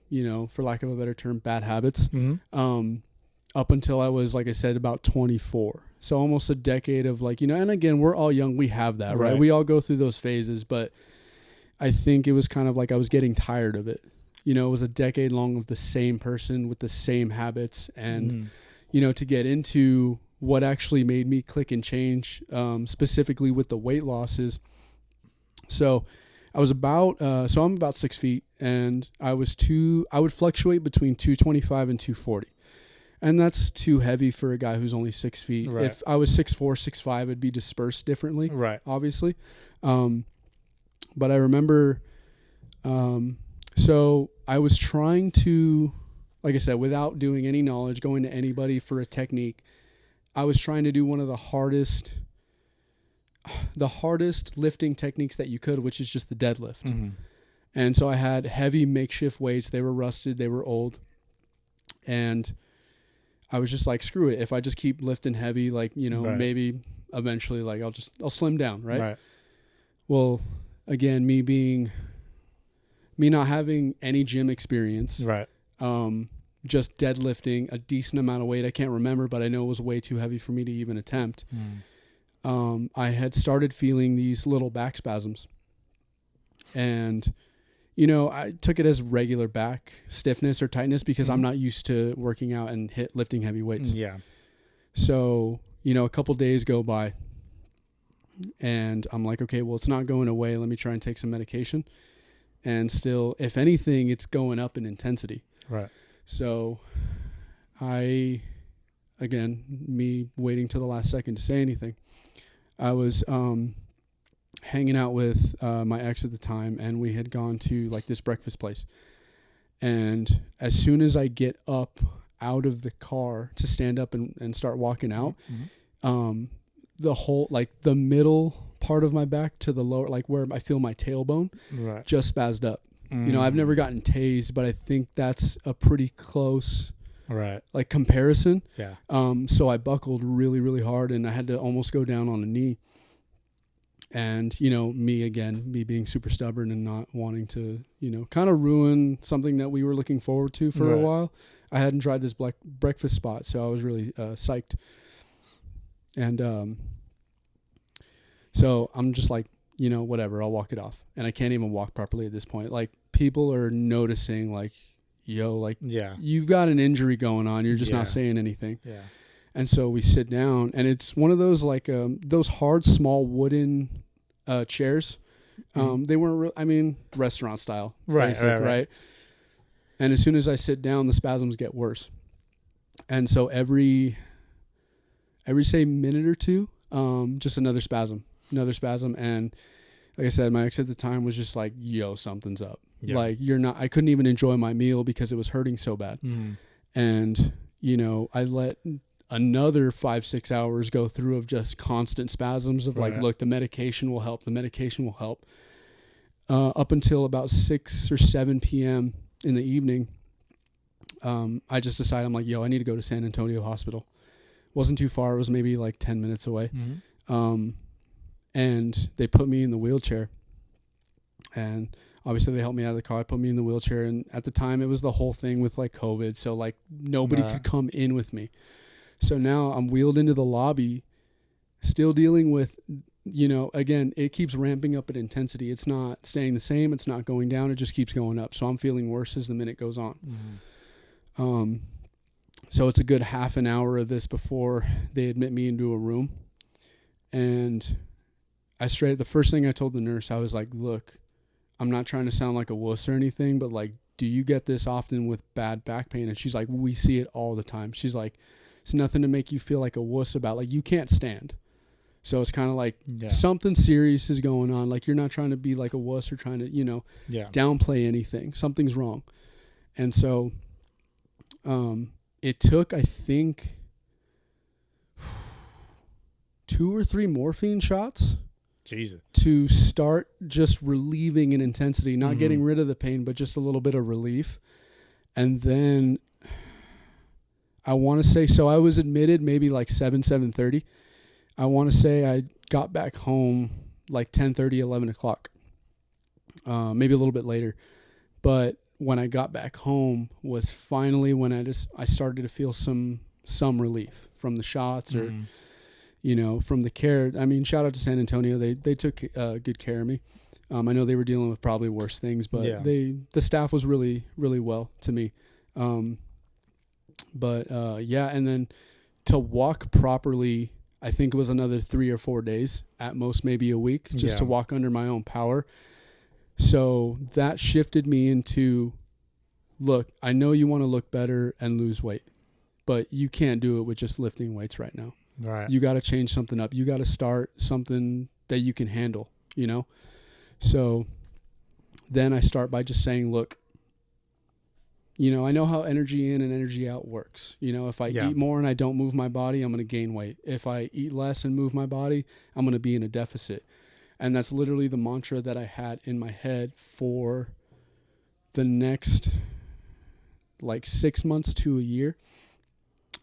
for lack of a better term, bad habits, up until I was, like I said, about 24. So almost a decade of and again, we're all young. We have that, right? We all go through those phases, but I think it was kind of like I was getting tired of it. It was a decade long of the same person with the same habits and, to get into what actually made me click and change, specifically with the weight losses. So I was I'm about 6 feet, and I would fluctuate between 225 and 240. And that's too heavy for a guy who's only 6 feet. Right. If I was 6'4", 6'5", it'd be dispersed differently, right? Obviously. But I remember, so I was trying to, like I said, without doing any knowledge, going to anybody for a technique, I was trying to do one of the hardest lifting techniques that you could, which is just the deadlift. And so I had heavy makeshift weights. They were rusted. They were old. And I was just like, screw it. If I just keep lifting heavy, maybe eventually, I'll slim down. Right. Well, again, me not having any gym experience. Right. Just deadlifting a decent amount of weight. I can't remember, but I know it was way too heavy for me to even attempt. I had started feeling these little back spasms. And, I took it as regular back stiffness or tightness because I'm not used to working out and lifting heavy weights. Yeah. So, a couple days go by and I'm like, okay, well, it's not going away. Let me try and take some medication. And still, if anything, it's going up in intensity. Right. So me waiting till the last second to say anything, I was hanging out with my ex at the time, and we had gone to this breakfast place. And as soon as I get up out of the car to stand up and start walking out, the whole, the middle part of my back to the lower, where I feel my tailbone, just spazzed up. I've never gotten tased, but I think that's a pretty close comparison. Yeah. So I buckled really, really hard, and I had to almost go down on a knee. And, you know, me being super stubborn and not wanting to, you know, kind of ruin something that we were looking forward to for a while. I hadn't tried this breakfast spot, so I was really psyched. And so I'm just like, you know, whatever, I'll walk it off. And I can't even walk properly at this point. Like, people are noticing, like, yo, like, you've got an injury going on. You're just not saying anything. Yeah. And so we sit down, and it's one of those, like, those hard, small wooden chairs. They weren't, restaurant style. Right. And as soon as I sit down, the spasms get worse. And so every say minute or two, just another spasm. And like I said, my ex at the time was just like, yo, something's up. Yeah. Like, I couldn't even enjoy my meal because it was hurting so bad. And, you know, I let another 5-6 hours go through of just constant spasms of like, look, the medication will help. Up until about 6 or 7 p.m. in the evening, I just decided, I'm like, yo, I need to go to San Antonio Hospital. Wasn't too far. It was maybe like 10 minutes away. And they put me in the wheelchair. And obviously they helped me out of the car, put me in the wheelchair. And at the time it was the whole thing with like COVID. So like nobody could come in with me. So now I'm wheeled into the lobby, still dealing with, you know, again, it keeps ramping up in intensity. It's not staying the same. It's not going down. It just keeps going up. So I'm feeling worse as the minute goes on. So it's a good half an hour of this before they admit me into a room. And the first thing I told the nurse, I was like, look, I'm not trying to sound like a wuss or anything, but like, do you get this often with bad back pain? And she's like, we see it all the time. She's like, it's nothing to make you feel like a wuss about. Like, you can't stand. So it's kind of like something serious is going on. Like, you're not trying to be like a wuss or trying to, you know, downplay anything. Something's wrong. And so it took, I think, 2 or 3 morphine shots to start just relieving an intensity, not getting rid of the pain, but just a little bit of relief. And then I want to say, so I was admitted maybe like 7:30. I want to say I got back home like 10:30, 11 o'clock, maybe a little bit later. But when I got back home was finally when I started to feel some relief from the shots or, you know, from the care. I mean, shout out to San Antonio. They took good care of me. I know they were dealing with probably worse things, but the staff was really, really well to me. And then to walk properly, I think it was another 3 or 4 days, at most maybe a week, just to walk under my own power. So that shifted me into, look, I know you want to look better and lose weight, but you can't do it with just lifting weights right now. Right. You got to change something up. You got to start something that you can handle, you know? So then I start by just saying, look, you know, I know how energy in and energy out works. You know, if I eat more and I don't move my body, I'm going to gain weight. If I eat less and move my body, I'm going to be in a deficit. And that's literally the mantra that I had in my head for the next like 6 months to a year.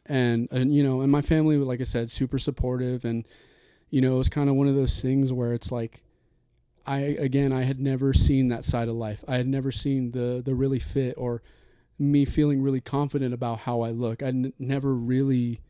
And you know, and my family, like I said, super supportive. And, you know, it was kind of one of those things where it's like, I had never seen that side of life. I had never seen the really fit or me feeling really confident about how I look. I never really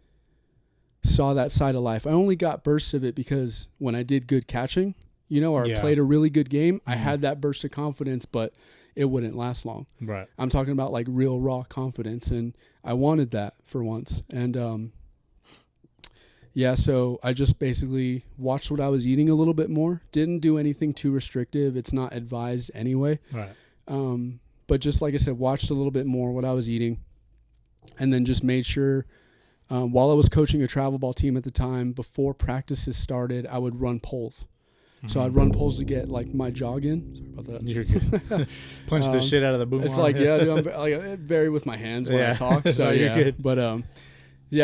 saw that side of life. I only got bursts of it because when I did good catching, you know, or played a really good game, I had that burst of confidence, but it wouldn't last long. Right. I'm talking about like real raw confidence, and I wanted that for once. And so I just basically watched what I was eating a little bit more. Didn't do anything too restrictive. It's not advised anyway. Right. But just like I said, watched a little bit more what I was eating, and then just made sure while I was coaching a travel ball team at the time, before practices started, I would run poles. So I'd run poles to get like my jog in. Sorry about that. You're good. Punch the shit out of the boom. It's like, dude, I'm like, I vary with my hands when I talk. So you're good. But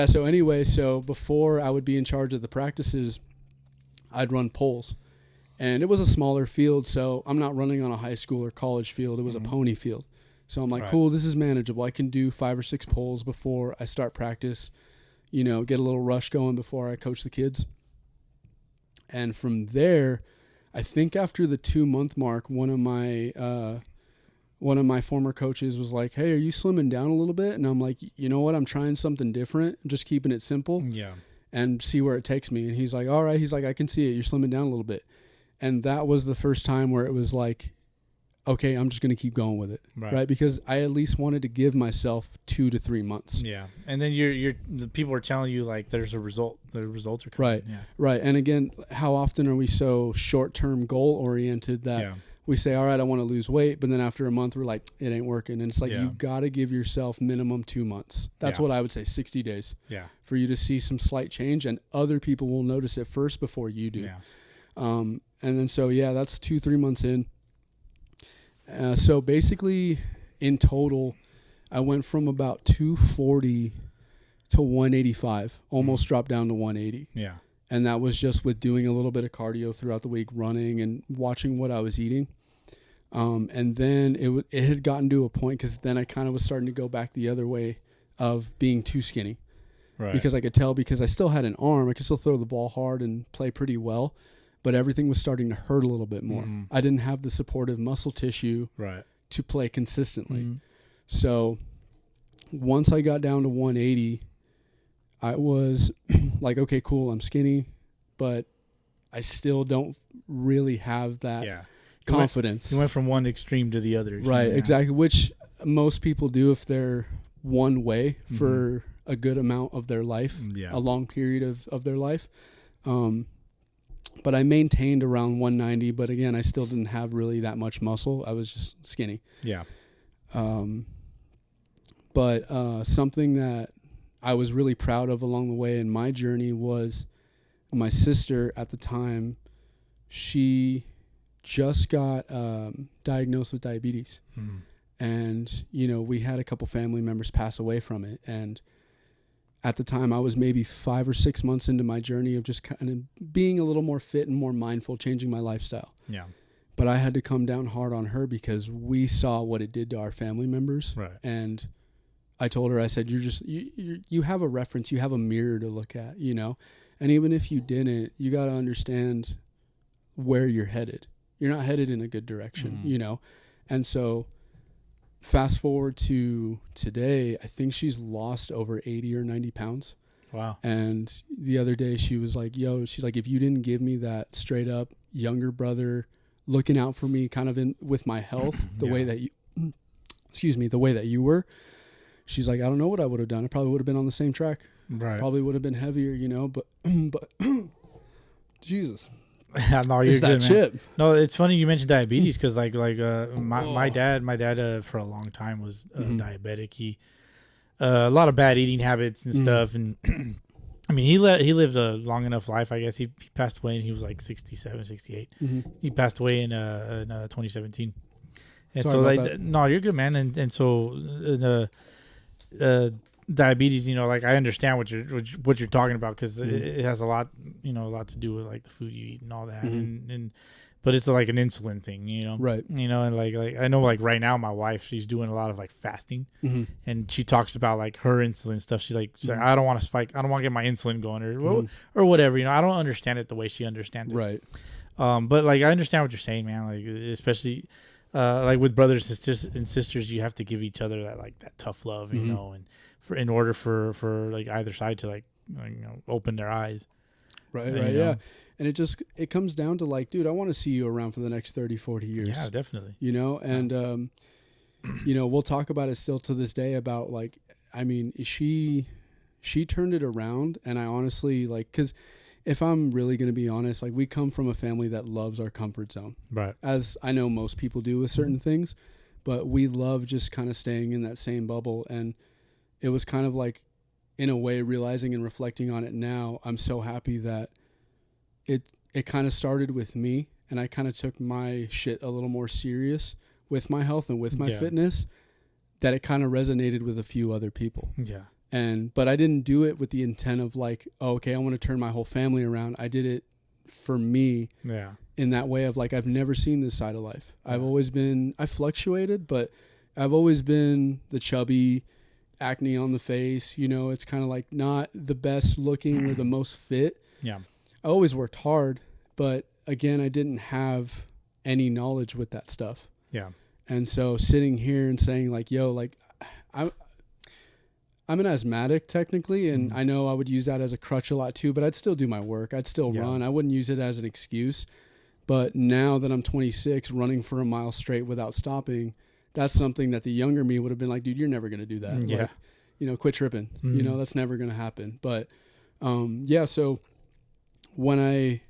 so anyway, so before I would be in charge of the practices, I'd run poles. And it was a smaller field, so I'm not running on a high school or college field. It was a pony field. So I'm like, cool, this is manageable. I can do 5 or 6 poles before I start practice, you know, get a little rush going before I coach the kids. And from there, I think after the 2-month mark, one of my former coaches was like, "Hey, are you slimming down a little bit?" And I'm like, "You know what? I'm trying something different. I'm just keeping it simple, and see where it takes me." And he's like, "All right." He's like, "I can see it. You're slimming down a little bit." And that was the first time where it was like, okay, I'm just going to keep going with it, right? Because I at least wanted to give myself 2 to 3 months. Yeah, and then the people are telling you like there's a result. The results are coming. Right, yeah. Right. And again, how often are we so short-term goal-oriented that we say, all right, I want to lose weight, but then after a month we're like, it ain't working. And it's like you got to give yourself minimum 2 months. That's what I would say, 60 days. Yeah. For you to see some slight change, and other people will notice it first before you do. Yeah. And then that's 2-3 months in. So basically, in total, I went from about 240 to 185, almost dropped down to 180. Yeah. And that was just with doing a little bit of cardio throughout the week, running and watching what I was eating. And then it had gotten to a point, because then I kind of was starting to go back the other way of being too skinny. Right. Because I could tell, because I still had an arm, I could still throw the ball hard and play pretty well. But everything was starting to hurt a little bit more. Mm-hmm. I didn't have the supportive muscle tissue to play consistently. Mm-hmm. So once I got down to 180, I was like, okay, cool, I'm skinny, but I still don't really have that confidence. You went from one extreme to the other extreme. Right, exactly, which most people do if they're one way for a good amount of their life, a long period of their life. But I maintained around 190, but again, I still didn't have really that much muscle. I was just skinny. Yeah. But something that I was really proud of along the way in my journey was my sister at the time. She just got diagnosed with diabetes. Mm. And, we had a couple family members pass away from it. And at the time, I was maybe 5 or 6 months into my journey of just kind of being a little more fit and more mindful, changing my lifestyle. Yeah. But I had to come down hard on her because we saw what it did to our family members. Right. And I told her, I said, you have a reference, you have a mirror to look at, And even if you didn't, you got to understand where you're headed. You're not headed in a good direction, And so fast forward to today, I think she's lost over 80 or 90 pounds. Wow. And the other day she was like, she's like, if you didn't give me that straight up younger brother looking out for me kind of with my health, the way that the way that you were, she's like, I don't know what I would have done. I probably would have been on the same track. Right. Probably would have been heavier, but Jesus. No, you're good, man. No, it's funny you mentioned diabetes because my dad for a long time was diabetic. He a lot of bad eating habits and stuff, and I mean he lived a long enough life. I guess he passed away and he was like 67, 68. He passed away in 2017. And sorry so no, you're good, man. And so diabetes, I understand what you're talking about because it has a lot to do with like the food you eat and all that, but it's like an insulin thing, right? And like I know like right now my wife, she's doing a lot of like fasting, and she talks about like her insulin stuff. She's like I don't want to spike, I don't want to get my insulin going or whatever. I don't understand it the way she understands it, right? But like I understand what you're saying, man. Like especially like with brothers and sisters, you have to give each other that tough love, and in order for like either side to open their eyes. Right, yeah. And it comes down to like, dude, I want to see you around for the next 30, 40 years. Yeah, definitely. And, we'll talk about it still to this day about like, I mean, she turned it around, and I honestly because if I'm really going to be honest, like we come from a family that loves our comfort zone. Right. As I know most people do with certain things, but we love just kind of staying in that same bubble. And it was kind of like, in a way, realizing and reflecting on it now, I'm so happy that it kind of started with me, and I kind of took my shit a little more serious with my health and with my fitness, that it kind of resonated with a few other people. Yeah. But I didn't do it with the intent of like, oh, okay, I want to turn my whole family around. I did it for me. Yeah. In that way of like, I've never seen this side of life. Yeah. I fluctuated, but I've always been the chubby, acne on the face, it's kind of like not the best looking or the most fit. Yeah. I always worked hard, but again, I didn't have any knowledge with that stuff. Yeah. And so sitting here and saying like, yo, like I'm an asthmatic technically, and I know I would use that as a crutch a lot too, but I'd still do my work. I'd still run. I wouldn't use it as an excuse. But now that I'm 26, running for a mile straight without stopping, that's something that the younger me would have been like, dude, you're never going to do that. Yeah. Like, you know, quit tripping. You know, that's never going to happen. But yeah, so when I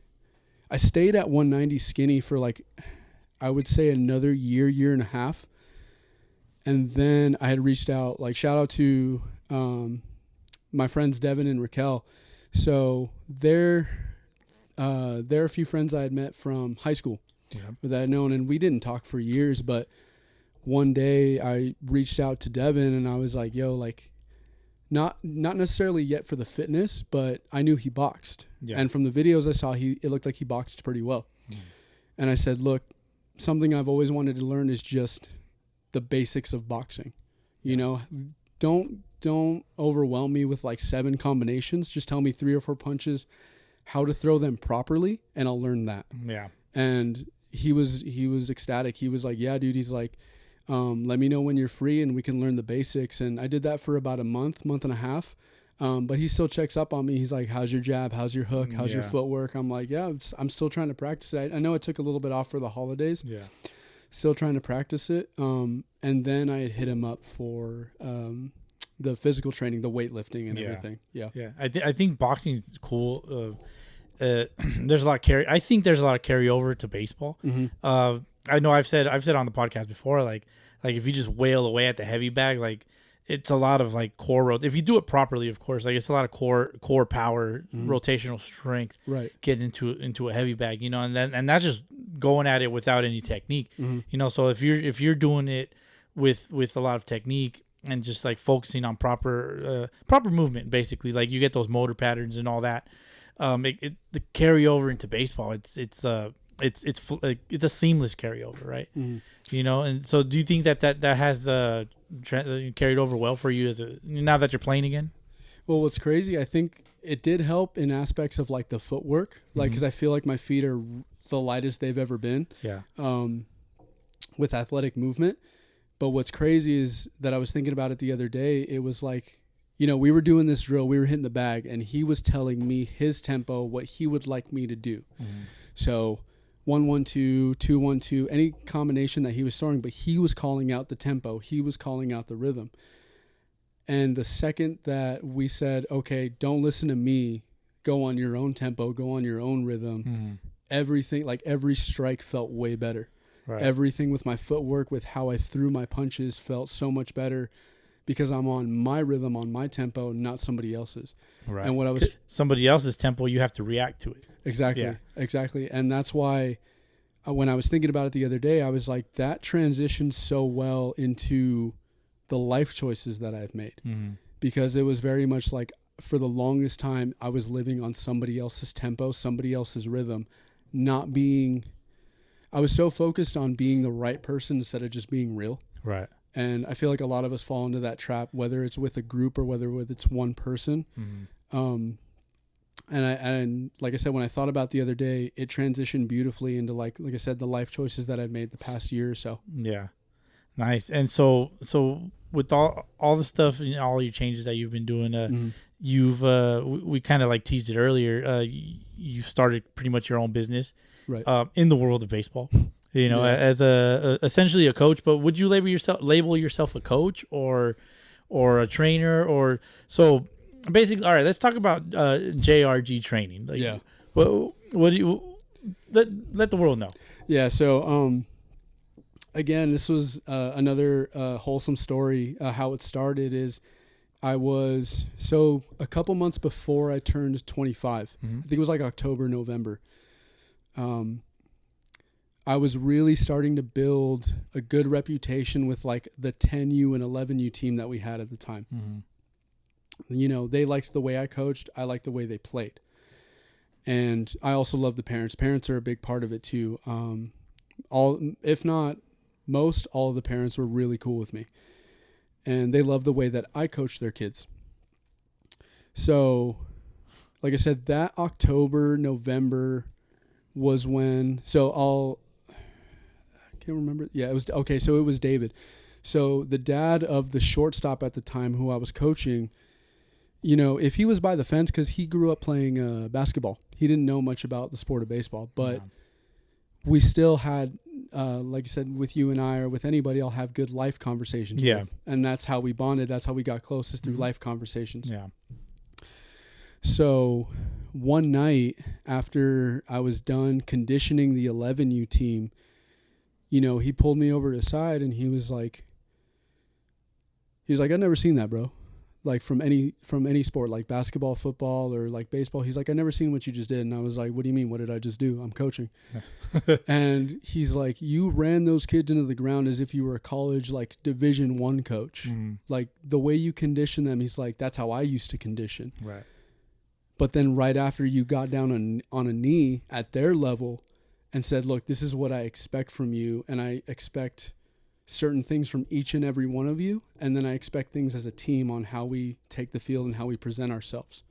stayed at 190 skinny for like, I would say another year and a half. And then I had reached out, like shout out to my friends Devin and Raquel. So they're a few friends I had met from high school that I'd known, and we didn't talk for years. But one day I reached out to Devin and I was like, yo, like not necessarily yet for the fitness, but I knew he boxed. Yeah. And from the videos I saw, it looked like he boxed pretty well. And I said, look, something I've always wanted to learn is just the basics of boxing. You know, don't overwhelm me with like 7 combinations. Just tell me 3 or 4 punches, how to throw them properly, and I'll learn that. Yeah. And he was ecstatic. He was like, yeah, dude. He's like, let me know when you're free and we can learn the basics. And I did that for about a month and a half. But he still checks up on me. He's like, how's your jab? How's your hook? How's your footwork? I'm like, yeah, I'm still trying to practice it. I know it took a little bit off for the holidays. Yeah. Still trying to practice it. And then I had hit him up for the physical training, the weightlifting and everything. Yeah. Yeah. I think boxing is cool. There's a lot of I think there's a lot of carryover to baseball. I know I've said on the podcast before, like if you just wail away at the heavy bag, like it's a lot of like core road. If you do it properly, of course, like it's a lot of core power, rotational strength, right? Get into a heavy bag, you know, and that's just going at it without any technique, you know. So if you're doing it with a lot of technique and just like focusing on proper movement, basically, like you get those motor patterns and all that. The carryover into baseball, it's a seamless carryover, right? You know, and so do you think that has carried over well for you now that you're playing again? Well, what's crazy, I think it did help in aspects of like the footwork, like because I feel like my feet are the lightest they've ever been. Yeah. With athletic movement, but what's crazy is that I was thinking about it the other day. It was like, you know, we were doing this drill, we were hitting the bag, and he was telling me his tempo, what he would like me to do. So 1-1-2, 2-1-2, any combination that he was throwing, but he was calling out the tempo, he was calling out the rhythm. And the second that we said, okay, don't listen to me, go on your own tempo, go on your own rhythm, everything, like every strike felt way better. Right. Everything with my footwork, with how I threw my punches felt so much better because I'm on my rhythm, on my tempo, not somebody else's. Right. And what I was somebody else's tempo, you have to react to it. Exactly. Yeah. Exactly. And that's why when I was thinking about it the other day, I was like, that transitioned so well into the life choices that I've made. Because it was very much like for the longest time, I was living on somebody else's tempo, somebody else's rhythm, I was so focused on being the right person instead of just being real. Right. And I feel like a lot of us fall into that trap, whether it's with a group or whether it's one person. And like I said, when I thought about the other day, it transitioned beautifully into like I said, the life choices that I've made the past year or so. Yeah. Nice. And so with all the stuff and all your changes that you've been doing, you've we kind of like teased it earlier. You started pretty much your own business, right? In the world of baseball, you know, as essentially a coach. But would you label yourself a coach or a trainer or so? Basically, all right. Let's talk about JRG training. Like, what do you let the world know? Yeah. So again, this was another wholesome story. How it started is I was a couple months before I turned 25. I think it was like October, November. I was really starting to build a good reputation with like the 10U and 11U team that we had at the time. You know, they liked the way I coached. I liked the way they played. And I also love the parents. Parents are a big part of it too. If not most, all of the parents were really cool with me. And they loved the way that I coached their kids. So, like I said, that October, November, was when, I can't remember. Yeah, it was, okay, so it was David. So the dad of the shortstop at the time who I was coaching, you know, if he was by the fence, because he grew up playing basketball, he didn't know much about the sport of baseball, but we still had, like I said, with you and I or with anybody, I'll have good life conversations with. And that's how we bonded. That's how we got closest through life conversations. Yeah. So one night after I was done conditioning the 11U team, you know, he pulled me over to his side and he was like, I've never seen that, bro. Like from any sport, like basketball, football, or like baseball. He's like, I never seen what you just did. And I was like, what do you mean? What did I just do? I'm coaching. And he's like, you ran those kids into the ground as if you were a college, like Division I coach. Like the way you condition them, he's like, that's how I used to condition. Right. But then right after you got down on a knee at their level and said, look, this is what I expect from you. And I expect certain things from each and every one of you, and then I expect things as a team on how we take the field and how we present ourselves.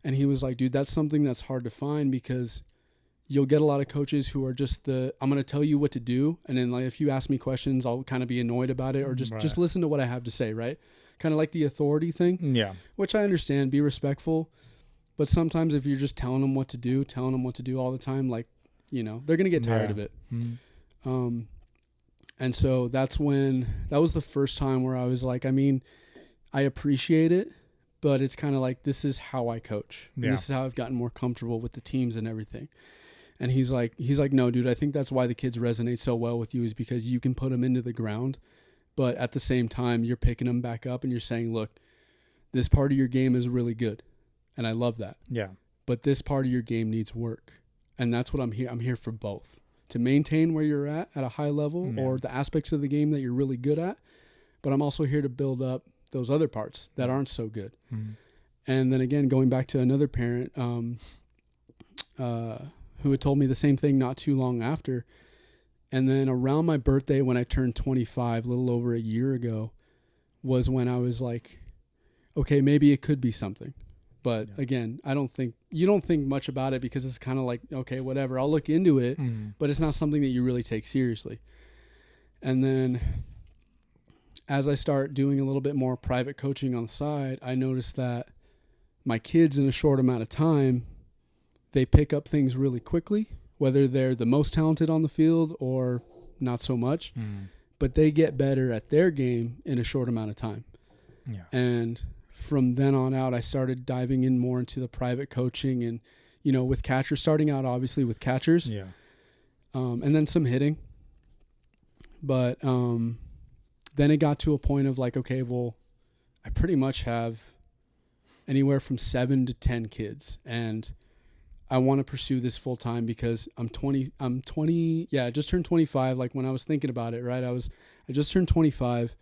And he was like, dude, that's something that's hard to find, because you'll get a lot of coaches who are just I'm going to tell you what to do, and then like if you ask me questions, I'll kind of be annoyed about it, or just listen to what I have to say, right? Kind of like the authority thing. Yeah. Which I understand, be respectful, but sometimes if you're just telling them what to do all the time, like, you know, they're going to get tired of it. And so that was the first time where I was like, I mean, I appreciate it, but it's kind of like, this is how I coach. Yeah. This is how I've gotten more comfortable with the teams and everything. And he's like, no, dude, I think that's why the kids resonate so well with you, is because you can put them into the ground, but at the same time, you're picking them back up and you're saying, look, this part of your game is really good. And I love that. Yeah. But this part of your game needs work. And that's what I'm here. I'm here for both. To maintain where you're at a high level, or the aspects of the game that you're really good at. But I'm also here to build up those other parts that aren't so good. And then again, going back to another parent who had told me the same thing not too long after. And then around my birthday, when I turned 25, a little over a year ago, was when I was like, okay, maybe it could be something. But again, you don't think much about it, because it's kind of like, okay, whatever, I'll look into it, but it's not something that you really take seriously. And then as I start doing a little bit more private coaching on the side, I noticed that my kids, in a short amount of time, they pick up things really quickly, whether they're the most talented on the field or not so much, but they get better at their game in a short amount of time. Yeah. And from then on out, I started diving in more into the private coaching, and, you know, with catchers, starting out obviously with catchers, and then some hitting. But then it got to a point of like, okay, well, I pretty much have anywhere from 7 to 10 kids, and I want to pursue this full time because I'm 20. Yeah, I just turned 25. Like when I was thinking about it, right? I just turned 25.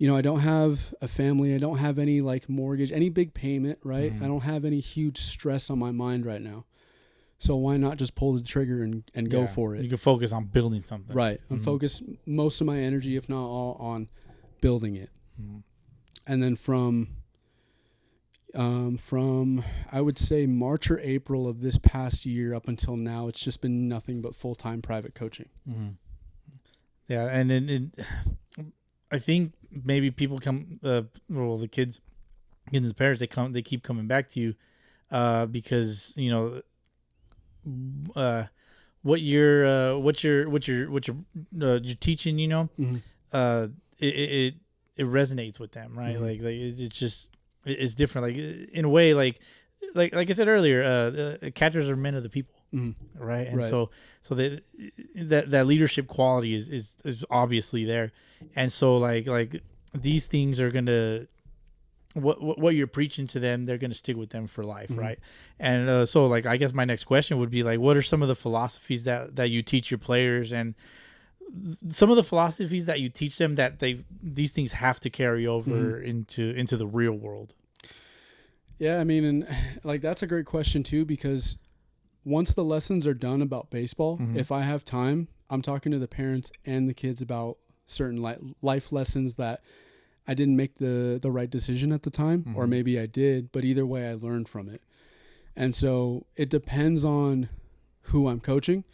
You know, I don't have a family. I don't have any like mortgage, any big payment, right? I don't have any huge stress on my mind right now. So why not just pull the trigger and go for it? You can focus on building something. Right. And focus most of my energy, if not all, on building it. And then from I would say March or April of this past year up until now, it's just been nothing but full-time private coaching. Yeah, and then I think maybe people come, the kids and the parents, they keep coming back to you because, you know, what you're teaching, you know, it resonates with them, right? Like it's just, it's different. Like in a way, like I said earlier, catchers are men of the people. Right. And so that leadership quality is obviously there. And so like these things are gonna, what you're preaching to them, they're gonna stick with them for life, right? And so like I guess my next question would be like, what are some of the philosophies that you teach your players, and some of the philosophies that you teach them that these things have to carry over into the real world? Yeah, I mean, and like that's a great question too, because once the lessons are done about baseball, if I have time, I'm talking to the parents and the kids about certain life lessons that I didn't make the right decision at the time, or maybe I did, but either way I learned from it. And so it depends on who I'm coaching,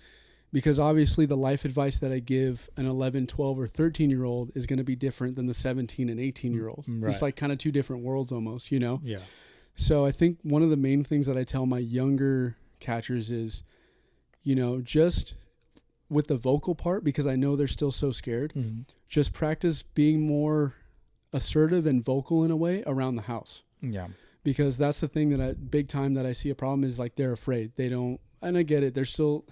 because obviously the life advice that I give an 11, 12, or 13-year-old is going to be different than the 17 and 18-year-old. Right. It's like kind of two different worlds almost, you know? Yeah. So I think one of the main things that I tell my younger catchers is, you know, just with the vocal part, because I know they're still so scared, just practice being more assertive and vocal in a way around the house. Yeah. Because that's the thing big time that I see a problem is like they're afraid. They don't, and I get it. They're so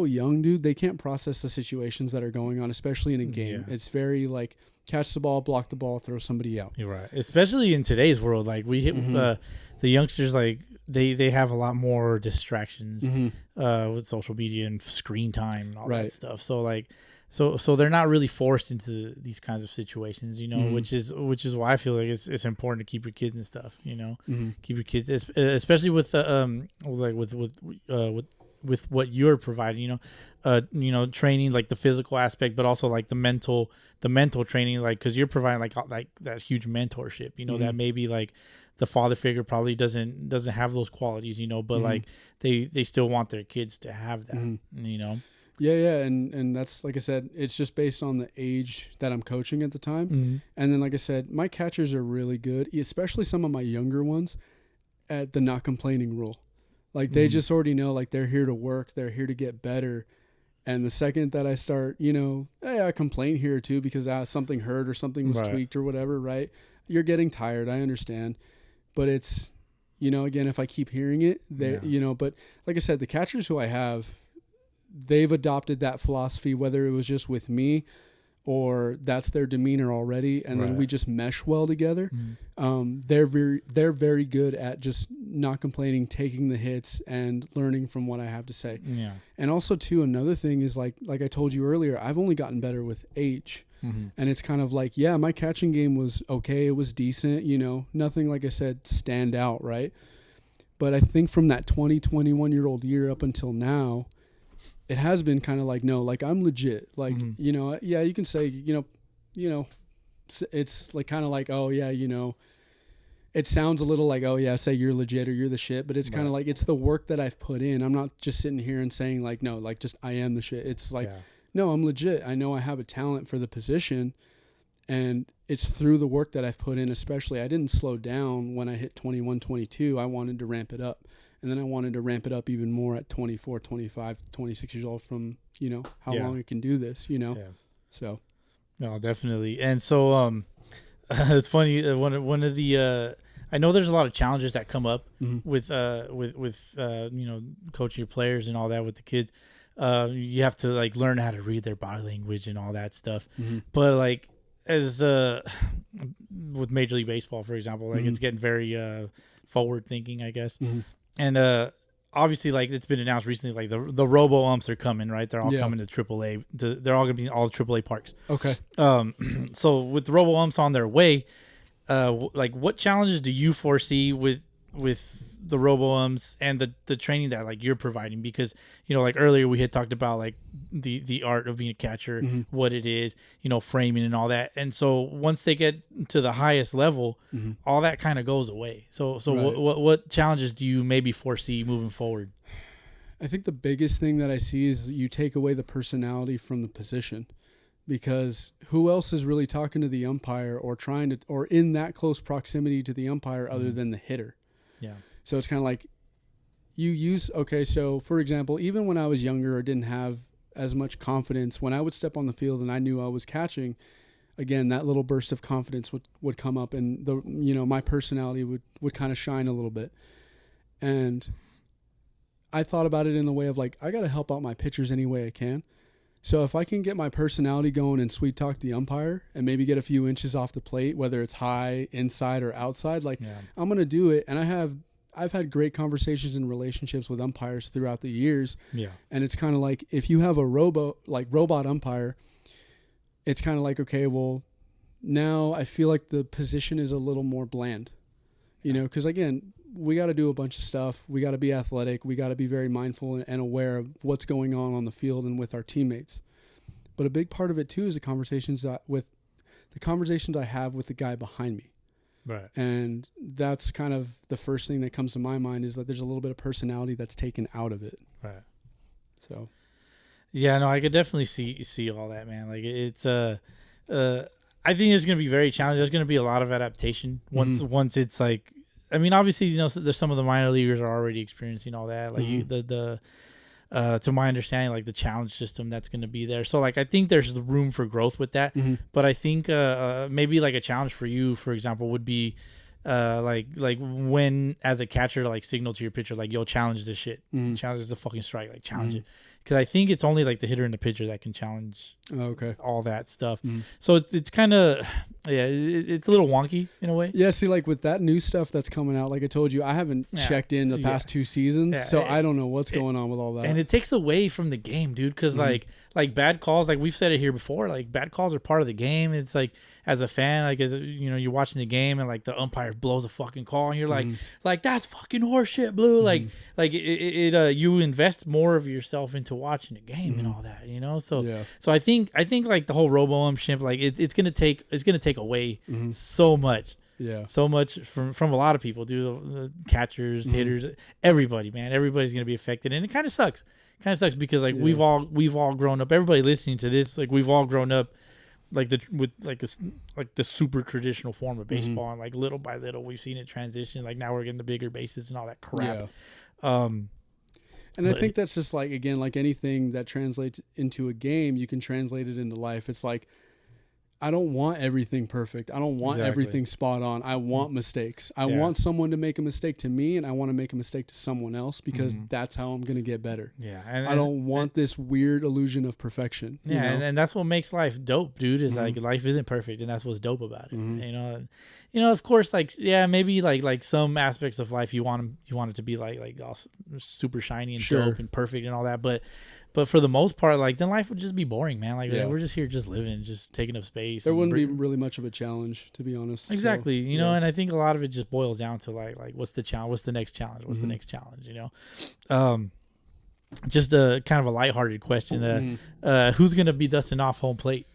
young, dude. They can't process the situations that are going on, especially in a game. Yeah. It's very like catch the ball, block the ball, throw somebody out. You're right. Especially in today's world, like we hit the youngsters, like they have a lot more distractions with social media and screen time and all that stuff. So like, so they're not really forced into these kinds of situations, you know, which is why I feel like it's important to keep your kids and stuff, you know, keep your kids, especially with with what you're providing, you know, training, like the physical aspect, but also like the mental training, like, cause you're providing like that huge mentorship, you know, that maybe like the father figure probably doesn't have those qualities, you know, but like they still want their kids to have that, you know? Yeah. And that's, like I said, it's just based on the age that I'm coaching at the time. And then, like I said, my catchers are really good, especially some of my younger ones, at the not complaining rule. Like they just already know, like they're here to work, they're here to get better. And the second that I start, you know, hey, I complain here too because something hurt or something was tweaked or whatever, right? You're getting tired, I understand. But it's, you know, again, if I keep hearing it, you know, but like I said, the catchers who I have, they've adopted that philosophy, whether it was just with me or that's their demeanor already, and then we just mesh well together. They're very good at just not complaining, taking the hits, and learning from what I have to say. Yeah. And also too, another thing is like I told you earlier, I've only gotten better with age. And it's kind of like, yeah, my catching game was okay, it was decent, you know, nothing, like I said, stand out, right? But I think from that 20, 21-year-old year up until now, it has been kind of like, no, like I'm legit. Like, you know, yeah, you can say, you know, it's like kind of like, oh yeah, you know, it sounds a little like, oh yeah, say you're legit or you're the shit, but it's kind of like, it's the work that I've put in. I'm not just sitting here and saying like, no, like just I am the shit. It's like, no, I'm legit. I know I have a talent for the position, and it's through the work that I've put in. Especially, I didn't slow down when I hit 21, 22. I wanted to ramp it up. And then I wanted to ramp it up even more at 24, 25, 26 years old from, you know, how long I can do this, you know? Yeah. So. No, definitely. And so it's funny. One of the, I know there's a lot of challenges that come up with you know, coaching your players and all that with the kids. You have to like learn how to read their body language and all that stuff. But like as with Major League Baseball, for example, like it's getting very forward thinking, I guess. And obviously, like it's been announced recently, like the robo umps are coming, right? They're all coming to AAA. They're all going to be in all the AAA parks. Okay. So with the robo umps on their way, like what challenges do you foresee with the robo umps and the training that like you're providing? Because you know, like earlier we had talked about like the art of being a catcher, what it is, you know, framing and all that. And so once they get to the highest level, all that kind of goes away. So what challenges do you maybe foresee moving forward? I think the biggest thing that I see is you take away the personality from the position, because who else is really talking to the umpire or trying to, or in that close proximity to the umpire other than the hitter? Yeah. So it's kind of like you use, okay, so for example, even when I was younger or didn't have as much confidence, when I would step on the field and I knew I was catching, again, that little burst of confidence would come up, and the, you know, my personality would kind of shine a little bit. And I thought about it in the way of like, I got to help out my pitchers any way I can. So if I can get my personality going and sweet talk the umpire and maybe get a few inches off the plate, whether it's high, inside, or outside, like I'm going to do it. And I've had great conversations and relationships with umpires throughout the years. Yeah. And it's kind of like, if you have a robot umpire, it's kind of like, okay, well, now I feel like the position is a little more bland, you know, because again, we got to do a bunch of stuff. We got to be athletic. We got to be very mindful and aware of what's going on the field and with our teammates. But a big part of it too is the conversations I have with the guy behind me. Right. And that's kind of the first thing that comes to my mind is that there's a little bit of personality that's taken out of it. Right. So. Yeah, no, I could definitely see all that, man. Like it's I think it's going to be very challenging. There's going to be a lot of adaptation once it's like, I mean, obviously, you know, there's some of the minor leaguers are already experiencing all that. Like to my understanding, like the challenge system that's going to be there. So like, I think there's the room for growth with that. But I think maybe like a challenge for you, for example, would be like when as a catcher, like signal to your pitcher, like, yo, challenge this shit, challenge the fucking strike, like challenge it. Because I think it's only like the hitter and the pitcher that can challenge all that stuff. So it's kind of, it's a little wonky in a way. Yeah, see, like with that new stuff that's coming out, like I told you, I haven't checked in the past 2 seasons, so I don't know what's going on with all that. And it takes away from the game, dude, because like bad calls, like we've said it here before, like bad calls are part of the game. It's like, as a fan, like, as you know, you're watching the game and like the umpire blows a fucking call and you're like that's fucking horseshit, Blue. Like you invest more of yourself into watching the game and all that, you know. So I think like the whole robo-umpship, like it's gonna take away so much. So much from a lot of people, dude. The catchers, hitters, everybody, man. Everybody's gonna be affected, and it kind of sucks. Because like we've all grown up. Everybody listening to this, like we've all grown up. Like the super traditional form of baseball, and like little by little we've seen it transition. Like now we're getting the bigger bases and all that crap. And I think that's just like, again, like anything that translates into a game, you can translate it into life. It's like, I don't want everything perfect. I don't want everything spot on. I want mistakes. I want someone to make a mistake to me, and I want to make a mistake to someone else because that's how I'm going to get better. And I don't want this weird illusion of perfection. You know? And that's what makes life dope, dude, is like life isn't perfect, and that's what's dope about it. You know, of course, like, maybe like some aspects of life you want it to be like all super shiny and dope and perfect and all that, but for the most part, like, then life would just be boring, man. Like, we're just here, just living, just taking up space. There wouldn't be really much of a challenge, to be honest. Exactly. So, you know, and I think a lot of it just boils down to like what's the challenge? What's the next challenge? What's the next challenge? You know, just a kind of a lighthearted question. Who's gonna be dusting off home plate?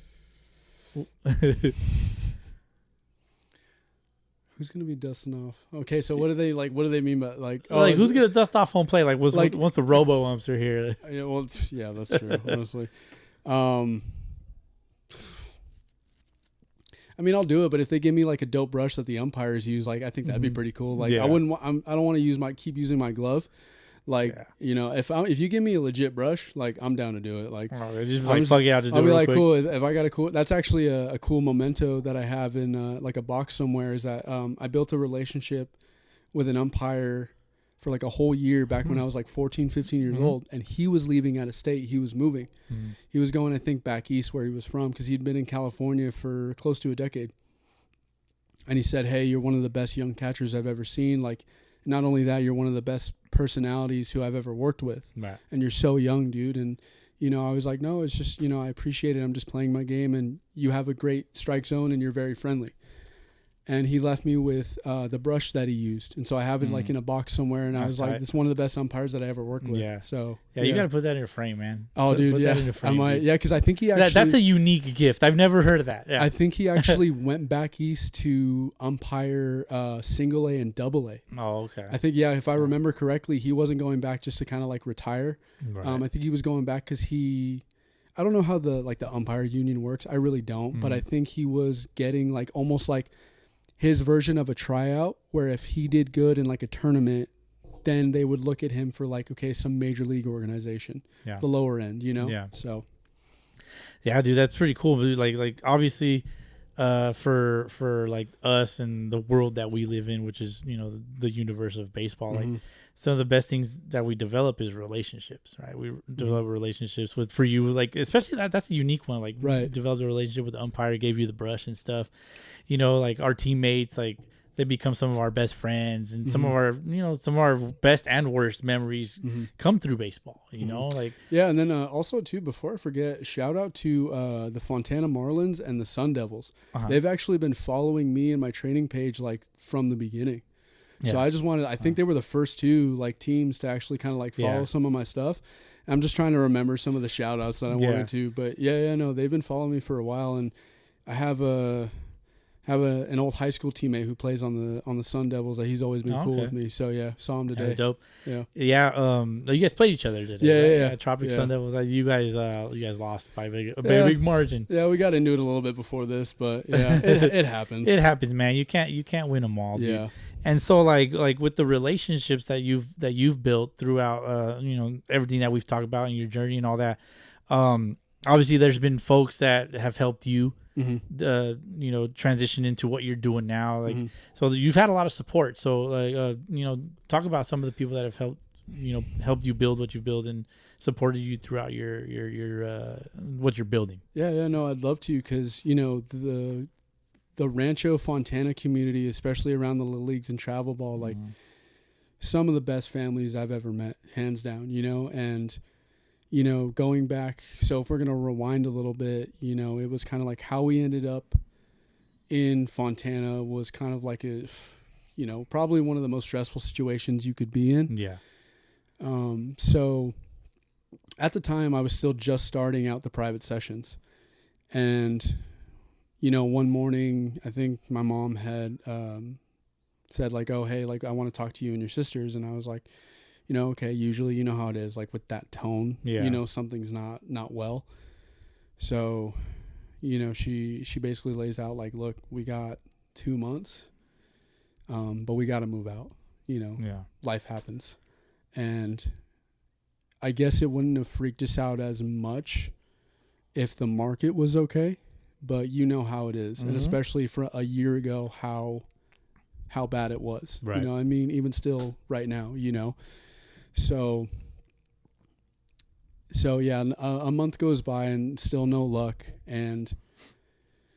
Who's gonna be dusting off? Okay, so what do they mean by like? Oh, like who's gonna dust off home plate? Like, once the robo umps are here. Yeah, well, yeah, that's true. Honestly, I mean, I'll do it, but if they give me like a dope brush that the umpires use, like I think that'd be pretty cool. Like I don't want to keep using my glove. Like, you know, if you give me a legit brush, like I'm down to do it. Like, just like fuck it out, just do it. I'll be like, quick. Cool. If I got a cool, that's actually a cool memento that I have in like a box somewhere. Is that I built a relationship with an umpire for like a whole year back when I was like 14, 15 years old, and he was leaving out of state. He was moving. He was going, I think, back east where he was from because he'd been in California for close to a decade. And he said, "Hey, you're one of the best young catchers I've ever seen. Like, not only that, you're one of the best personalities who I've ever worked with. Right. And you're so young, dude." And, you know, I was like, no, it's just, you know, I appreciate it. I'm just playing my game, and you have a great strike zone and you're very friendly. And he left me with the brush that he used. And so I have it like in a box somewhere. And I was like, it's one of the best umpires that I ever worked with. Yeah. So you got to put that in your frame, man. Oh, dude, put yeah. that in your frame, I might, because I think he actually... That's a unique gift. I've never heard of that. Yeah. I think he actually went back east to umpire single A and double A. Oh, okay. I think, if I remember correctly, he wasn't going back just to kind of like retire. Right. I think he was going back because I don't know how the umpire union works. I really don't. But I think he was getting like almost like his version of a tryout, where if he did good in like a tournament, then they would look at him for like, okay, some major league organization, the lower end, you know? Yeah. So, yeah, dude, that's pretty cool. Like obviously, for like us and the world that we live in, which is, you know, the universe of baseball, like some of the best things that we develop is relationships, right? We develop relationships for you, like, especially that's a unique one. Like, developed a relationship with the umpire, gave you the brush and stuff. You know, like our teammates, like they become some of our best friends, and some of our, you know, some of our best and worst memories come through baseball, you know, like. Yeah. And then also too, before I forget, shout out to the Fontana Marlins and the Sun Devils. They've actually been following me and my training page like from the beginning. So I just I think they were the first two like teams to actually kind of like follow some of my stuff. And I'm just trying to remember some of the shout outs that I wanted to, but no, they've been following me for a while. And I have have an old high school teammate who plays on the Sun Devils that he's always been cool with me. So yeah, saw him today. That's dope. Yeah. Yeah. You guys played each other today. Yeah, right? yeah. Tropic Yeah. Sun Devils. You guys lost by a big margin. Yeah, we got into it a little bit before this, but yeah, it happens. It happens, man. You can't win them all, dude. Yeah. And so like with the relationships that you've built throughout everything that we've talked about in your journey and all that, obviously there's been folks that have helped you transition into what you're doing now, like so you've had a lot of support. So like talk about some of the people that have helped you build what you build and supported you throughout your what you're building. Yeah, no, I'd love to, because the Rancho Fontana community, especially around the Little Leagues and travel ball, like some of the best families I've ever met, hands down, and going back, so if we're going to rewind a little bit, it was kind of like how we ended up in Fontana was kind of like a, probably one of the most stressful situations you could be in. Yeah. So at the time I was still just starting out the private sessions, and one morning, I think my mom had said like, oh, hey, like I want to talk to you and your sisters. And I was like, okay, usually how it is, like with that tone, something's not well. So, she basically lays out like, look, we got 2 months, but we got to move out, life happens. And I guess it wouldn't have freaked us out as much if the market was okay. But how it is, and especially for a year ago, how bad it was. Right. Even still right now, So yeah, a month goes by and still no luck, and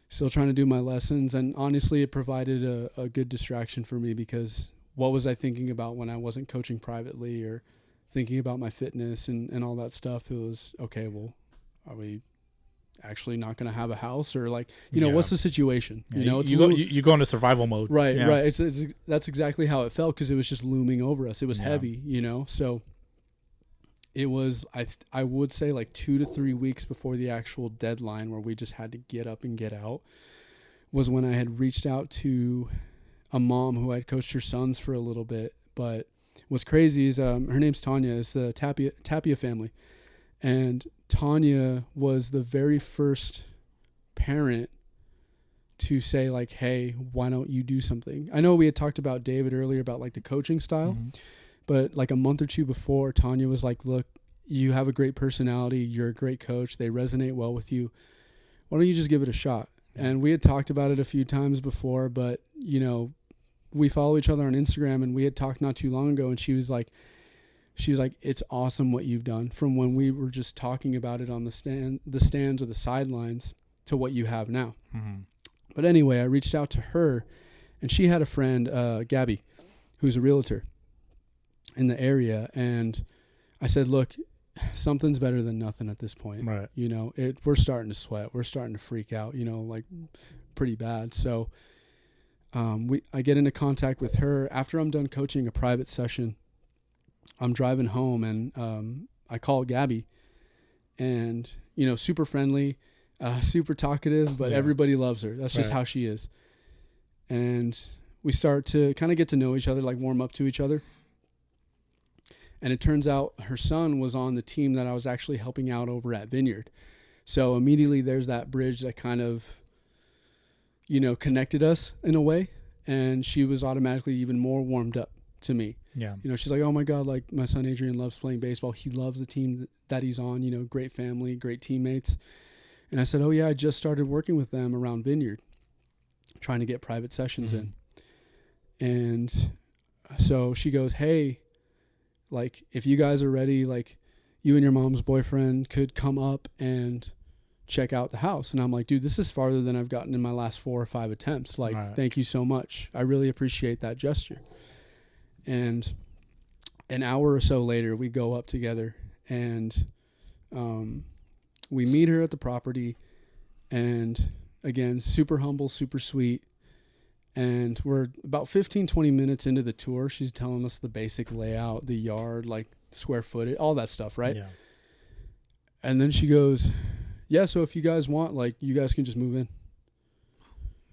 still trying to do my lessons. And honestly, it provided a good distraction for me, because what was I thinking about when I wasn't coaching privately or thinking about my fitness and all that stuff? It was, okay, well, are we actually not going to have a house, or like what's the situation? You go into survival mode, right? It's that's exactly how it felt, because it was just looming over us. It was heavy, so it was, I would say, like 2 to 3 weeks before the actual deadline, where we just had to get up and get out, was when I had reached out to a mom who had coached her sons for a little bit. But what's crazy is her name's Tanya. It's the Tapia family. And Tanya was the very first parent to say like, hey, why don't you do something? I know we had talked about David earlier about like the coaching style, but like a month or two before, Tanya was like, look, you have a great personality. You're a great coach. They resonate well with you. Why don't you just give it a shot? And we had talked about it a few times before, but we follow each other on Instagram, and we had talked not too long ago, and she was like, it's awesome what you've done, from when we were just talking about it on the stands or the sidelines to what you have now. But anyway, I reached out to her, and she had a friend, Gabby, who's a realtor in the area. And I said, look, something's better than nothing at this point. Right. We're starting to sweat. We're starting to freak out, like pretty bad. So I get into contact with her after I'm done coaching a private session. I'm driving home, and I call Gabby, and super friendly, super talkative, but everybody loves her. That's just how she is. And we start to kind of get to know each other, like warm up to each other. And it turns out her son was on the team that I was actually helping out over at Vineyard. So immediately there's that bridge that kind of, connected us in a way. And she was automatically even more warmed up to me. Yeah. She's like, oh my God, like my son Adrian loves playing baseball. He loves the team that he's on, great family, great teammates. And I said, oh yeah, I just started working with them around Vineyard, trying to get private sessions in. And so she goes, hey, like if you guys are ready, like you and your mom's boyfriend could come up and check out the house. And I'm like, dude, this is farther than I've gotten in my last 4 or 5 attempts. Like, thank you so much. I really appreciate that gesture. And an hour or so later, we go up together, and we meet her at the property. And again, super humble, super sweet. And we're about 15, 20 minutes into the tour. She's telling us the basic layout, the yard, like square footage, all that stuff, right? Yeah. And then she goes, yeah, so if you guys want, like, you guys can just move in.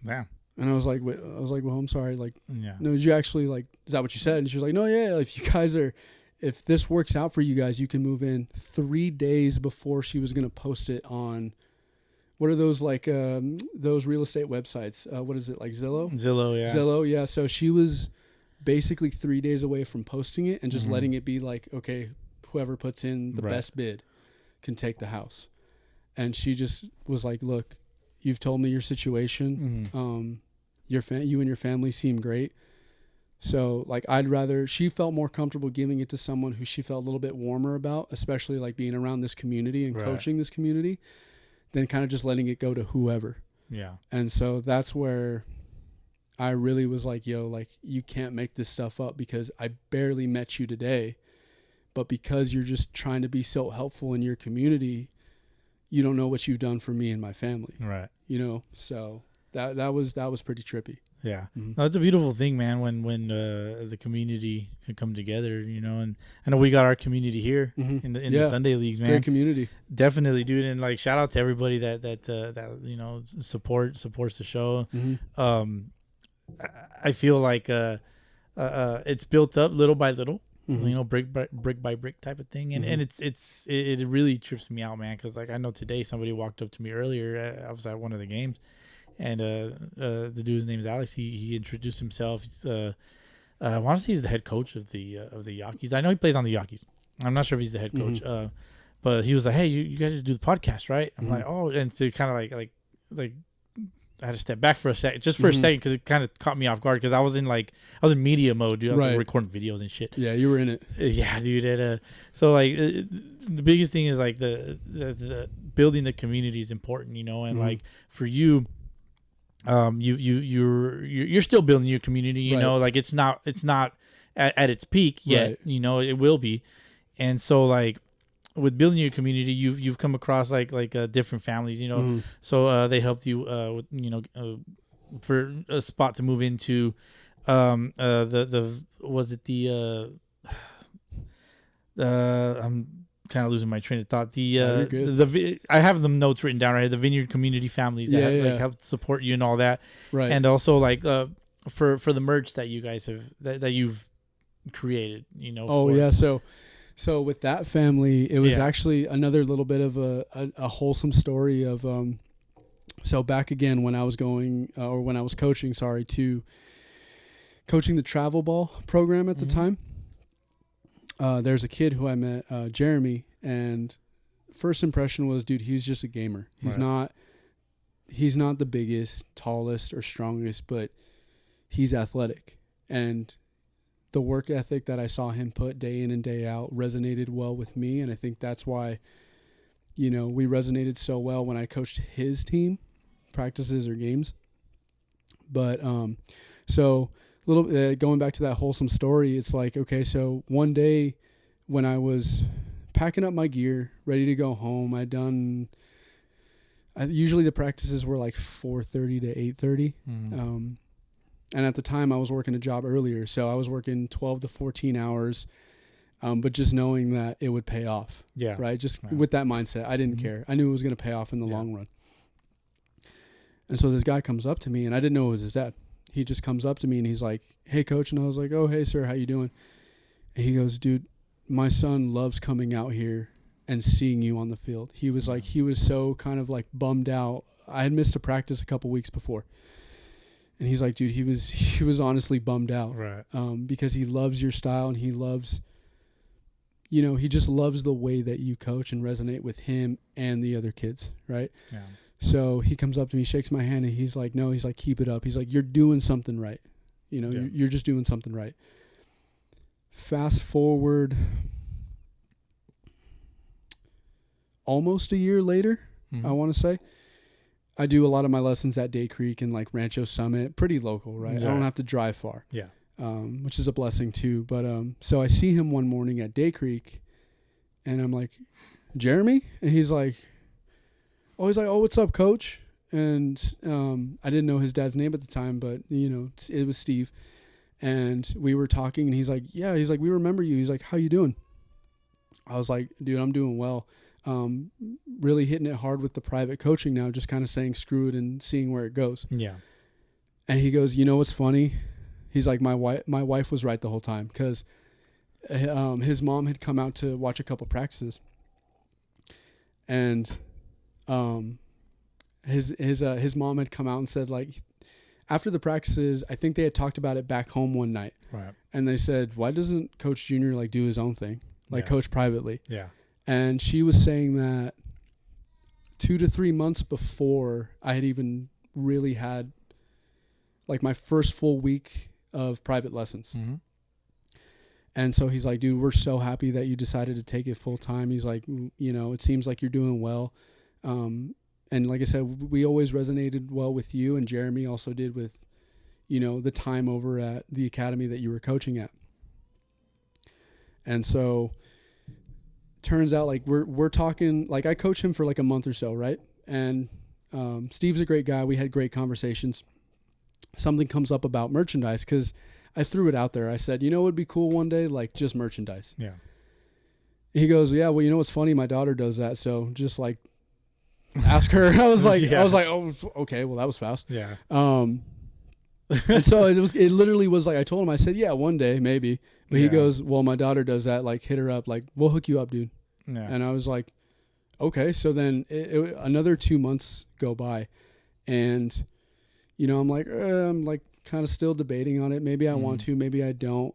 Yeah. And I was like, wait, well, I'm sorry. Like, Yeah. no, did you actually, like, is that what you said? And she was like, no, yeah, if you guys are, if this works out for you guys, you can move in. 3 days before she was going to post it on, what are those, like, those real estate websites? What is it, like Zillow? Zillow, yeah. Zillow, yeah. So she was basically 3 days away from posting it and just letting it be like, okay, whoever puts in the best bid can take the house. And she just was like, look, you've told me your situation. You and your family seem great. So, like, she felt more comfortable giving it to someone who she felt a little bit warmer about, especially, like, being around this community and coaching this community, than kind of just letting it go to whoever. Yeah. And so that's where I really was like, yo, like, you can't make this stuff up because I barely met you today. But because you're just trying to be so helpful in your community, you don't know what you've done for me and my family. Right. You know, so that was pretty trippy. Yeah. No, it's a beautiful thing, man, when the community can come together, you know, and I know we got our community here in the Sunday leagues, man. Great community. Definitely, dude. And like, shout out to everybody that you know, supports the show. I feel like it's built up little by little. You know, brick by brick type of thing, and it really trips me out, man. Because like, I know today somebody walked up to me earlier. I was at one of the games, and the dude's name is Alex. He introduced himself. I want to say he's the head coach of the Yankees. I know he plays on the Yankees. I'm not sure if he's the head coach, but he was like, "Hey, you guys do the podcast, right?" I'm like, "Oh," and so kind of like. I had to step back for a second, just for a second, because it kind of caught me off guard. Because I was in media mode, dude. I was like recording videos and shit. Yeah, you were in it. Yeah, dude. And, so like, the biggest thing is like the building the community is important, you know. And like for you, you're still building your community, you know. Like it's not at its peak yet, you know. It will be, and so like. With building your community, you've come across like different families, you know. So they helped you, with, you know, for a spot to move into. I'm kind of losing my train of thought. I have the notes written down right here. The Vineyard community families that like helped support you and all that, right? And also like for the merch that you guys have that you've created, you know. So with that family, it was actually another little bit of a wholesome story of, so back again when I was coaching the travel ball program at the time, there's a kid who I met, Jeremy, and first impression was, dude, he's just a gamer. He's not the biggest, tallest, or strongest, but he's athletic. And the work ethic that I saw him put day in and day out resonated well with me. And I think that's why, you know, we resonated so well when I coached his team, practices or games. But so a little going back to that wholesome story, it's like, okay, so one day when I was packing up my gear, ready to go home, usually the practices were like 4:30 to 8:30. And at the time I was working a job earlier, so I was working 12 to 14 hours, but just knowing that it would pay off. Yeah. Right. Just with that mindset, I didn't care. I knew it was going to pay off in the long run. And so this guy comes up to me, and I didn't know it was his dad. He just comes up to me and he's like, "Hey, coach." And I was like, "Oh, hey, sir, how you doing?" And he goes, "Dude, my son loves coming out here and seeing you on the field." He was like, he was so kind of like bummed out. I had missed a practice a couple weeks before. And he's like, dude, he was honestly bummed out, right? Because he loves your style, and he loves, you know, he just loves the way that you coach and resonate with him and the other kids, right? Yeah. So he comes up to me, shakes my hand, and he's like, no, he's like, keep it up. He's like, you're doing something right. You know, you're just doing something right. Fast forward almost a year later, I want to say. I do a lot of my lessons at Day Creek and like Rancho Summit, pretty local, right? I don't have to drive far. Yeah. Which is a blessing too. But so I see him one morning at Day Creek, and I'm like, "Jeremy?" And he's like, "Oh, what's up, coach?" And I didn't know his dad's name at the time, but you know, it was Steve. And we were talking, and he's like, "Yeah," he's like, "We remember you." He's like, "How you doing?" I was like, "Dude, I'm doing well." Really hitting it hard with the private coaching now, just kind of saying screw it and seeing where it goes. Yeah. And he goes, you know what's funny? He's like, my wife was right the whole time, because his mom had come out to watch a couple practices, and his mom had come out and said, like, after the practices, I think they had talked about it back home one night, Right. and they said, why doesn't Coach Junior like do his own thing, like coach privately? Yeah. And she was saying that 2 to 3 months before I had even really had like my first full week of private lessons. Mm-hmm. And so he's like, dude, we're so happy that you decided to take it full time. He's like, you know, it seems like you're doing well. And like I said, we always resonated well with you, and Jeremy also did with, you know, the time over at the academy that you were coaching at. And so turns out like we're talking, like I coached him for like a month or so, right? And Steve's a great guy. We had great conversations. Something comes up about merchandise, because I threw it out there. I said, you know, it would be cool one day, like just merchandise. Yeah. He goes, yeah, well, you know what's funny? My daughter does that. So just like ask her. I was like, oh, okay. Well, that was fast. Yeah. And so it literally was like, I told him, I said, yeah, one day maybe. But he goes, well, my daughter does that. Like, hit her up. Like, we'll hook you up, dude. Yeah. And I was like, okay. So then another 2 months go by, and, you know, I'm like kind of still debating on it. Maybe I want to, maybe I don't.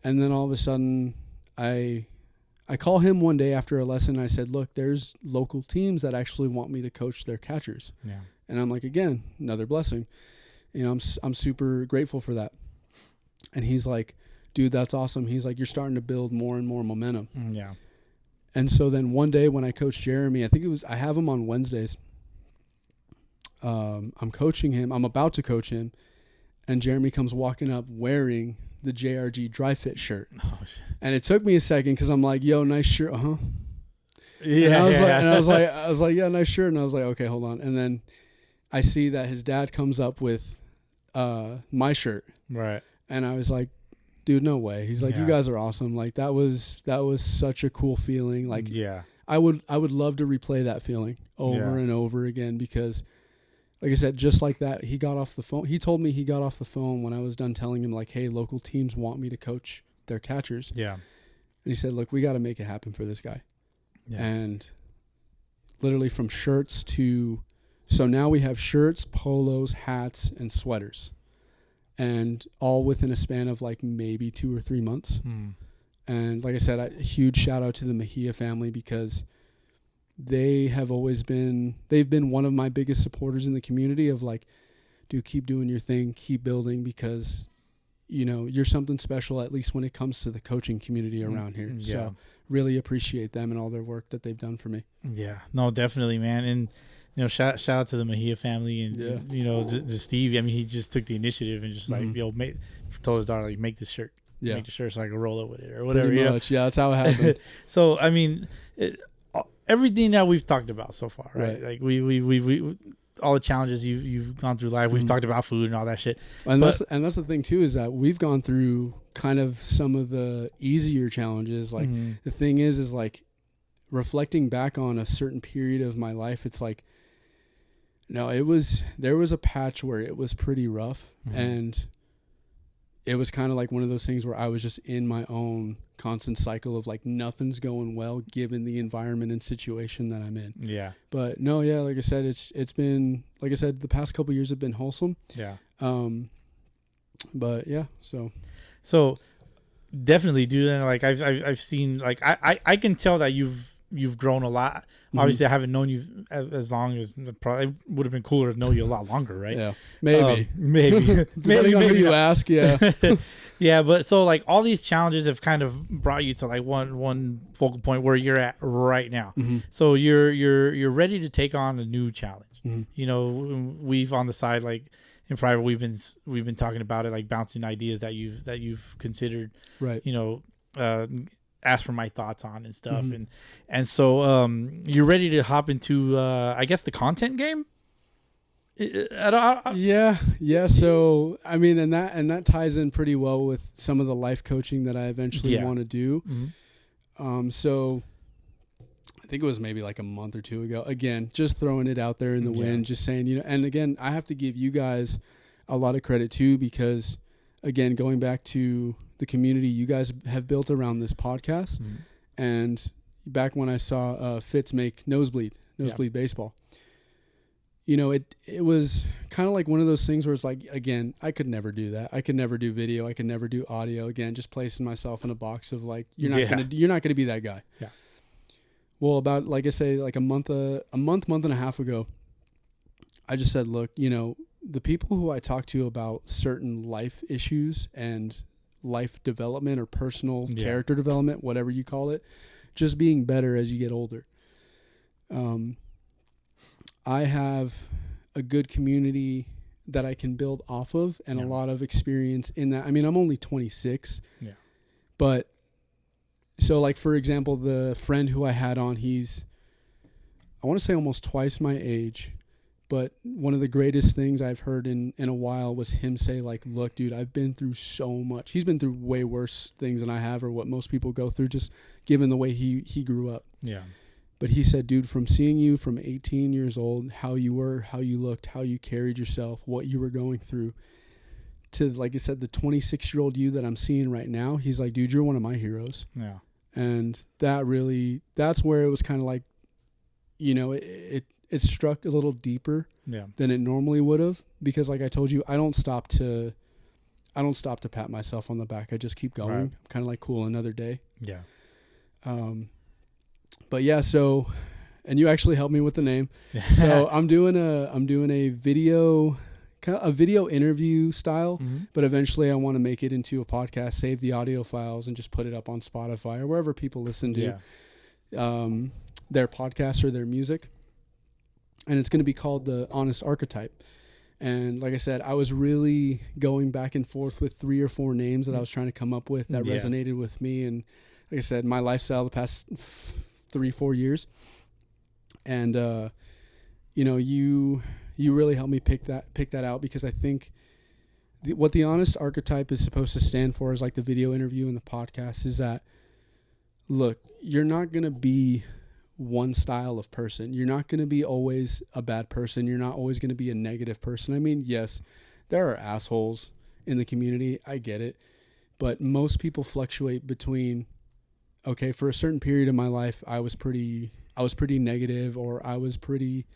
And then all of a sudden I call him one day after a lesson. I said, look, there's local teams that actually want me to coach their catchers. Yeah. And I'm like, again, another blessing. You know, I'm super grateful for that. And he's like, dude, that's awesome. He's like, you're starting to build more and more momentum. Yeah. And so then one day when I coached Jeremy, I have him on Wednesdays. I'm coaching him. I'm about to coach him. And Jeremy comes walking up wearing the JRG Dry Fit shirt. Oh, shit. And it took me a second, because I'm like, yo, nice shirt. Uh-huh. Yeah. And I was like, yeah, nice shirt. And I was like, okay, hold on. And then I see that his dad comes up with my shirt. Right. And I was like, dude, no way. He's like, you guys are awesome. Like, that was such a cool feeling. Like, I would love to replay that feeling over and over again, because like I said, just like that, he got off the phone. He told me he got off the phone when I was done telling him, like, hey, local teams want me to coach their catchers. Yeah. And he said, look, we got to make it happen for this guy. Yeah. And literally from shirts to, so now we have shirts, polos, hats, and sweaters, and all within a span of like maybe 2 or 3 months. And like I said, a huge shout out to the Mejia family, because they've been one of my biggest supporters in the community of like, dude, keep doing your thing, keep building, because, you know, you're something special, at least when it comes to the coaching community around here. Yeah. So really appreciate them and all their work that they've done for me. Yeah, no, definitely, man. And, you know, shout out to the Mejia family, and, you know, to Steve. I mean, he just took the initiative and just like, told his daughter, like, make this shirt. Yeah. Make the shirt so I can roll it with it or whatever. Pretty much. Yeah, that's how it happened. So, I mean, everything that we've talked about so far, right? Like we all the challenges you've gone through life. We've talked about food and all that shit. And that's the thing too, is that we've gone through kind of some of the easier challenges. Like the thing is like reflecting back on a certain period of my life, it's like, no, there was a patch where it was pretty rough, and it was kind of like one of those things where I was just in my own constant cycle of like nothing's going well given the environment and situation that I'm in. Yeah. But no, yeah, like I said, it's been, like I said, the past couple of years have been wholesome. Yeah. But yeah, so definitely, dude. And like I've seen, like I can tell that you've grown a lot. Obviously, I haven't known you as long as, probably would have been cooler to know you a lot longer, right? Yeah, maybe. Maybe on who you ask, yeah. Yeah, but so like all these challenges have kind of brought you to like one focal point where you're at right now. So you're ready to take on a new challenge. You know, we've on the side, like in private, we've been talking about it, like bouncing ideas that you've considered, right? You know, ask for my thoughts on and stuff, and so you're ready to hop into I guess the content game. Yeah. So I mean, and that ties in pretty well with some of the life coaching that I eventually want to do. So I think it was maybe like a month or two ago. Again, just throwing it out there in the wind, just saying, you know. And again, I have to give you guys a lot of credit too, because again, going back to the community you guys have built around this podcast, and back when I saw Fitz make Nosebleed Baseball, you know, it was kind of like one of those things where it's like, again, I could never do that. I could never do video. I could never do audio. Again, just placing myself in a box of like, you're not gonna be that guy. Yeah. Well, about, like I say, like a month and a half ago, I just said, look, you know, the people who I talk to about certain life issues and life development or personal character development, whatever you call it, just being better as you get older. I have a good community that I can build off of, and a lot of experience in that. I mean, I'm only 26, but so like, for example, the friend who I had on, he's, I want to say almost twice my age, but one of the greatest things I've heard in a while was him say like, look, dude, I've been through so much. He's been through way worse things than I have, or what most people go through, just given the way he grew up. Yeah. But he said, dude, from seeing you from 18 years old, how you were, how you looked, how you carried yourself, what you were going through, to, like I said, the 26-year-old you that I'm seeing right now, he's like, dude, you're one of my heroes. Yeah. And that's where it was kind of like, you know, it struck a little deeper than it normally would have, because like I told you, I don't stop to pat myself on the back. I just keep going. Right. I'm kind of like, cool, another day. Yeah. But yeah, so, and you actually helped me with the name. So I'm doing a video, kind of a video interview style, but eventually I want to make it into a podcast, save the audio files, and just put it up on Spotify or wherever people listen to their podcasts or their music. And it's going to be called The Honest Archetype. And like I said, I was really going back and forth with 3 or 4 names that I was trying to come up with that resonated with me. And like I said, my lifestyle the past 3-4 years. And, you know, you really helped me pick that out, because I think what the Honest Archetype is supposed to stand for is like the video interview and the podcast is that, look, you're not going to be one style of person. You're not going to be always a bad person. You're not always going to be a negative person. I mean, yes, there are assholes in the community. I get it. But most people fluctuate between, okay, for a certain period of my life, I was pretty negative, or I was pretty,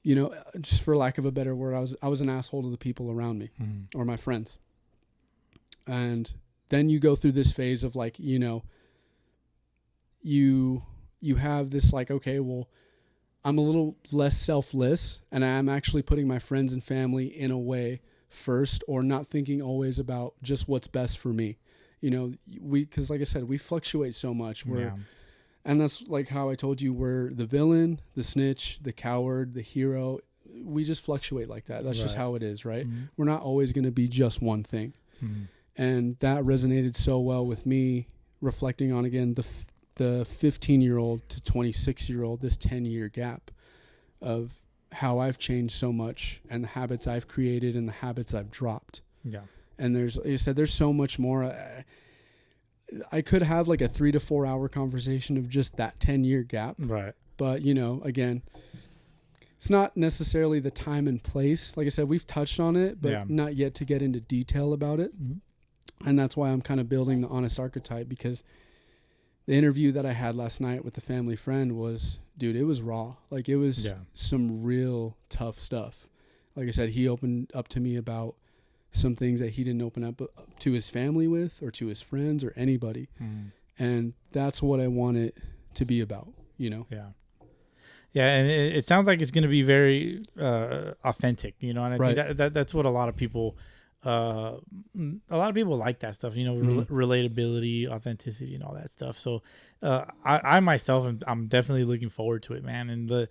you know, just for lack of a better word, I was an asshole to the people around me or my friends. And then you go through this phase of like, you know, you have this like, okay, well, I'm a little less selfless, and I'm actually putting my friends and family in a way first, or not thinking always about just what's best for me. You know, because like I said, we fluctuate so much. And that's like how I told you, we're the villain, the snitch, the coward, the hero. We just fluctuate like that. That's just how it is, right? We're not always going to be just one thing. And that resonated so well with me, reflecting on, again, the 15-year-old to 26-year-old, this 10-year gap of how I've changed so much, and the habits I've created and the habits I've dropped. Yeah. And like I said, there's so much more. I could have like a 3 to 4 hour conversation of just that 10-year gap. Right. But, you know, again, it's not necessarily the time and place. Like I said, we've touched on it, but not yet to get into detail about it. And that's why I'm kind of building the Honest Archetype, because the interview that I had last night with the family friend was, dude, it was raw. Like, it was some real tough stuff. Like I said, he opened up to me about some things that he didn't open up to his family with, or to his friends, or anybody. And that's what I want it to be about, you know? Yeah. Yeah, and it sounds like it's going to be very authentic, you know, and I think that's what a lot of people like that stuff, you know, relatability, authenticity, and all that stuff. So I myself, I'm definitely looking forward to it, man. And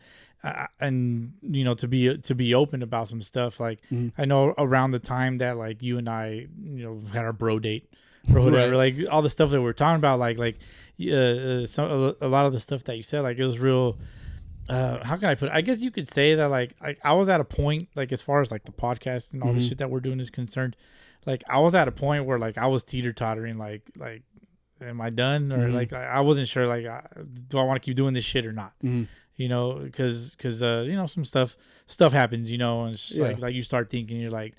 and you know, to be open about some stuff. Like, I know around the time that like you and I, you know, had our bro date or whatever, like all the stuff that we're talking about, like a lot of the stuff that you said, like, it was real. How can I put it? I guess you could say that like I was at a point, like, as far as like the podcast and all the shit that we're doing is concerned, like I was at a point where like I was teeter-tottering, like am I done? Or like I wasn't sure, like do I want to keep doing this shit or not? You you know, because you know, some stuff happens, you know, and it's just like you start thinking, you're like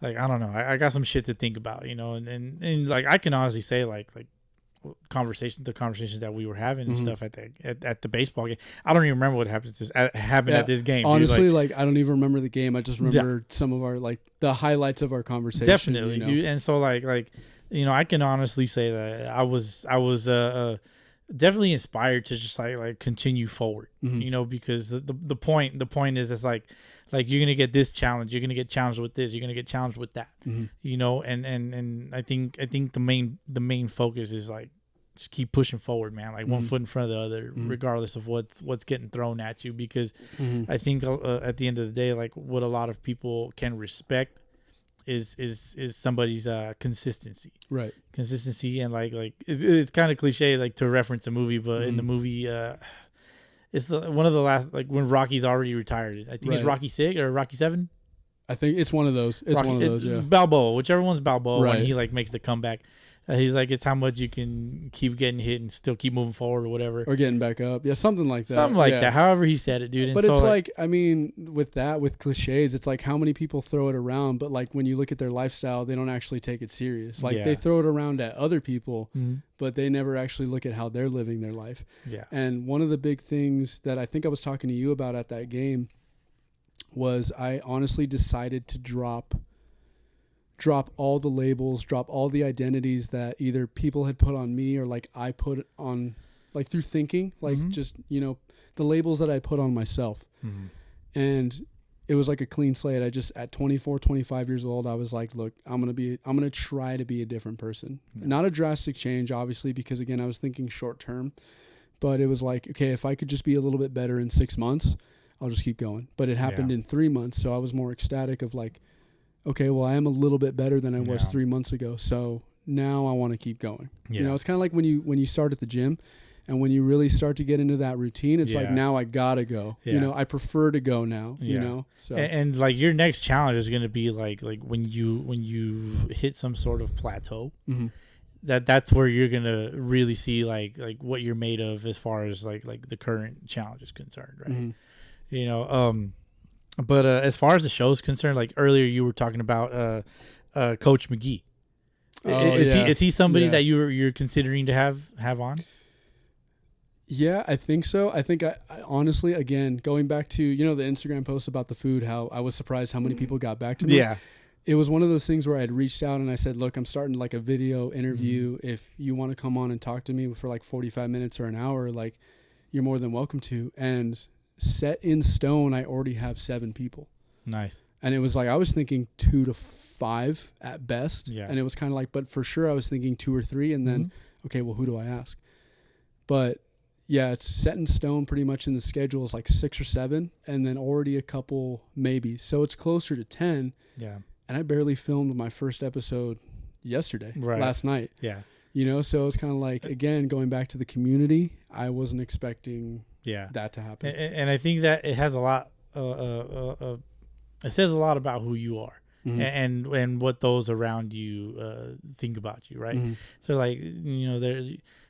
I don't know, I got some shit to think about, you know, and like I can honestly say like the conversations that we were having and stuff at the baseball game. I don't even remember what happened at this game. Honestly, dude. like I don't even remember the game. I just remember some of our like the highlights of our conversation. Definitely, you know? dude. And so like you know, I can honestly say that I was definitely inspired to just like continue forward. You know, because the point is it's like you're gonna get this challenge, you're gonna get challenged with this, you're gonna get challenged with that. You know, and I think the main focus is like just keep pushing forward, man. Like one foot in front of the other, regardless of what's getting thrown at you. Because I think at the end of the day, like what a lot of people can respect is somebody's consistency, right? Consistency, and like it's kind of cliche, like to reference a movie, but in the movie, it's one of the last, like when Rocky's already retired. I think it's Rocky 6 or Rocky 7. I think it's one of those. It's one of those. It's yeah. Balboa, whichever one's Balboa, Right. when he like makes the comeback. He's like, it's how much you can keep getting hit and still keep moving forward or whatever. Or getting back up. Yeah, something like that. Something like that. However he said it, dude. And but so it's like, I mean, with cliches, it's like how many people throw it around, but like when you look at their lifestyle, they don't actually take it serious. Like they throw it around at other people, but they never actually look at how they're living their life. Yeah. And one of the big things that I think I was talking to you about at that game was I honestly decided to drop all the labels, drop all the identities that either people had put on me or like I put on, like through thinking, like just, you know, the labels that I put on myself. And it was like a clean slate. I just, at 24, 25 years old, I was like, look, I'm going to try to be a different person. Not a drastic change, obviously, because again, I was thinking short term, but it was like, okay, if I could just be a little bit better in 6 months, I'll just keep going. But it happened in 3 months. So I was more ecstatic of like, okay, well, I am a little bit better than I was 3 months ago. So now I want to keep going. You know, it's kind of like when you start at the gym and when you really start to get into that routine, it's like, now I got to go. You know, I prefer to go now, you know. So and like your next challenge is going to be like when you hit some sort of plateau. That's where you're going to really see like what you're made of as far as like the current challenge is concerned, right? You know, but as far as the show is concerned, like earlier you were talking about Coach McGee. Is he somebody that you're considering to have on? Yeah, I think so. I think I honestly, again, going back to, you know, the Instagram post about the food, how I was surprised how many people got back to me. Yeah. It was one of those things where I had reached out and I said, look, I'm starting like a video interview. If you want to come on and talk to me for like 45 minutes or an hour, like you're more than welcome to. And set in stone, I already have 7 people. Nice. And it was like, I was thinking 2 to 5 at best. Yeah. And it was kind of like, but for sure I was thinking 2 or 3 and then, okay, well, who do I ask? But yeah, it's set in stone pretty much in the schedule. It's like 6 or 7 and then already a couple maybe. So it's closer to 10. Yeah. And I barely filmed my first episode yesterday, last night. Yeah. You know, so it's kind of like, again, going back to the community, I wasn't expecting that to happen. And I think that it has a lot, it says a lot about who you are and what those around you think about you, right? So like, you know,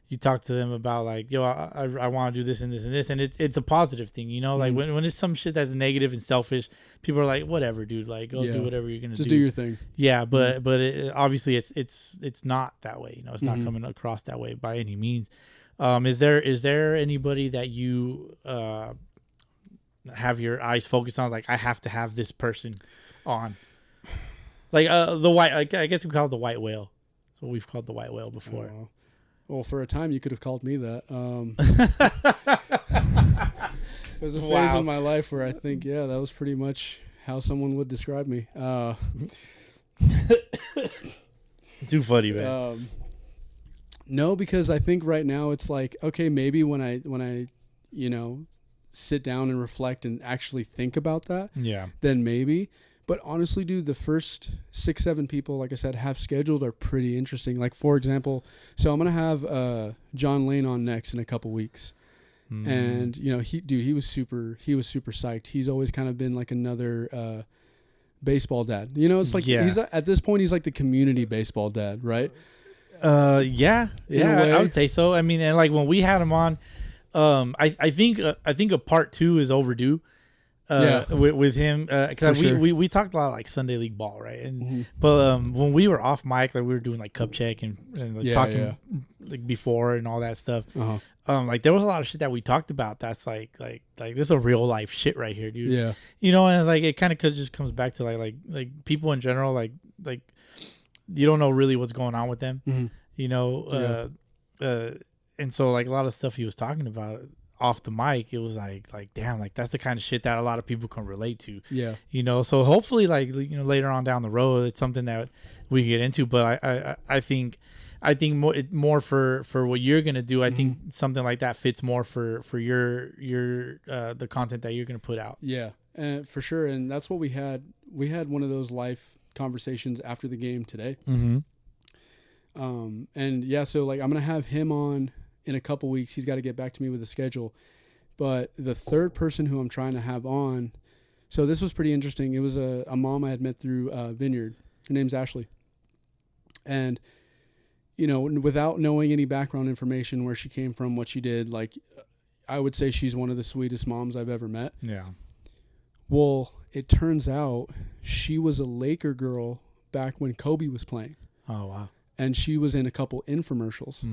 you talk to them about like, yo, I want to do this and this and this, and it's a positive thing, you know. Like when it's some shit that's negative and selfish, people are like, whatever, dude, like go do whatever you're gonna just do your thing. Yeah, but obviously it's not that way, you know. It's not coming across that way by any means. Is there anybody that you have your eyes focused on? Like, I have to have this person on, like the white. I guess we call it the white whale. So we've called the white whale before. Well, for a time, you could have called me that. There's a phase in my life where I think, that was pretty much how someone would describe me. Too funny, man. No, because I think right now it's like, okay, maybe when I, you know, sit down and reflect and actually think about that, then maybe. But honestly, dude, the first 6, 7 people, like I said, have scheduled are pretty interesting. Like, for example, so I'm going to have John Lane on next in a couple weeks. And, you know, he was super psyched. He's always kind of been like another baseball dad. You know, it's like he's at this point, he's like the community baseball dad, right? I would say so. I mean, and like when we had him on, I think a part 2 is overdue. With him, because we talked a lot of like Sunday League ball, right? And but when we were off mic, like we were doing like cup check and like talking like before and all that stuff. Like there was a lot of shit that we talked about. That's like this is a real life shit right here, dude. Yeah, you know, and it's like it kind of just comes back to like people in general, like you don't know really what's going on with them, you know. And so like a lot of stuff he was talking about off the mic, it was like damn, like that's the kind of shit that a lot of people can relate to. Yeah, you know. So hopefully, like, you know, later on down the road, it's something that we get into. But I think more for what you're gonna do. I think something like that fits more for your the content that you're gonna put out. Yeah, for sure. And that's what we had. We had one of those live conversations after the game today. And yeah, so like I'm gonna have him on in a couple weeks. He's got to get back to me with a schedule. But the third person who I'm trying to have on, so this was pretty interesting. It was a mom I had met through Vineyard. Her name's Ashley. And, you know, without knowing any background information, where she came from, what she did, like, I would say she's one of the sweetest moms I've ever met. Yeah. Well, it turns out she was a Laker girl back when Kobe was playing. Oh, wow. And she was in a couple infomercials.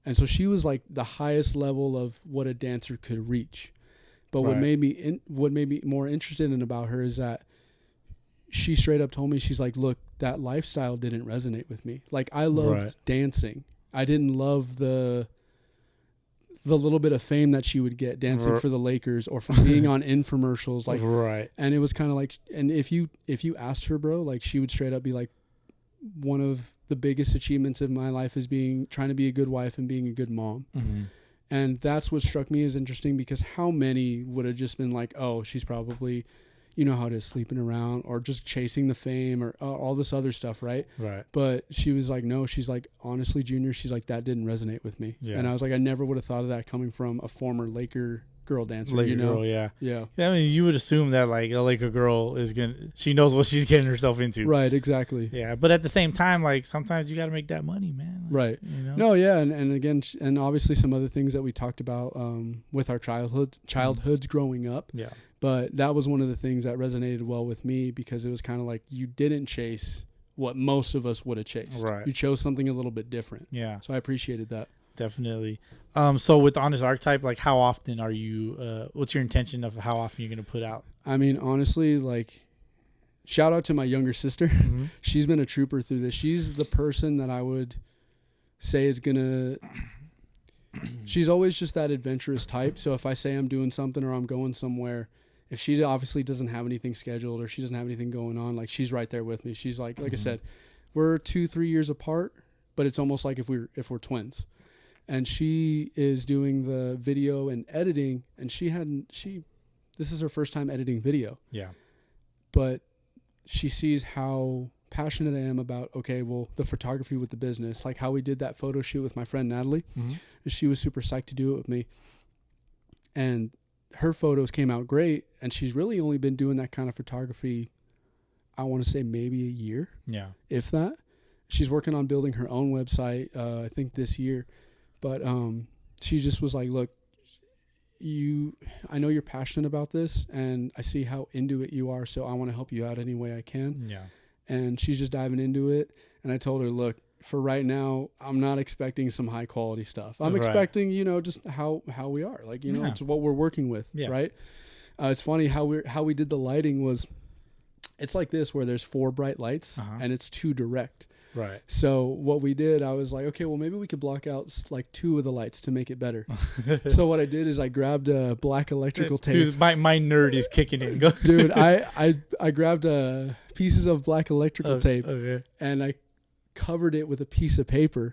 And so she was like the highest level of what a dancer could reach. But what made me more interested in about her is that she straight up told me, she's like, look, that lifestyle didn't resonate with me. Like, I loved dancing. I didn't love the little bit of fame that she would get dancing for the Lakers or from being on infomercials. Like, and it was kind of like, and if you asked her, bro, like, she would straight up be like, one of the biggest achievements of my life is trying to be a good wife and being a good mom. And that's what struck me as interesting, because how many would have just been like, oh, she's probably, you know how it is, sleeping around or just chasing the fame or all this other stuff, right? But she was like, no, she's like, honestly, Junior, she's like, that didn't resonate with me. And I was like, I never would have thought of that coming from a former Laker girl dancer. Laker, you know? Girl, yeah. I mean, you would assume that like a Laker girl she knows what she's getting herself into. Right, exactly. Yeah, but at the same time, like, sometimes you got to make that money, man. Like, right. You know? No, yeah, and again, and obviously some other things that we talked about with our childhoods growing up. Yeah. But that was one of the things that resonated well with me, because it was kind of like you didn't chase what most of us would have chased. Right. You chose something a little bit different. Yeah. So I appreciated that. Definitely. So with Honest Archetype, like, how often are you, what's your intention of how often you're going to put out? I mean, honestly, like, shout out to my younger sister. She's been a trooper through this. She's the person that I would say is going to, she's always just that adventurous type. So if I say I'm doing something or I'm going somewhere, if she obviously doesn't have anything scheduled or she doesn't have anything going on, like, she's right there with me. She's like I said, we're 2-3 years apart, but it's almost like if we're twins. And she is doing the video and editing, and this is her first time editing video. Yeah. But she sees how passionate I am about, okay, well, the photography with the business, like how we did that photo shoot with my friend Natalie. She was super psyched to do it with me. And her photos came out great, and she's really only been doing that kind of photography, I want to say maybe a year. Yeah. If that. She's working on building her own website, I think this year. But she just was like, look, I know you're passionate about this, and I see how into it you are, so I want to help you out any way I can. Yeah. And she's just diving into it. And I told her, look, for right now, I'm not expecting some high quality stuff. I'm expecting, you know, just how we are. Like, you know, it's what we're working with, right? It's funny how we did the lighting was, it's like this, where there's 4 bright lights, and it's 2 direct. Right. So what we did, I was like, okay, well, maybe we could block out like 2 of the lights to make it better. So what I did is I grabbed a black electrical tape. Dude, my nerd is kicking in. Dude, I grabbed pieces of black electrical tape, and I covered it with a piece of paper,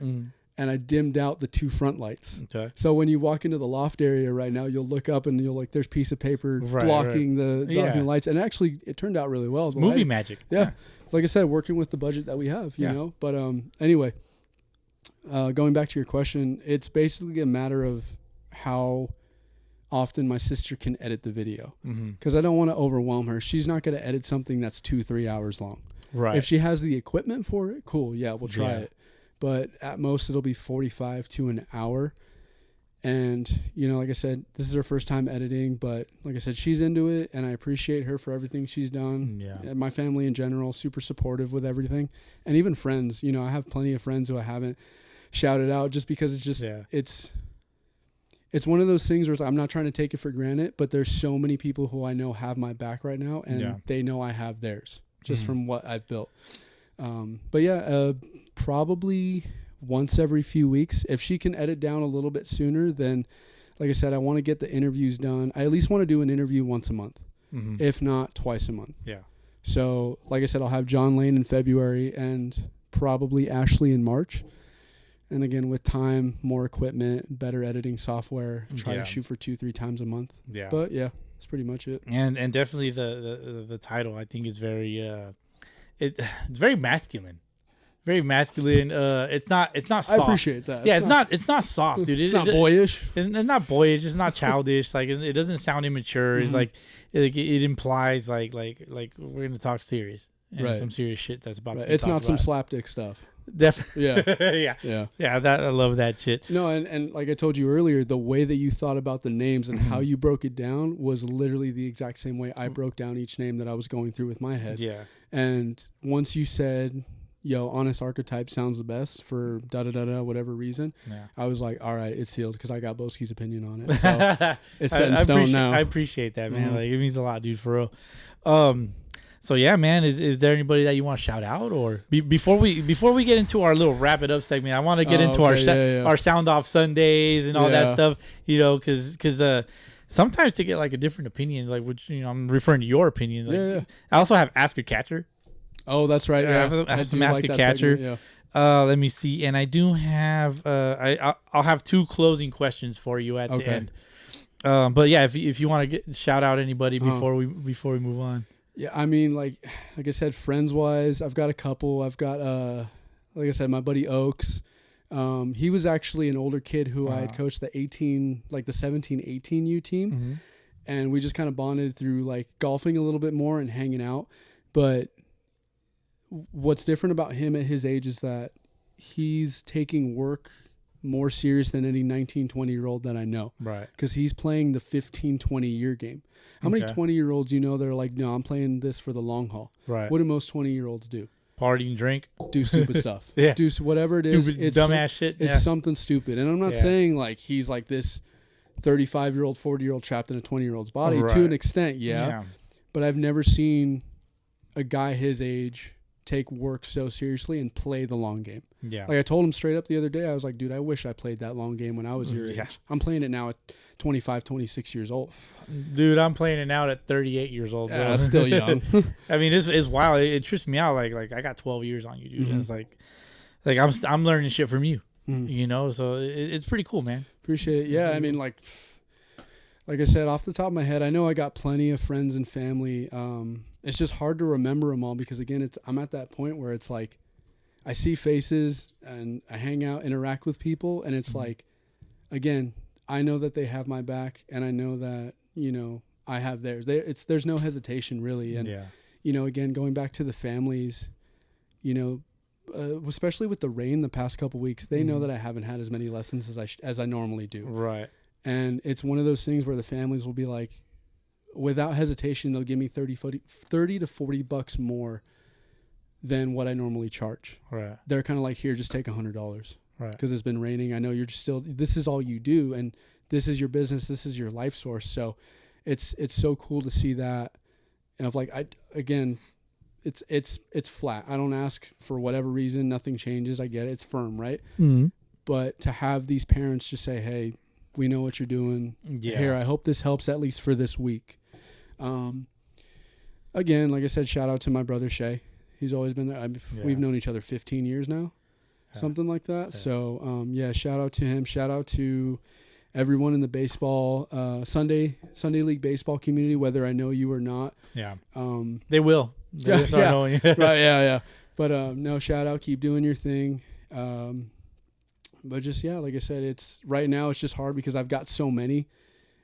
and I dimmed out the 2 front lights. Okay. So when you walk into the loft area right now, you'll look up and you'll like, there's a piece of paper blocking the lights. And actually, it turned out really well. It's movie magic. Yeah. Like I said, working with the budget that we have, you know. But anyway, going back to your question, it's basically a matter of how often my sister can edit the video. Because I don't want to overwhelm her. She's not going to edit something that's 2-3 hours long. Right. If she has the equipment for it, cool. Yeah, we'll try it. But at most, it'll be 45 to an hour. And, you know, like I said, this is her first time editing, but like I said, she's into it, and I appreciate her for everything she's done. Yeah. And my family in general, super supportive with everything. And even friends, you know, I have plenty of friends who I haven't shouted out just because it's just, it's one of those things where it's, I'm not trying to take it for granted, but there's so many people who I know have my back right now, and they know I have theirs just from what I've built. But yeah, probably once every few weeks. If she can edit down a little bit sooner, then like I said, I want to get the interviews done. I at least want to do an interview once a month, if not twice a month. Yeah. So like I said, I'll have John Lane in February and probably Ashley in March. And again, with time, more equipment, better editing software, try to shoot for 2-3 times a month. Yeah. But yeah, that's pretty much it. And definitely the title, I think, is very it's very masculine. Very masculine. It's not soft. I appreciate that. Yeah, it's not soft, dude. It's not boyish. It's not boyish. It's not childish. Like it doesn't sound immature. It's like it implies like we're gonna talk serious and some serious shit that's about. To be It's not some about. slapdick stuff. Definitely. Yeah. That I love that shit. No, and like I told you earlier, the way that you thought about the names and how you broke it down was literally the exact same way I broke down each name that I was going through with my head. Yeah. And once you said, yo, Honest Archetype sounds the best for da-da-da-da, whatever reason, I was like, all right, it's sealed, because I got Boski's opinion on it. So it's set in stone now. I appreciate that, man. Like, it means a lot, dude, for real. So yeah, man, is there anybody that you want to shout out, or before we get into our little wrap it up segment, I want to get into our sound off Sundays and all that stuff, you know, because sometimes to get like a different opinion, like which, you know, I'm referring to your opinion. Like, I also have Ask a Catcher. Oh, that's right. Yeah, I have some Ask a Catcher. Segment, let me see, and I do have I'll have 2 closing questions for you at the end. But yeah, if you want to shout out anybody before we move on. Yeah, I mean, like I said, friends wise, I've got a couple. I've got like I said, my buddy Oaks. He was actually an older kid who I had coached the 17-18 U team, and we just kind of bonded through like golfing a little bit more and hanging out. But what's different about him at his age is that he's taking work more serious than any 19, 20-year-old that I know. Right. Because he's playing the 15, 20-year game. How many 20-year-olds you know that are like, no, I'm playing this for the long haul? Right. What do most 20-year-olds do? Party and drink. Do stupid stuff. Do whatever it is. Stupid, dumbass shit. It's something stupid. And I'm not saying like he's like this 35-year-old, 40-year-old trapped in a 20-year-old's body. To an extent, but I've never seen a guy his age take work so seriously and play the long game. Yeah. Like I told him straight up the other day, I was like, dude, I wish I played that long game when I was your age. I'm playing it now at 25, 26 years old. Dude, I'm playing it now at 38 years old, bro. Yeah, still young. I mean, it's wild. It trips me out. Like I got 12 years on you, dude. And it's like I'm learning shit from you, you know? So it's pretty cool, man. Appreciate it. Yeah. I mean, like I said, off the top of my head, I know I got plenty of friends and family. It's just hard to remember them all because, again, I'm at that point where it's like I see faces and I hang out, interact with people, and it's like, again, I know that they have my back, and I know that, you know, I have theirs. There's no hesitation, really. And, you know, again, going back to the families, you know, especially with the rain the past couple weeks, they know that I haven't had as many lessons as I normally do. Right. And it's one of those things where the families will be like, without hesitation, they'll give me $30 to $40 more than what I normally charge. Right. They're kind of like, here, just take $100. Right. Because it's been raining. I know you're this is all you do, and this is your business. This is your life source. So it's so cool to see that. And it's flat. I don't ask for whatever reason. Nothing changes. I get it. It's firm, right? Mm-hmm. But to have these parents just say, hey, we know what you're doing. Yeah. Here, I hope this helps at least for this week. Again, like I said, shout out to my brother Shay. He's always been there. We've known each other 15 years now, something like that. Yeah. So, shout out to him. Shout out to everyone in the baseball, Sunday League baseball community, whether I know you or not. Yeah. They will. They'll start knowing you. Right, yeah. But no, shout out. Keep doing your thing. But just, like I said, right now it's just hard because I've got so many.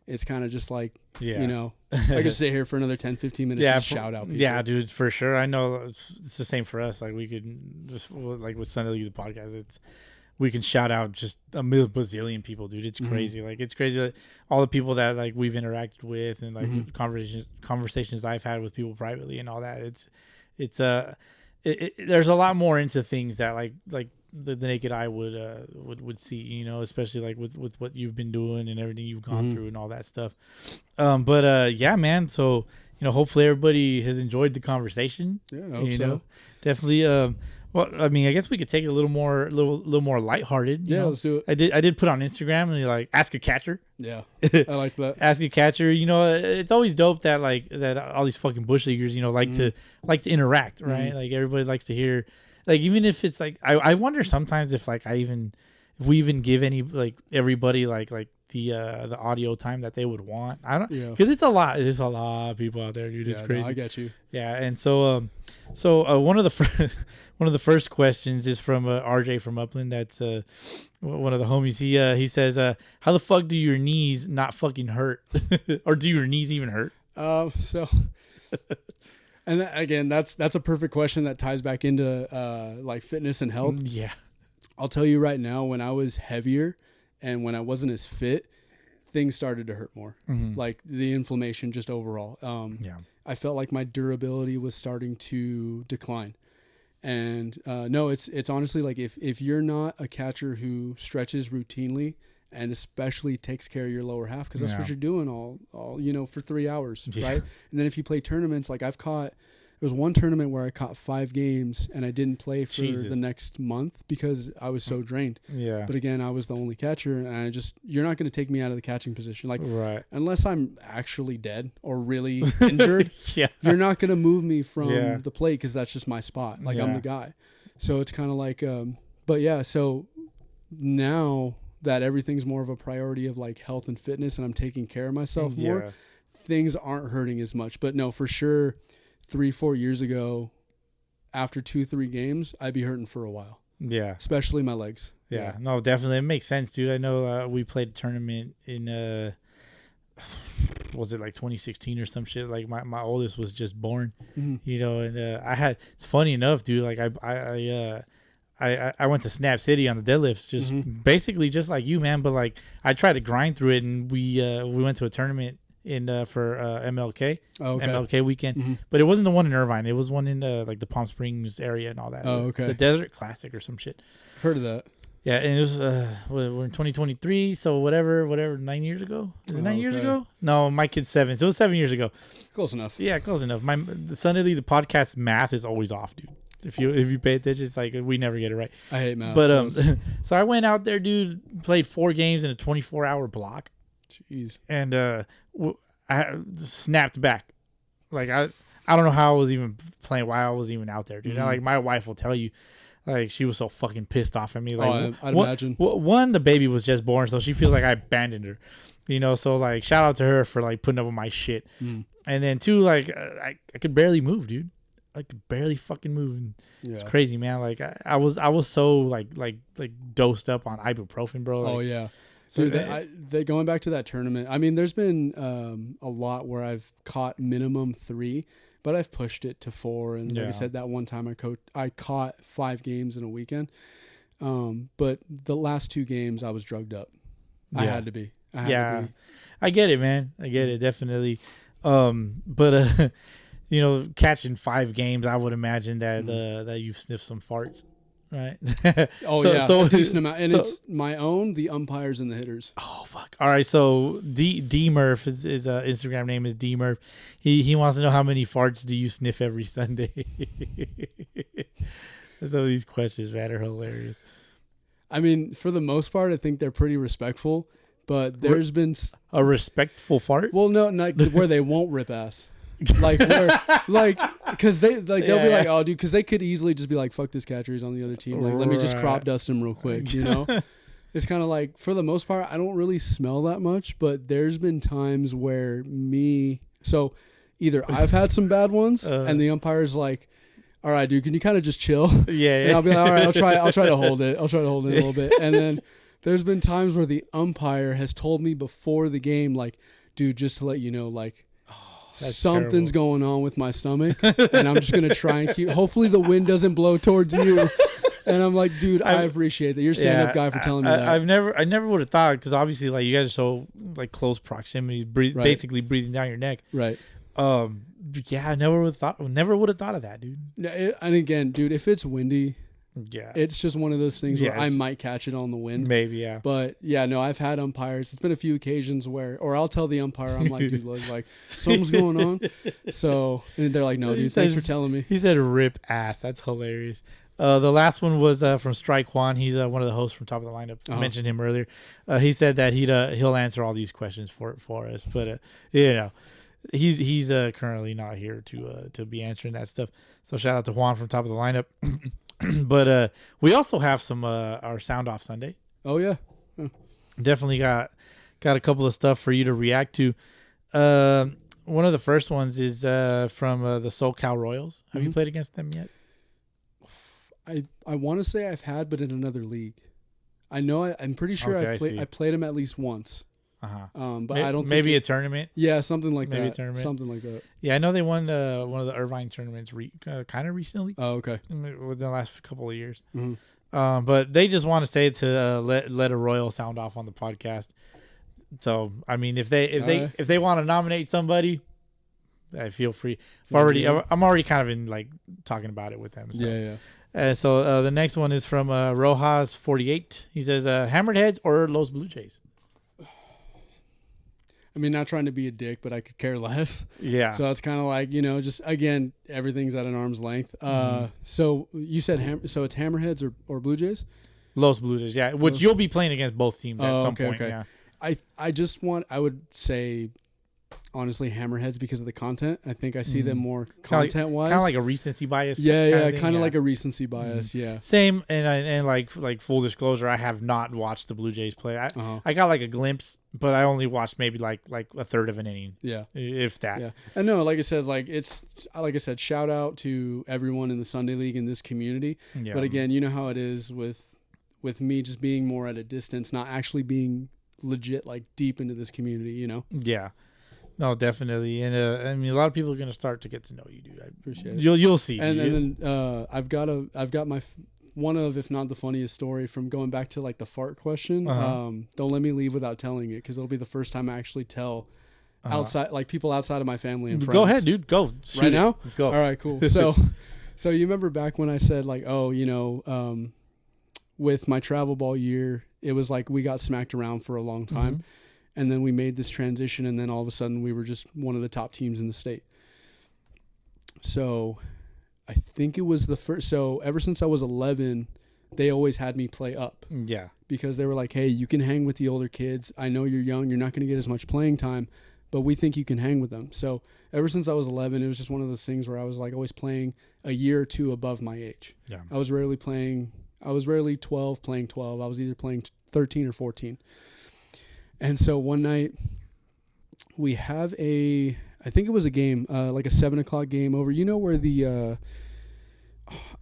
It's kind of just like, you know, I could sit here for another 10, 15 minutes and shout out people. Yeah, dude, for sure. I know it's the same for us. Like we could just, like with Sunday League, the podcast, we can shout out just a bazillion people, dude. It's crazy. Like, it's crazy that all the people that like we've interacted with and like conversations I've had with people privately and all that. There's a lot more into things that like the naked eye would see, you know, especially like with what you've been doing and everything you've gone through and all that stuff. But yeah, man. So, you know, hopefully everybody has enjoyed the conversation. Yeah, I hope so. Definitely. Well, I mean, I guess we could take it a little more lighthearted. You know? Let's do it. I did put on Instagram and like ask your catcher. Yeah, I like that. Ask your catcher. You know, it's always dope that that all these fucking bush leaguers, you know, like to interact, right? Like everybody likes to hear, like even if it's like I wonder sometimes if like if we even give any like everybody like the audio time that they would want. I don't, because it's a lot. There's a lot of people out there, dude. It's crazy. No, I get you. Yeah, and so one of the first questions is from RJ from Upland. That's one of the homies. He says, "How the fuck do your knees not fucking hurt, or do your knees even hurt?" And again, that's a perfect question that ties back into like fitness and health. Yeah, I'll tell you right now, when I was heavier and when I wasn't as fit, things started to hurt more. Like the inflammation, just overall. I felt like my durability was starting to decline. And no, it's honestly like if you're not a catcher who stretches routinely and especially takes care of your lower half, because that's what you're doing all you know, for 3 hours, right? And then if you play tournaments, like there was one tournament where I caught 5 games and I didn't play for the next month because I was so drained. Yeah. But again, I was the only catcher, and you're not going to take me out of the catching position. Like, unless I'm actually dead or really injured, you're not going to move me from the plate because that's just my spot. Like, I'm the guy. So it's kind of like, but yeah, so now that everything's more of a priority of like health and fitness and I'm taking care of myself more, things aren't hurting as much. But no, for sure, 3-4 years ago, after 2-3 games, I'd be hurting for a while. Yeah. Especially my legs. Yeah. No, definitely. It makes sense, dude. I know we played a tournament in, was it like 2016 or some shit? Like my oldest was just born, you know, and it's funny enough, dude. Like I went to Snap City on the deadlifts, just basically just like you, man. But like I tried to grind through it, and we went to a tournament for MLK, MLK weekend, but it wasn't the one in Irvine. It was one in like the Palm Springs area and all that. The Desert Classic or some shit. Heard of that? Yeah, and it was we're in 2023, so whatever, 9 years ago. Is it 9 years ago? No, my kid's 7, so it was 7 years ago. Close enough. Yeah, close enough. Suddenly the podcast math is always off, dude. If you pay attention, it's like we never get it right. I hate math. But so I went out there, dude, played 4 games in a 24-hour block. Jeez. And I snapped back. Like I don't know how I was even playing, why I was even out there, dude. Like my wife will tell you, like she was so fucking pissed off at me. Like I'd imagine. One, the baby was just born, so she feels like I abandoned her. You know, so like shout out to her for like putting up with my shit. And then 2, like I could barely move, dude. I could barely fucking move. And it's crazy, man. Like I was so like dosed up on ibuprofen, bro. Like, So going back to that tournament, I mean, there's been a lot where I've caught minimum 3, but I've pushed it to 4. And like I said, that one time I caught 5 games in a weekend. But the last 2 games I was drugged up. I had to be. I get it, man. I get it, definitely. But you know, catching 5 games, I would imagine that that you've sniffed some farts. Right. So a decent amount, and it's my own, the umpires and the hitters. Oh fuck! All right, so D Murph his Instagram name is D Murph. He wants to know how many farts do you sniff every Sunday. Some of these questions, man, are hilarious. I mean, for the most part, I think they're pretty respectful, but there's been a respectful fart. Well, no, not where they won't rip ass. Because they'll be like, oh, dude, because they could easily just be like, fuck this catcher, he's on the other team. Like, let me just crop dust him real quick, you know? It's kind of like, for the most part, I don't really smell that much, but there's been times where so either I've had some bad ones, and the umpire's like, all right, dude, can you kind of just chill? Yeah. And I'll be like, all right, I'll try to hold it. I'll try to hold it a little bit. And then there's been times where the umpire has told me before the game, like, dude, just to let you know, like, something's going on with my stomach, and I'm just going to try and hopefully the wind doesn't blow towards you. And I'm like, dude, I appreciate that. You're a stand-up guy for telling me that. I never would have thought, because obviously, like, you guys are so like close proximity, basically breathing down your neck. Right. Yeah, I never would have thought of that, dude. And again, dude, if it's windy, yeah, it's just one of those things where I might catch it on the wind. Maybe, yeah. But yeah, no, I've had umpires. It's been a few occasions where, or I'll tell the umpire, I'm like, dude, look, like something's going on. So and they're like, no, dude, thanks for telling me. He said rip ass. That's hilarious. The last one was from Strike Juan. He's one of the hosts from Top of the Lineup. I mentioned him earlier. He said that he'll answer all these questions for us. But you know, he's currently not here to be answering that stuff. So shout out to Juan from Top of the Lineup. But we also have some our Sound Off Sunday. Oh yeah, definitely got a couple of stuff for you to react to. One of the first ones is from the SoCal Royals. Have you played against them yet? I want to say I've had, but in another league. I know I'm pretty sure I played them at least once. But I don't. Maybe a tournament. Yeah, something like maybe that. A tournament. Something like that. Yeah, I know they won one of the Irvine tournaments kind of recently. Oh, okay. Within the last couple of years. Mm-hmm. But they just want to say to let a Royal sound off on the podcast. So I mean, if they want to nominate somebody, feel free. I'm already kind of in like talking about it with them. So. Yeah. So the next one is from Rojas 48. He says, Hammered or Los Blue Jays? I mean, not trying to be a dick, but I could care less. Yeah. So it's kind of like, just, again, everything's at an arm's length. So you said, so it's Hammerheads or Blue Jays? Los Blue Jays, yeah. Which you'll be playing against both teams at some point. Okay. Yeah. I would say, honestly, Hammerheads because of the content. I think I see them more content-wise. Kind of like a recency bias. Yeah, kind of like a recency bias, yeah. Same, and like full disclosure, I have not watched the Blue Jays play. I got like a glimpse, but I only watched maybe like a third of an inning. Yeah. If that. Yeah. And no, like I said, shout out to everyone in the Sunday League in this community. Yeah. But again, you know how it is with me just being more at a distance, not actually being legit like deep into this community, Yeah. No, definitely, and I mean, a lot of people are gonna start to get to know you, dude. I appreciate it. You'll see. And then I've got my one of, if not the funniest story from going back to like the fart question. Don't let me leave without telling it because it'll be the first time I actually tell outside, like people outside of my family and friends. Go ahead, dude. Go right now. Go. All right, cool. So you remember back when I said like, with my travel ball year, it was like we got smacked around for a long time. Mm-hmm. And then we made this transition, and then all of a sudden we were just one of the top teams in the state. So I think it was the first. So ever since I was 11, they always had me play up. Yeah. Because they were like, hey, you can hang with the older kids. I know you're young. You're not going to get as much playing time, but we think you can hang with them. So ever since I was 11, it was just one of those things where I was like always playing a year or two above my age. Yeah. I was rarely 12, playing 12. I was either playing 13 or 14. And so one night we have I think it was a game, like a 7:00 game over. You know where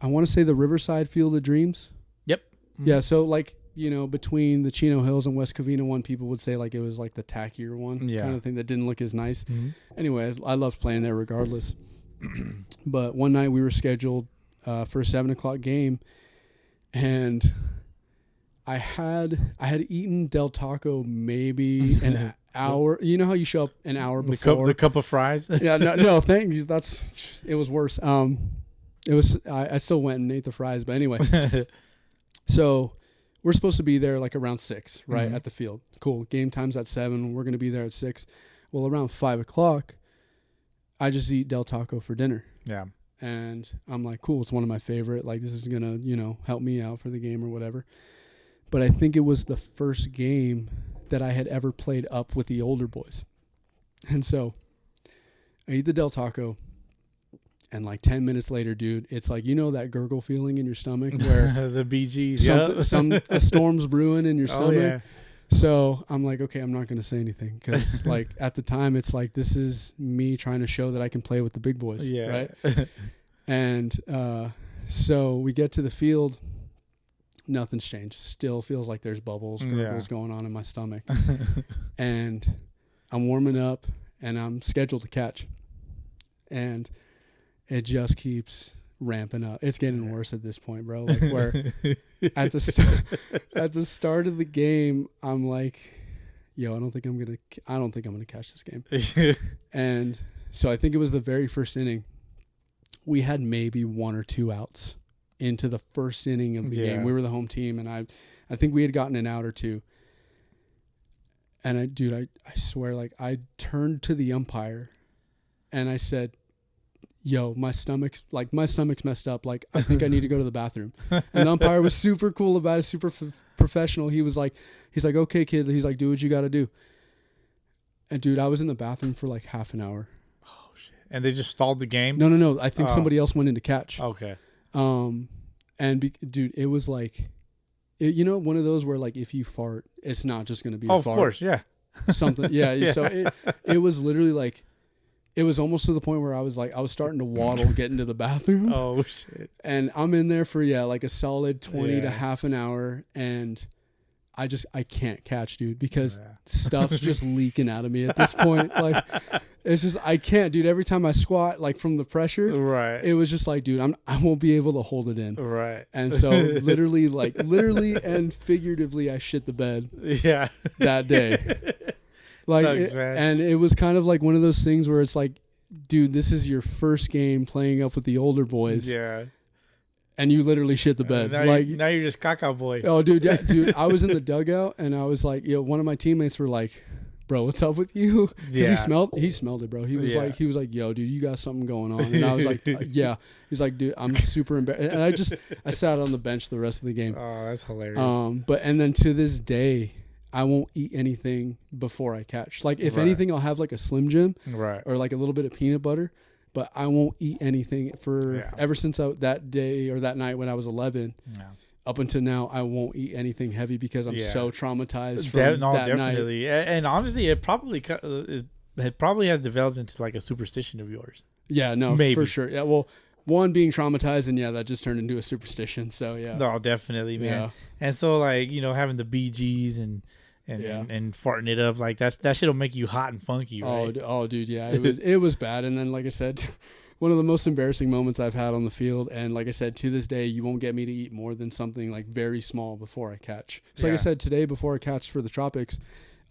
I want to say the Riverside Field of Dreams? Yep. Mm-hmm. Yeah. So like, between the Chino Hills and West Covina one, people would say like it was like the tackier one kind of thing that didn't look as nice. Mm-hmm. Anyway, I loved playing there regardless. But one night we were scheduled for a 7:00 game, and I had eaten Del Taco maybe an hour. You know how you show up an hour before the cup of fries. Yeah, no, thank you. It was worse. It was I still went and ate the fries, but anyway. So we're supposed to be there like around 6, right, at the field. Cool. Game time's at 7. We're gonna be there at 6. Well, around 5:00, I just eat Del Taco for dinner. Yeah. And I'm like, cool. It's one of my favorite. Like this is gonna help me out for the game or whatever. But I think it was the first game that I had ever played up with the older boys. And so I eat the Del Taco, and like 10 minutes later, dude, it's like, that gurgle feeling in your stomach where the BGs, a storm's brewing in your stomach. Oh, yeah. So I'm like, okay, I'm not going to say anything because like at the time it's like, this is me trying to show that I can play with the big boys. Yeah. Right. And so we get to the field. Nothing's changed. Still feels like there's gurgles going on in my stomach. And I'm warming up, and I'm scheduled to catch. And it just keeps ramping up. It's getting worse at this point, bro. Like where at the start of the game, I'm like, yo, I don't think I'm gonna catch this game. And so I think it was the very first inning. We had maybe 1 or 2 outs into the first inning of the game. We were the home team, and I think we had gotten an out or 2. And I swear, like, I turned to the umpire and I said, yo, my stomach's messed up. Like, I think I need to go to the bathroom. And the umpire was super cool about it, super professional. He's like, okay, kid. He's like, do what you got to do. And dude, I was in the bathroom for like half an hour. Oh shit! And they just stalled the game. No. I think somebody else went in to catch. Okay. Dude, it was like, one of those where like if you fart, it's not just gonna be. Of course, yeah. Something, yeah. So it was literally like. It was almost to the point where I was starting to waddle getting to the bathroom. Oh shit. And I'm in there for like a solid 20 to half an hour, and I can't catch, dude, because stuff's just leaking out of me at this point. Like it's just I can't, dude. Every time I squat, like from the pressure, right. It was just like, dude, I won't be able to hold it in. Right. And so literally and figuratively I shit the bed. Yeah. That day. Like, Sucks, man. And it was kind of like one of those things where it's like, dude, this is your first game playing up with the older boys. Yeah. And you literally shit the bed. Now you're just caca boy. Oh, dude, yeah, dude. I was in the dugout and I was like, one of my teammates were like, bro, what's up with you? Because he smelled it, bro. He was like, yo, dude, you got something going on. And I was like, yeah. He's like, dude, I'm super embarrassed. And I sat on the bench the rest of the game. Oh, that's hilarious. And then to this day, I won't eat anything before I catch. Like, if anything, I'll have like a Slim Jim, right, or like a little bit of peanut butter. But I won't eat anything ever since that day or that night when I was 11. Yeah. Up until now, I won't eat anything heavy because I'm so traumatized from that definitely. night. And honestly, it probably has developed into like a superstition of yours. Yeah, no, maybe. For sure. Yeah, well, one being traumatized, and that just turned into a superstition. So yeah, no, definitely, man. Yeah. And so like having the BGs and farting it up like that shit'll make you hot and funky, right? Oh, dude, yeah, it was bad. And then like I said, one of the most embarrassing moments I've had on the field, and like I said, to this day, you won't get me to eat more than something like very small before I catch. So like I said, today before I catch for the tropics,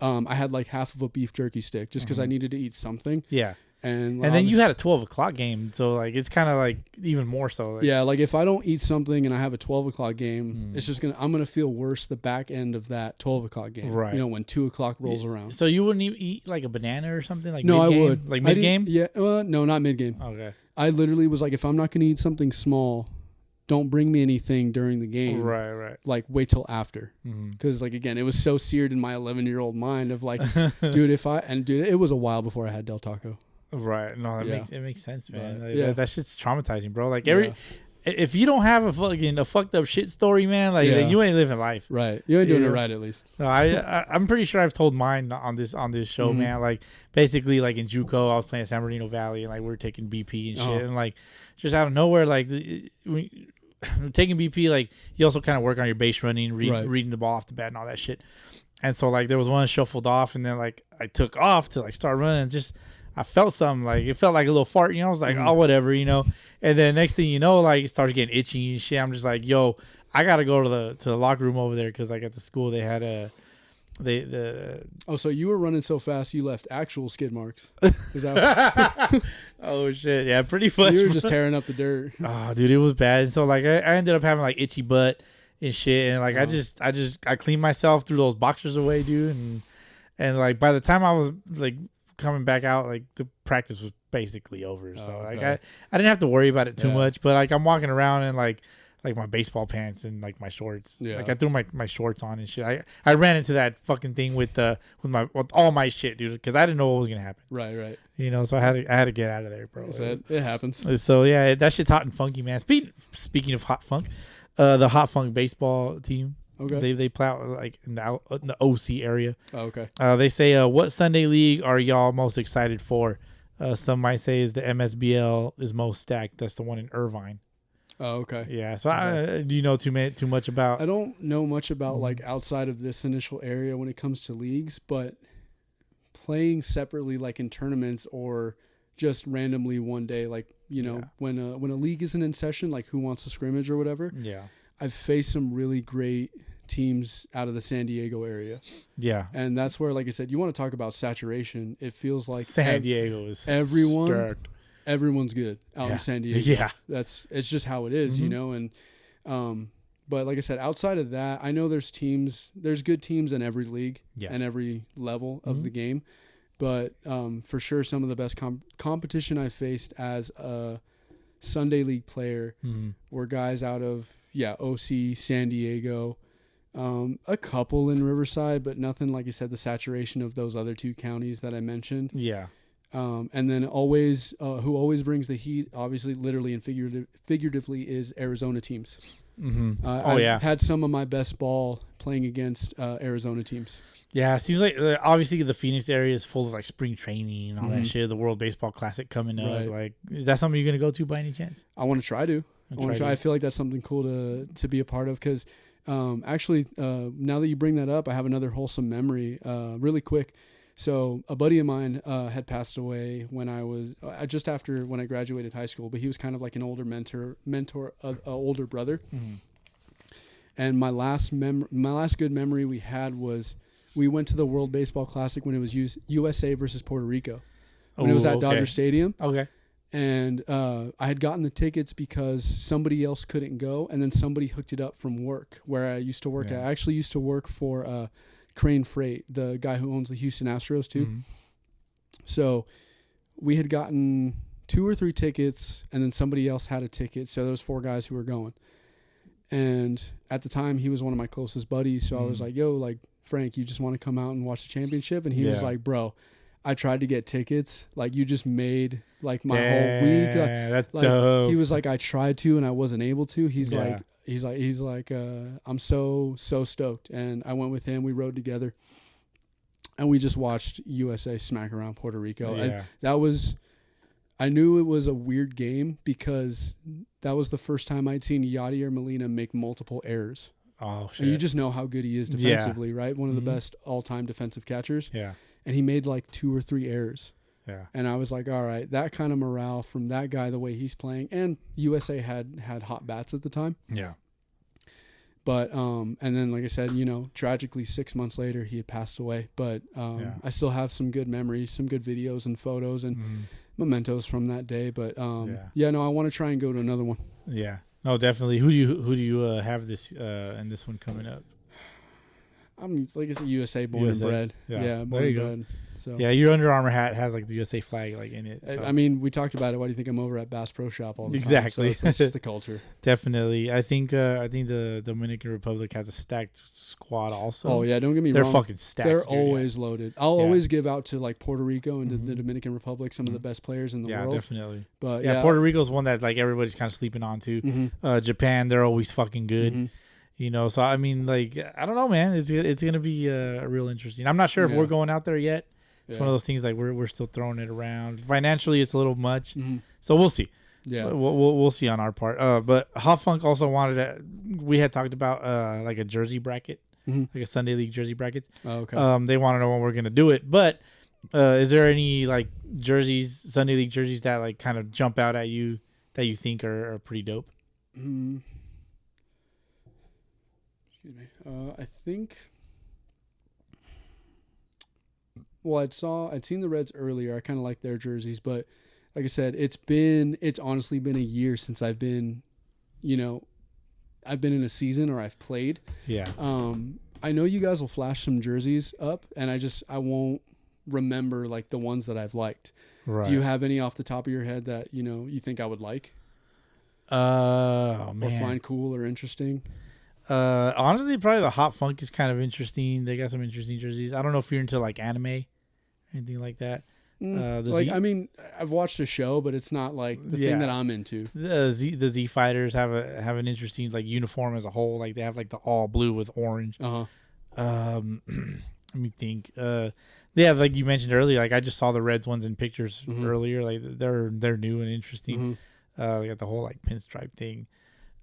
I had like half of a beef jerky stick just because I needed to eat something. Yeah. And then you had a 12 o'clock game, so like it's kind of like even more so. Like, like if I don't eat something and I have a 12 o'clock game, it's just I'm gonna feel worse the back end of that 12 o'clock game. Right. When 2 o'clock rolls around. So you wouldn't even eat like a banana or something like? No, mid-game? I would. Like mid game? Yeah. No, not mid game. Okay. I literally was like, if I'm not gonna eat something small, don't bring me anything during the game. Right. Like wait till after, because like again, it was so seared in my 11-year-old mind of like, dude, it was a while before I had Del Taco. Right. No, it makes sense, man. Like, that shit's traumatizing, bro. Like if you don't have a fucked up shit story, man, like you ain't living life. Right. You ain't doing it right, at least. No, I'm pretty sure I've told mine on this show, man. Like basically, like in JUCO, I was playing San Bernardino Valley, and like we were taking BP and shit, and like just out of nowhere, like taking BP, like you also kind of work on your base running, reading the ball off the bat and all that shit. And so like there was one shuffled off, and then like I took off to like start running, and just I felt something, like it felt like a little fart, I was like, oh, whatever, and then next thing you know, like it started getting itchy and shit. I'm just like, yo, I gotta go to the locker room over there, because like at the school they had so you were running so fast you left actual skid marks. Is that oh shit, yeah, pretty much. You were just tearing up the dirt. Oh, dude, it was bad. And so like I ended up having like itchy butt and shit, and like I cleaned myself, threw those boxers away, dude, and like by the time I was like coming back out, like the practice was basically over. So like I didn't have to worry about it too much, but like I'm walking around in like my baseball pants and like my shorts. Yeah. Like I threw my shorts on and shit. I ran into that fucking thing with all my shit, dude, because I didn't know what was gonna happen. Right. So I had to get out of there, bro. It happens. So yeah, that shit's hot and funky, man. Speaking of hot funk, the Hot Funk baseball team. Okay. They play out like in the OC area. Oh, okay. They say, what Sunday league are y'all most excited for? Some might say is the MSBL is most stacked. That's the one in Irvine. Oh, okay. Yeah. So do you know too much about? I don't know much about like outside of this initial area when it comes to leagues, but playing separately, like in tournaments or just randomly one day, like, you know, when a league isn't in session, like Who Wants to Scrimmage or whatever. Yeah. I've faced some really great teams out of the San Diego area. Yeah. And that's where, like I said, you want to talk about saturation. It feels like San Diego is everyone's good out in San Diego. Yeah. It's just how it is, you know, and but like I said, outside of that, I know there's good teams in every league and every level of the game. But for sure, some of the best competition I faced as a Sunday League player were guys out of, OC, San Diego, a couple in Riverside, but nothing, like you said, the saturation of those other 2 counties that I mentioned. Yeah. And then always, who always brings the heat, obviously, literally and figuratively, is Arizona teams. I've had some of my best ball playing against Arizona teams. Yeah, it seems like obviously the Phoenix area is full of like spring training and all that shit. The World Baseball Classic coming up. Like, is that something you're gonna go to by any chance? I want to try to. I feel like that's something cool to be a part of because actually, now that you bring that up, I have another wholesome memory. Really quick. So a buddy of mine had passed away when I was just after when I graduated high school, but he was kind of like an older mentor, older brother. And my last good memory we had was we went to the World Baseball Classic when it was USA versus Puerto Rico when it was at Dodger Stadium. Okay. And I had gotten the tickets because somebody else couldn't go, and then somebody hooked it up from work where I used to work at. I actually used to work for Crane Freight, the guy who owns the Houston Astros too. So we had gotten 2 or 3 tickets, and then somebody else had a ticket. So there was 4 guys who were going. And at the time, he was one of my closest buddies. So I was like, yo, like, Frank, you just want to come out and watch the championship? And he was like, bro, I tried to get tickets. Like, you just made like my whole week. That's dope. He was like, I tried to and I wasn't able to. He's like, I'm so stoked. And I went with him. We rode together, and we just watched USA smack around Puerto Rico. I knew it was a weird game because that was the first time I'd seen Yadier Molina make multiple errors. Oh, shit. And you just know how good he is defensively, right? One of the best all-time defensive catchers. Yeah. And he made like 2 or 3 errors. Yeah. And And I was like, all right, that kind of morale from that guy, the way he's playing. And USA had hot bats at the time. Yeah. But, and then, like I said, you know, tragically 6 months later, he had passed away. But I still have some good memories, some good videos and photos and mementos from that day. But, no, I want to try and go to another one. Yeah. No, definitely. Who do you have this in this one coming up? I'm like I said, USA born and bred. Yeah, born and bred. So yeah, your Under Armour hat has like the USA flag like in it. So. I mean, we talked about it. Why do you think I'm over at Bass Pro Shop all the time? Exactly. So it's just the culture. Definitely. I think the Dominican Republic has a stacked squad also. Oh yeah, don't get me wrong. They're fucking stacked. They're always loaded. I'll always give out to like Puerto Rico and the Dominican Republic some of the best players in the world. Yeah, definitely. But yeah, Puerto Rico's one that like everybody's kind of sleeping on too. Japan, they're always fucking good. You know, so I mean, like, I don't know, man. It's gonna be real interesting. I'm not sure if we're going out there yet. It's one of those things like we're still throwing it around. Financially, it's a little much, so we'll see. Yeah, we'll see on our part. But Hot Funk also wanted we had talked about like a jersey bracket, like a Sunday League jersey bracket. Oh, okay. They want to know when we're gonna do it. But is there any like jerseys, Sunday League jerseys that like kind of jump out at you that you think are pretty dope? Excuse me. I think. Well, I'd seen the Reds earlier. I kind of like their jerseys, but like I said, it's honestly been a year since I've been, you know, I've been in a season or I've played. Yeah. I know you guys will flash some jerseys up, and I won't remember like the ones that I've liked. Right. Do you have any off the top of your head that you know you think I would like? Oh man. Or find cool or interesting? Honestly, probably the Hot Funk is kind of interesting. They got some interesting jerseys. I don't know if you're into like anime or anything like that. I mean, I've watched a show, but it's not like the thing that I'm into. The Z Fighters have an interesting like uniform as a whole. Like they have like the all blue with orange. Let me think. They have, like you mentioned earlier. Like I just saw the Reds ones in pictures earlier. Like they're new and interesting. They got the whole like pinstripe thing.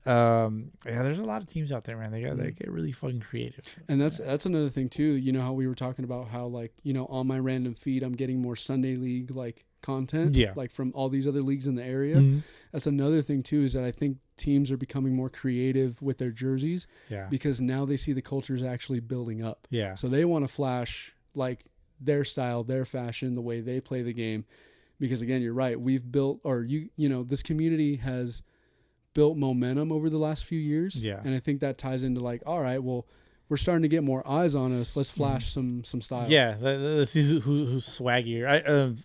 Yeah, there's a lot of teams out there, man. They get really fucking creative. And that's another thing too. You know how we were talking about how, like, you know, on my random feed I'm getting more Sunday League like content, like from all these other leagues in the area. That's another thing too, is that I think teams are becoming more creative with their jerseys, because now they see the culture is actually building up. So they want to flash like their style, their fashion, the way they play the game. Because again, you're right. We've built, or you know, this community has built momentum over the last few years. And I think that ties into like, all right, well, we're starting to get more eyes on us. Let's flash some style. Let's see who's swaggier.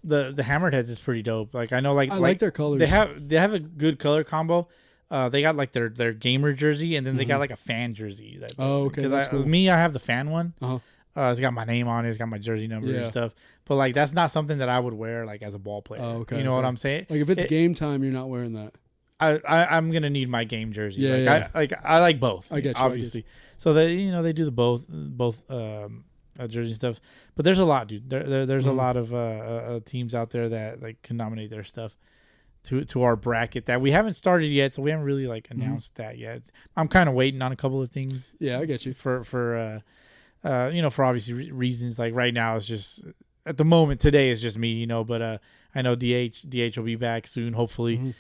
The Hammered is pretty dope. Like, I know, I like their colors. They have a good color combo. They got like their gamer jersey, and then they got like a fan jersey. Okay. Because cool. I have the fan one. It's got my name on it. It's got my jersey number and stuff. But like, that's not something that I would wear like as a ball player. You know what I'm saying? Like if it's game time, you're not wearing that. I'm gonna need my game jersey. I like both. I get you, obviously. So they do the both jersey stuff. But there's a lot, dude. There's a lot of teams out there that like can nominate their stuff to our bracket that we haven't started yet. So we haven't really like announced that yet. I'm kind of waiting on a couple of things. Yeah, I get you. For you know, for obvious reasons. Like right now, it's just at the moment today is just me. You know, but I know DH will be back soon. Hopefully.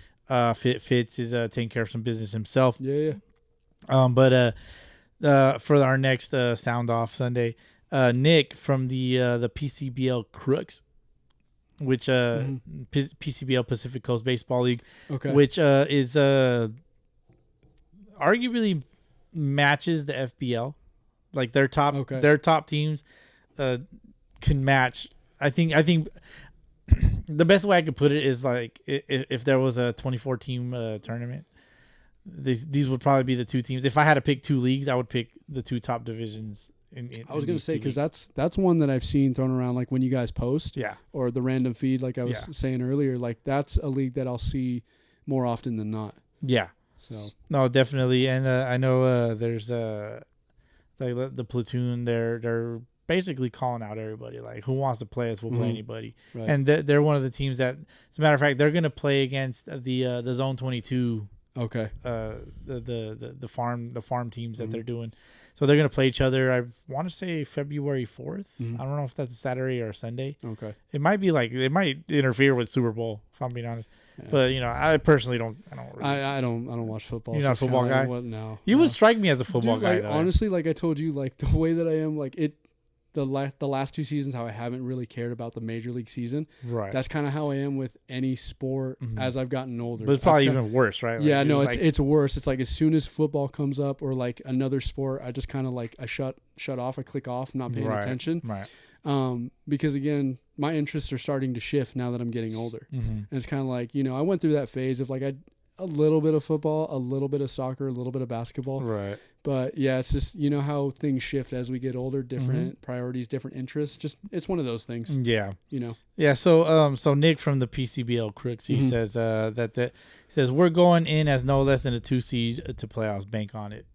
Fitz is taking care of some business himself. But for our next sound off Sunday, Nick from the PCBL Crooks, which PCBL Pacific Coast Baseball League, which is arguably matches the FBL. Like their top teams can match. I think the best way I could put it is like if there was a 24 team tournament, these would probably be the two teams. If I had to pick two leagues, I would pick the two top divisions. I was going to say, because that's one that I've seen thrown around, like when you guys post, or the random feed, like I was saying earlier, like that's a league that I'll see more often than not. So no, definitely, and I know there's the platoon. They're basically calling out everybody, like who wants to play us, we'll play anybody. And they're one of the teams that, as a matter of fact, they're going to play against the Zone 22. The farm teams that they're doing. So they're going to play each other. I want to say February 4th. I don't know if that's a Saturday or a Sunday. It might be like, it might interfere with Super Bowl, if I'm being honest. But you know, I personally don't. I don't watch football. You're not a football guy. No. You would strike me as a football guy. Like, honestly, like I told you, like the way that I am, like the last two seasons, how I haven't really cared about the major league season. That's kind of how I am with any sport as I've gotten older. But it's probably even worse, right? Like, it's worse. It's like as soon as football comes up or like another sport, I just kind of like I shut off, I click off, I'm not paying attention. Because again, my interests are starting to shift now that I'm getting older. And it's kind of like, you know, I went through that phase of like a little bit of football, a little bit of soccer, a little bit of basketball. But yeah, it's just, you know how things shift as we get older, different priorities, different interests. Just, it's one of those things. You know? Yeah. So Nick from the PCBL Crooks, he says he says we're going in as no less than a 2 seed to playoffs. Bank on it.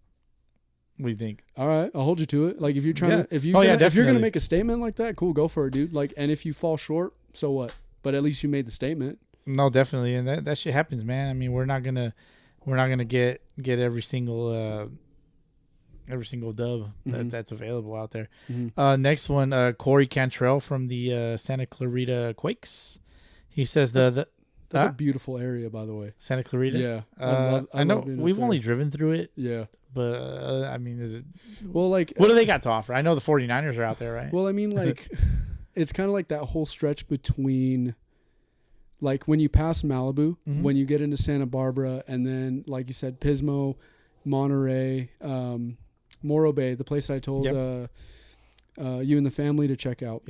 What do you think? All right, I'll hold you to it. Like if you're trying to, if you're gonna make a statement like that, cool, go for it, dude. Like, and if you fall short, so what? But at least you made the statement. No, definitely, and that shit happens, man. I mean, we're not gonna get every single dub that's available out there. Next one, Corey Cantrell from the Santa Clarita Quakes. He says that's a beautiful area, by the way. Santa Clarita. Yeah, I know we've only driven through it. Yeah, but I mean, is it? Well, like, what do they got to offer? I know the 49ers are out there, right? Well, I mean, like, it's kind of like that whole stretch between. Like when you pass Malibu, when you get into Santa Barbara, and then, like you said, Pismo, Monterey, Morro Bay, the place I told you and the family to check out.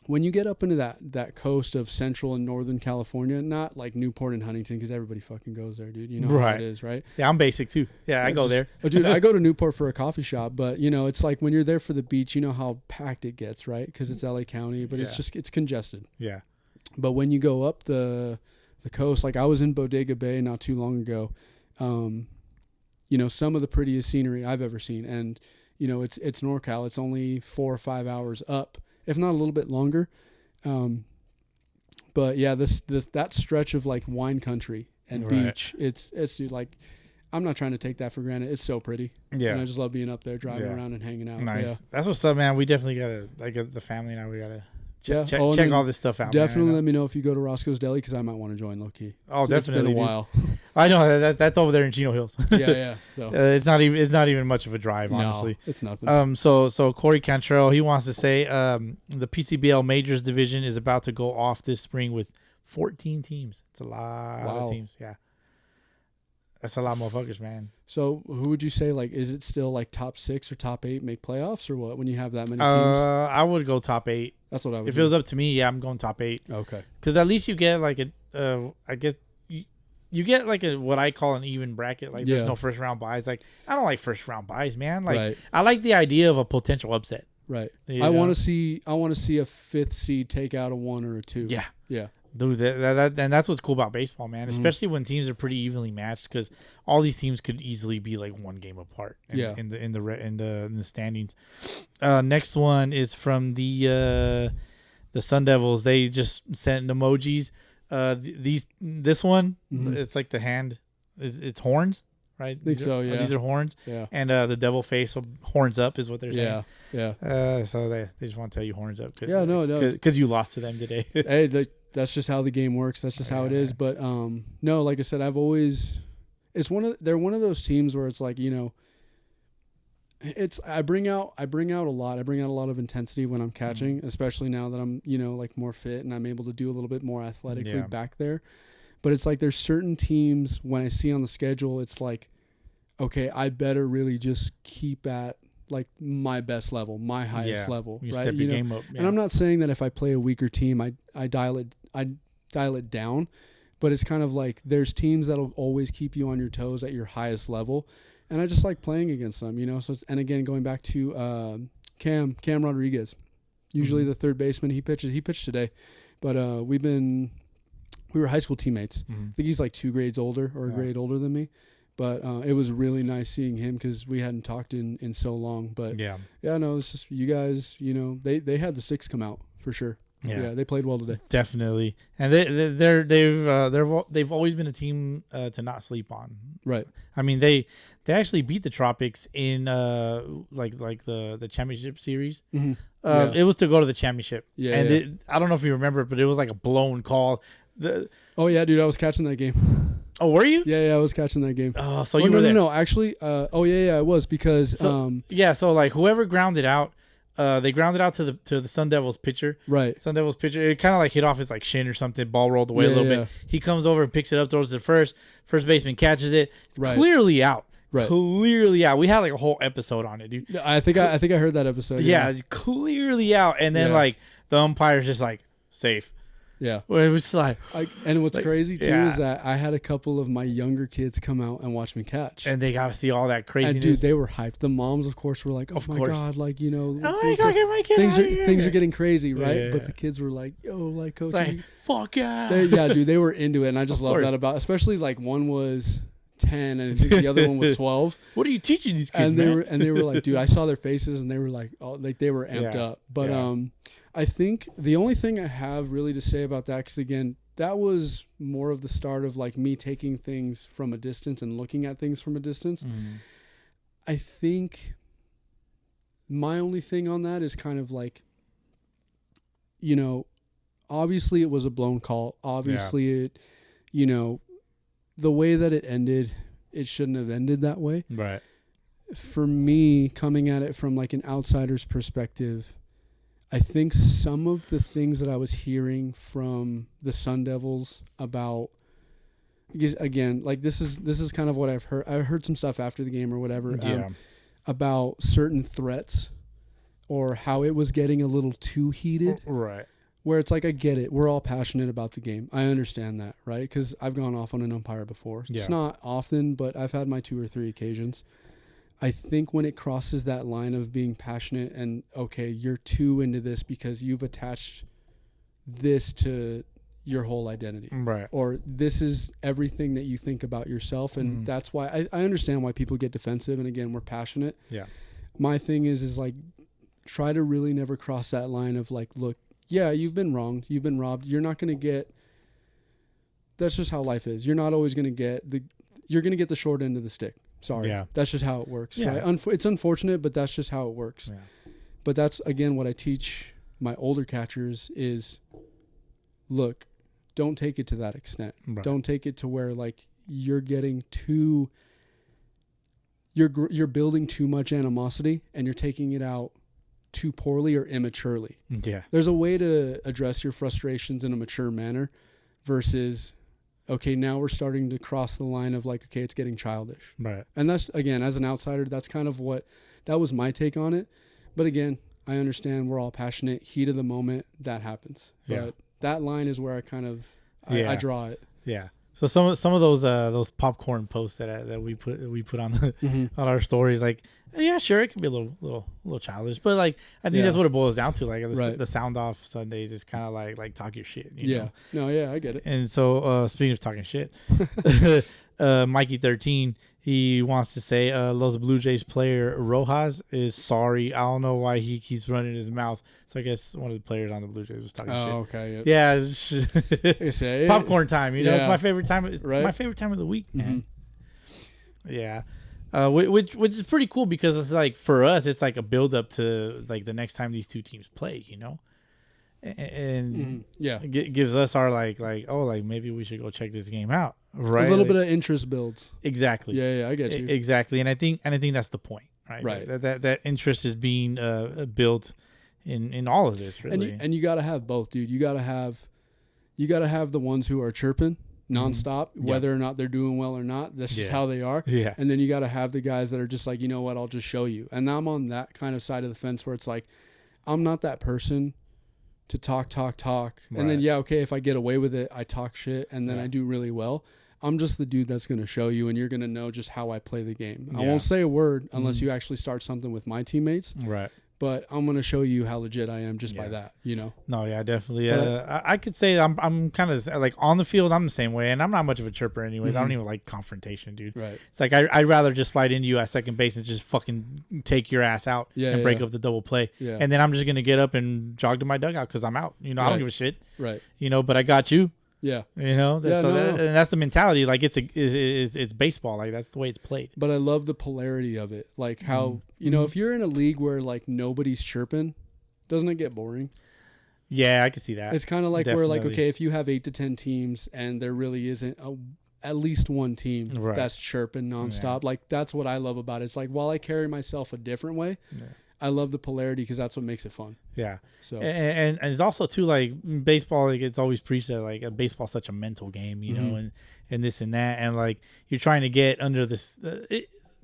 When you get up into that coast of Central and Northern California, not like Newport and Huntington, because everybody fucking goes there, dude. You know how it is, right? Yeah, I'm basic too. Yeah, I go there. Dude, I go to Newport for a coffee shop, but you know, it's like when you're there for the beach, you know how packed it gets, right? Because it's LA County, but it's congested. Yeah. But when you go up the coast, like I was in Bodega Bay not too long ago, you know, some of the prettiest scenery I've ever seen. And, you know, it's NorCal. It's only 4 or 5 hours up, if not a little bit longer. But yeah, that stretch of like wine country and beach, it's dude, like I'm not trying to take that for granted. It's so pretty. Yeah. And I just love being up there, driving around and hanging out. Nice. Yeah. That's what's up, man. We definitely gotta, like, the family and I, we gotta check then all this stuff out. Definitely man. let me know if you go to Roscoe's Deli because I might want to join low key. Oh, definitely. It's been a while. I know that's over there in Chino Hills. Yeah. So. It's not even much of a drive, honestly. No, it's nothing. So Corey Cantrell, he wants to say the PCBL Majors division is about to go off this spring with 14 teams. It's a lot of teams. Yeah. That's a lot of motherfuckers, man. So who would you say, like, is it still like top 6 or top 8 make playoffs or what when you have that many teams? I would go top 8. That's what I would If do. it was up to me, yeah, I'm going top 8. Okay. Because at least you get like I guess you get like what I call an even bracket. Like there's no first round buys. Like I don't like first round buys, man. Like I like the idea of a potential upset. Right. I want to see a 5th seed take out a 1 or a 2. Yeah. Yeah. Dude, and that's what's cool about baseball, man. Especially when teams are pretty evenly matched, because all these teams could easily be like one game apart. In the standings. Next one is from the Sun Devils. They just sent emojis. This one, it's like the hand. It's horns, right? I think so. Yeah. These are horns. Yeah. And the devil face, so horns up is what they're saying. Yeah. So they just want to tell you horns up. Cause, no, because you lost to them today. Hey, that's just how the game works. That's just how it is. But no, like I said, they're one of those teams where it's like, you know, I bring out a lot. I bring out a lot of intensity when I'm catching, especially now that I'm, you know, like more fit and I'm able to do a little bit more athletically back there. But it's like there's certain teams when I see on the schedule, it's like, okay, I better really just keep at like my best level, my highest level. You right? step your game up. Yeah. And I'm not saying that if I play a weaker team, I dial it down, but it's kind of like there's teams that'll always keep you on your toes at your highest level, and I just like playing against them, you know. So and again, going back to Cam Rodriguez, usually the third baseman. He pitched today, but we were high school teammates. I think he's like 2 grades older or a grade older than me. But it was really nice seeing him because we hadn't talked in so long. But no, it's just you guys. You know, they had the 6 come out for sure. Yeah, they played well today. Definitely, and they've always been a team to not sleep on. Right. I mean, they actually beat the Tropics in like the championship series. It was to go to the championship. Yeah. And I don't know if you remember, but it was like a blown call. Oh yeah, dude, I was catching that game. Oh, were you? Yeah, I was catching that game. Oh, so you were there. No, actually, I was because so like whoever grounded out, they grounded out to the Sun Devils pitcher. Right. Sun Devils pitcher, it kind of like hit off his like shin or something. Ball rolled away a little bit. He comes over and picks it up, throws it to first. First baseman catches it. It's clearly out. Right. Clearly out. We had like a whole episode on it, dude. I think I heard that episode. Yeah, it's clearly out. And then like the umpire's just like safe. Yeah. Well, it was like, and what's crazy too is that I had a couple of my younger kids come out and watch me catch, and they got to see all that craziness. And dude, they were hyped. The moms, of course, were like, "Oh my god, like, you know, get my kid things are getting crazy, right?" Yeah. But the kids were like, "Yo, like, coach, like, fuck yeah, dude, they were into it, and I just love that about, especially like one was 10 and I think the other one was 12. What are you teaching these kids? And they were like, dude, I saw their faces and they were like, oh, like they were amped up. But I think the only thing I have really to say about that, because again, that was more of the start of like me taking things from a distance and looking at things from a distance. I think my only thing on that is kind of like, you know, obviously it was a blown call. Obviously it, you know, the way that it ended, it shouldn't have ended that way. Right. For me, coming at it from like an outsider's perspective, I think some of the things that I was hearing from the Sun Devils about, because again, like this is kind of what I've heard. I heard some stuff after the game or whatever about certain threats or how it was getting a little too heated. Right. Where it's like, I get it. We're all passionate about the game. I understand that, right? Because I've gone off on an umpire before. It's not often, but I've had my 2 or 3 occasions. I think when it crosses that line of being passionate and, okay, you're too into this because you've attached this to your whole identity. Right. Or this is everything that you think about yourself. And that's why I understand why people get defensive. And again, we're passionate. Yeah. My thing is like, try to really never cross that line of like, look, yeah, you've been wronged. You've been robbed. You're not going to get... That's just how life is. You're not always going to get you're going to get the short end of the stick. Sorry. Yeah. That's just how it works. Yeah. Right? It's unfortunate, but that's just how it works. Yeah. But that's, again, what I teach my older catchers is, look, don't take it to that extent. Right. Don't take it to where, like, you're getting too, you're building too much animosity and you're taking it out too poorly or immaturely. Yeah. There's a way to address your frustrations in a mature manner versus, okay, now we're starting to cross the line of like, okay, it's getting childish. Right. And that's, again, as an outsider, that's kind of that was my take on it. But again, I understand we're all passionate, heat of the moment, that happens. Yeah. But that line is where I kind of, I draw it. Yeah. So some of those popcorn posts that we put on the on our stories, like, yeah, sure, it can be a little childish, but like I think that's what it boils down to. Like the sound off Sundays is kind of like talk your shit. You know? No, yeah, I get it. And so speaking of talking shit, Mikey 13, he wants to say Los Blue Jays player Rojas is sorry. I don't know why he keeps running his mouth. So I guess one of the players on the Blue Jays was talking shit. Oh, okay. Yeah, it's just popcorn time. You know, it's my favorite time. It's my favorite time of the week, man. Yeah. Which is pretty cool because it's like for us, it's like a build up to like the next time these two teams play, you know, and it gives us our like maybe we should go check this game out, right? A little bit of interest builds. Exactly. Yeah, I get you. Exactly, and I think that's the point, right? Right. That interest is being built in all of this, really. And you got to have both, dude. You got to have the ones who are chirping nonstop, whether or not they're doing well or not. That's just how they are. Yeah. And then you got to have the guys that are just like, you know what, I'll just show you. And I'm on that kind of side of the fence where it's like, I'm not that person to talk. Right. And then, okay, if I get away with it, I talk shit and then I do really well. I'm just the dude that's going to show you and you're going to know just how I play the game. I won't say a word unless you actually start something with my teammates. Right. But I'm going to show you how legit I am just by that, you know? No, yeah, definitely. I could say I'm kind of like on the field, I'm the same way. And I'm not much of a chirper anyways. I don't even like confrontation, dude. Right. It's like I'd rather just slide into you at second base and just fucking take your ass out and break up the double play. Yeah. And then I'm just going to get up and jog to my dugout because I'm out. You know, I don't give a shit. Right. You know, but I got you. Yeah. You know, and that's the mentality. Like it's baseball. Like that's the way it's played. But I love the polarity of it. Like how, you know, if you're in a league where like nobody's chirping, doesn't it get boring? Yeah, I can see that. It's kind of like where like, okay, if you have 8 to 10 teams and there really isn't at least one team that's chirping nonstop. Like that's what I love about it. It's like while I carry myself a different way, I love the polarity because that's what makes it fun. Yeah. So and it's also too like baseball. Like it's always preached that like baseball's such a mental game, you know, and this and that, and like you're trying to get under this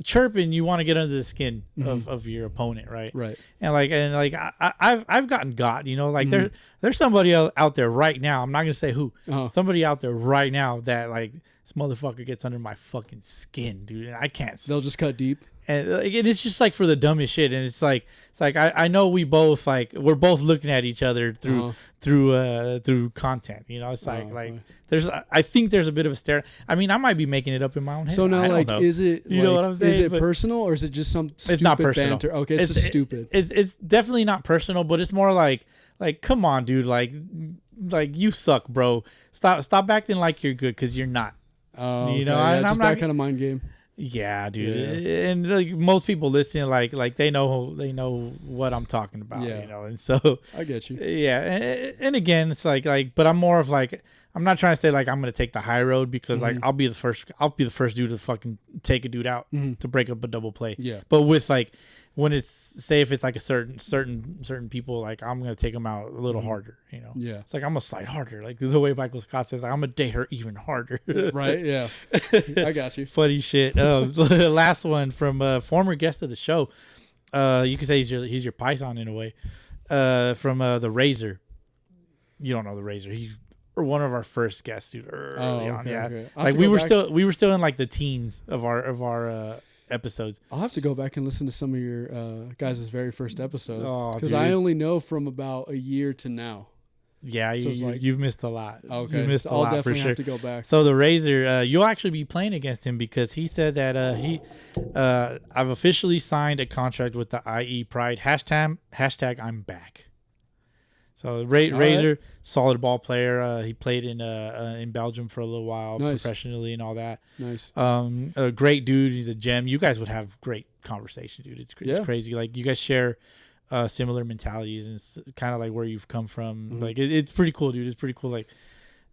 chirping. You want to get under the skin of your opponent, right? Right. And I've gotten got, you know, like there's somebody out there right now. I'm not gonna say who. Somebody out there right now that like this motherfucker gets under my fucking skin, dude, and I can't. They'll just cut deep. And it's just like for the dumbest shit, and it's like I know we're both looking at each other through content, you know. It's there's I think there's a bit of a stare. I mean, I might be making it up in my own head. So now, like, is it you know what I'm saying? Is it personal or is it just some stupid it's not personal. Banter? Okay, it's just stupid. It's definitely not personal, but it's more like come on, dude, like you suck, bro. Stop acting like you're good because you're not. Oh, you know, and just I'm not, that kind of mind game. Yeah, dude, and like most people listening, like they know what I'm talking about, you know, and so I get you. Yeah, and again, it's like, but I'm more of like I'm not trying to say like I'm gonna take the high road because like I'll be the first dude to fucking take a dude out to break up a double play. Yeah, but with like when it's say if it's like a certain people, like I'm gonna take them out a little harder, you know. Yeah, it's like I'm gonna slide harder, like the way Michael Scott says, like, I'm gonna date her even harder. Right? Yeah, I got you. Funny shit. Last one from a former guest of the show. You could say he's your Python in a way. From the Razor. You don't know the Razor. He's one of our first guests, dude. Early on, yeah. Okay. Like we were still in like the teens of our episodes. I'll have to go back and listen to some of your guys' very first episodes because I only know from about a year to now. Yeah, so you've missed a lot. Okay, you've missed a lot for sure. Have to go back. So the Razor, you'll actually be playing against him because he said that I've officially signed a contract with the IE Pride #I'm back. So Razor, solid ball player. He played in Belgium for a little while, professionally and all that. Nice. A great dude. He's a gem. You guys would have great conversation, dude. It's crazy. Like you guys share similar mentalities, and it's kind of like where you've come from. Like it's pretty cool, dude. It's pretty cool. Like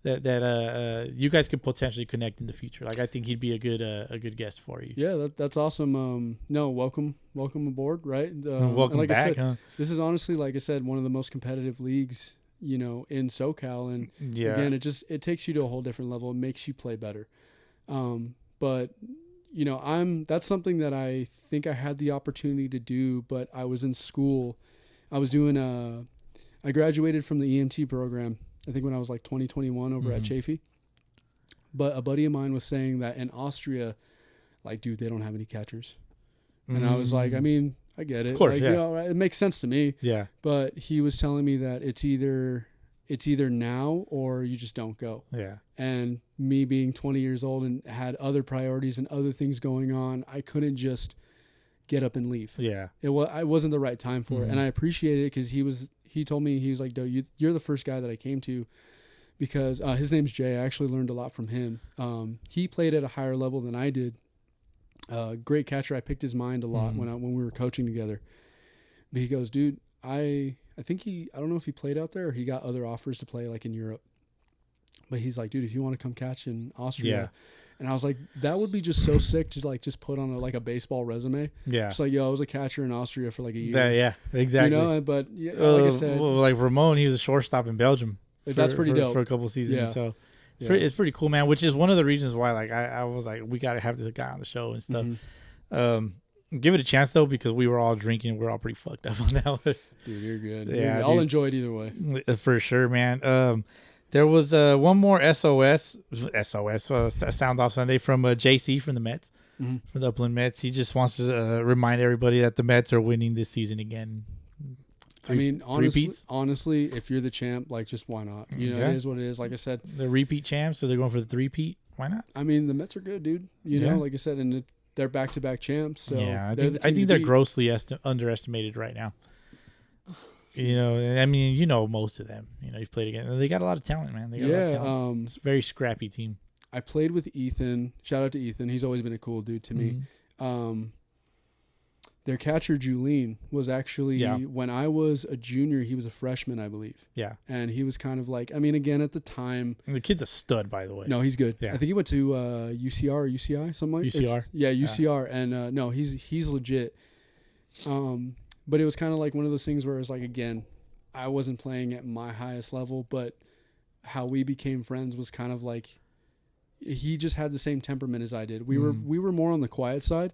that you guys could potentially connect in the future. Like I think he'd be a good guest for you. Yeah, that's awesome. No, welcome aboard, right? Welcome like back. I said, this is honestly, like I said, one of the most competitive leagues, in SoCal, and again, it takes you to a whole different level. It makes you play better. But that's something that I think I had the opportunity to do, but I was in school. I graduated from the EMT program, I think when I was like 2021 over at Chafee. But a buddy of mine was saying that in Austria, like, dude, they don't have any catchers. And I was like, I mean, I get it. Of course, like, it makes sense to me. Yeah. But he was telling me that it's either now or you just don't go. Yeah. And me being 20 years old and had other priorities and other things going on, I couldn't just get up and leave. Yeah. It wasn't the right time for it. And I appreciated it because he told me, he was like, you're the first guy that I came to, because his name's Jay. I actually learned a lot from him. He played at a higher level than I did. Great catcher. I picked his mind a lot when we were coaching together. But he goes, dude, I think I don't know if he played out there or he got other offers to play like in Europe. But he's like, dude, if you want to come catch in Austria. And I was like, that would be just so sick to like just put on a baseball resume. Yeah. It's like, yo, I was a catcher in Austria for like a year. Yeah, exactly. But like I said, like Ramon, he was a shortstop in Belgium. That's pretty dope. For a couple seasons. Yeah. So it's pretty cool, man, which is one of the reasons why like I was like, we got to have this guy on the show and stuff. Give it a chance though, because we were all drinking. We're all pretty fucked up on that one. Dude, you're good. Yeah, I'll enjoy it either way. For sure, man. There was one more SOS sound off Sunday from JC from the Mets, from the Upland Mets. He just wants to remind everybody that the Mets are winning this season again. Honestly, if you're the champ, like, just why not? It is what it is. Like I said, the repeat champs, so they're going for the three-peat. Why not? I mean, the Mets are good, dude. Like I said, and they're back-to-back champs. So yeah, I think they're grossly underestimated right now. I mean, most of them. You've played against. They got a lot of talent, man. They got a lot of talent. It's a very scrappy team. I played with Ethan. Shout out to Ethan. He's always been a cool dude to me. Their catcher, Guillen, was actually, when I was a junior, he was a freshman, I believe. Yeah. And he was kind of like, I mean, again, at the time. And the kid's a stud, by the way. No, he's good. Yeah. I think he went to UCR or UCI, something like that. UCR. Yeah, UCR. And no, he's legit. But it was kind of like one of those things where it's like, again, I wasn't playing at my highest level, but how we became friends was kind of like, he just had the same temperament as I did. We were more on the quiet side.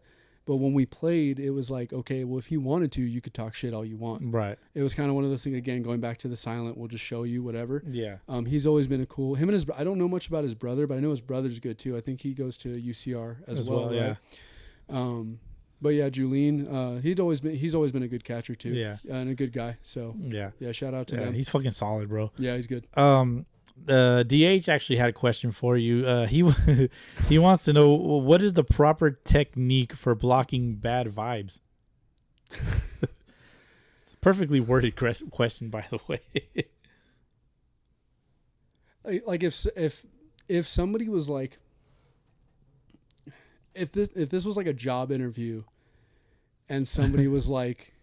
But when we played, it was like, okay, well, if you wanted to, you could talk shit all you want. Right. It was kind of one of those things, again, going back to the silent, we'll just show you whatever. Yeah. He's always been him and his, I don't know much about his brother, but I know his brother's good too. I think he goes to UCR as well, right? Yeah. But yeah, Guillen, he's always been a good catcher too. Yeah. And a good guy. So yeah, shout out to him. He's fucking solid, bro. Yeah, he's good. DH actually had a question for you. He wants to know, what is the proper technique for blocking bad vibes? Perfectly worded question, by the way. Like if somebody was like, if this was like a job interview, and somebody was like,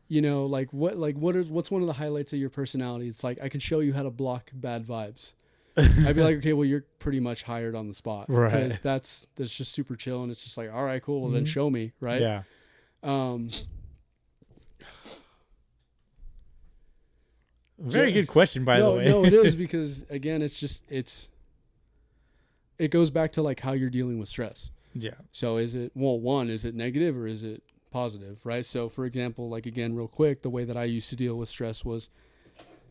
what's one of the highlights of your personality? It's like, I can show you how to block bad vibes. I'd be like, okay, well, you're pretty much hired on the spot, right? Because that's just super chill, and it's just like, all right, cool. Well, then show me, right? Yeah. Very good question, by the way. No, it is, because again, it goes back to like how you're dealing with stress. Yeah. So is it negative or is it positive, right? So for example, like, again, real quick, the way that I used to deal with stress was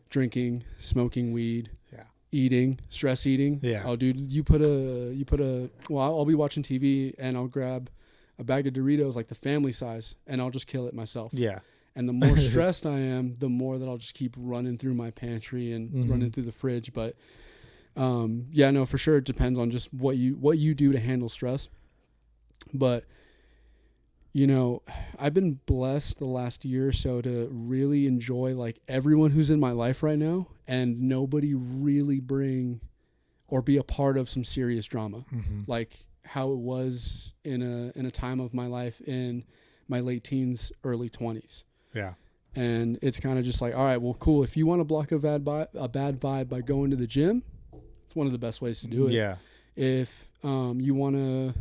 drinking, smoking weed, eating, stress eating. Yeah. Oh, dude, I'll be watching TV and I'll grab a bag of Doritos, like the family size, and I'll just kill it myself. Yeah. And the more stressed I am, the more that I'll just keep running through my pantry and running through the fridge. But no, for sure, it depends on just what you do to handle stress. But You know, I've been blessed the last year or so to really enjoy like everyone who's in my life right now, and nobody really bring or be a part of some serious drama, like how it was in a time of my life in my late teens, early 20s. Yeah. And it's kind of just like, all right, well, cool. If you want to block a bad vibe by going to the gym, it's one of the best ways to do it. Yeah. If you want to,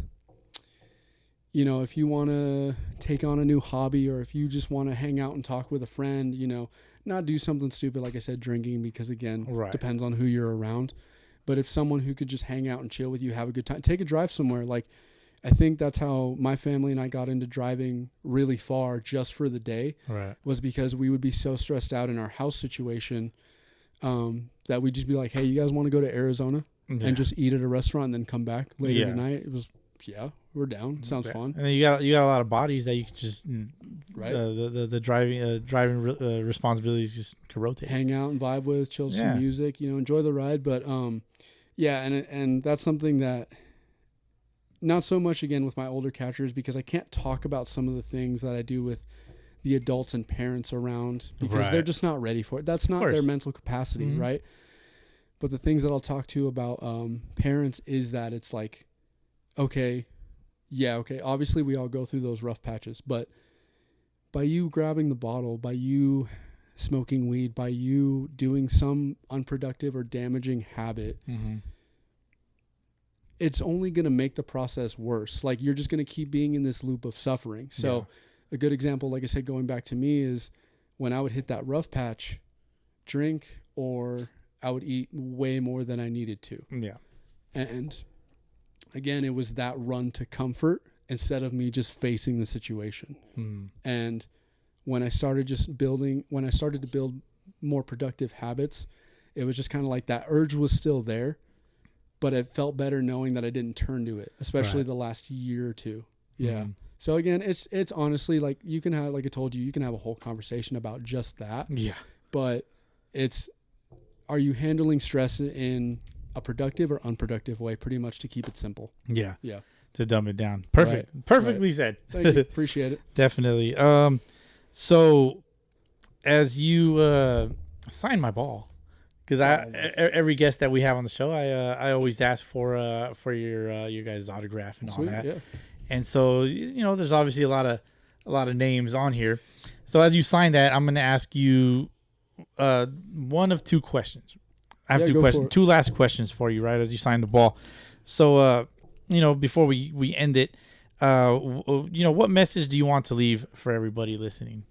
you know, if you want to take on a new hobby, or if you just want to hang out and talk with a friend, you know, not do something stupid, like I said, drinking, because again, depends on who you're around. But if someone who could just hang out and chill with you, have a good time, take a drive somewhere. Like, I think that's how my family and I got into driving really far just for the day, was because we would be so stressed out in our house situation that we'd just be like, hey, you guys want to go to Arizona and just eat at a restaurant and then come back later tonight? It was, we're down. Sounds fun. And then you got a lot of bodies that you can just the driving responsibilities just can rotate. Hang out and vibe with, chill to some music, you know, enjoy the ride. But and that's something that not so much again with my older catchers, because I can't talk about some of the things that I do with the adults and parents around, because they're just not ready for it. That's not their mental capacity, right? But the things that I'll talk to about parents is that it's like, okay, obviously we all go through those rough patches, but by you grabbing the bottle, by you smoking weed, by you doing some unproductive or damaging habit, it's only going to make the process worse. Like, you're just going to keep being in this loop of suffering. So a good example, like I said, going back to me, is when I would hit that rough patch, drink, or I would eat way more than I needed to. Yeah. And again, it was that run to comfort instead of me just facing the situation. And when I started to build more productive habits, it was just kind of like that urge was still there, but it felt better knowing that I didn't turn to it, especially the last year or two. Yeah. So again, it's honestly like, you can have, like I told you, you can have a whole conversation about just that. Yeah. But are you handling stress in a productive or unproductive way, pretty much, to keep it simple? Yeah. Yeah. To dumb it down. Perfect. Perfectly said. Thank you. Appreciate it. Definitely. So as you sign my ball, because every guest that we have on the show, I always ask for your guys' autograph and all that. Yeah. And so, you know, there's obviously a lot of names on here. So as you sign that, I'm going to ask you one of two questions. I have two questions, two last questions for you, right, as you sign the ball. So, you know, before we end it, you know, what message do you want to leave for everybody listening?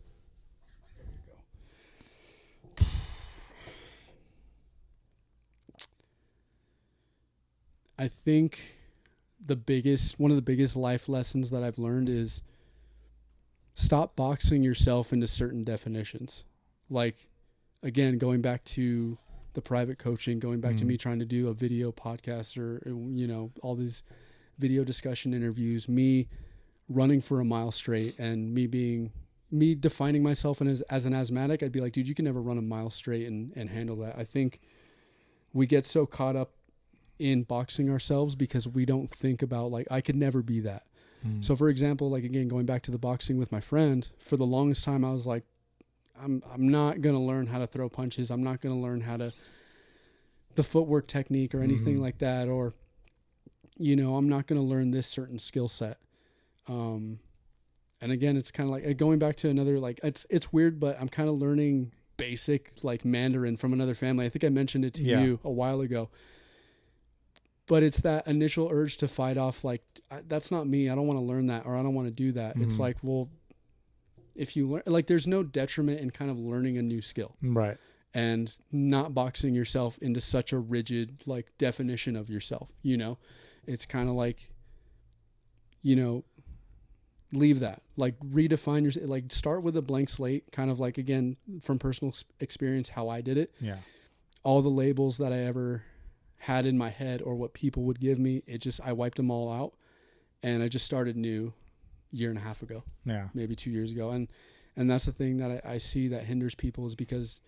I think one of the biggest life lessons that I've learned is stop boxing yourself into certain definitions. Like, again, going back to the private coaching, going back to me trying to do a video podcast, or, you know, all these video discussion interviews, me running for a mile straight, and me defining myself as an asthmatic. I'd be like, dude, you can never run a mile straight and handle that. I think we get so caught up in boxing ourselves because we don't think about, like, I could never be that. So for example, like, again, going back to the boxing with my friend, for the longest time I was like, I'm not going to learn how to throw punches. I'm not going to learn how to the footwork technique or anything like that, or, you know, I'm not going to learn this certain skill set. And again, it's kind of like going back to another, like, it's weird, but I'm kind of learning basic, like, Mandarin from another family. I think I mentioned it to you a while ago. But it's that initial urge to fight off, like, that's not me. I don't want to learn that, or I don't want to do that. It's like, well, if you learn, like, there's no detriment in kind of learning a new skill. Right. And not boxing yourself into such a rigid, like, definition of yourself, you know? It's kind of like, you know, leave that. Like, redefine yourself. Like, start with a blank slate, kind of like, again, from personal experience, how I did it. Yeah. All the labels that I ever had in my head or what people would give me, I wiped them all out, and I just started new a year and a half ago. Yeah. Maybe 2 years ago. And that's the thing that I see that hinders people, is because,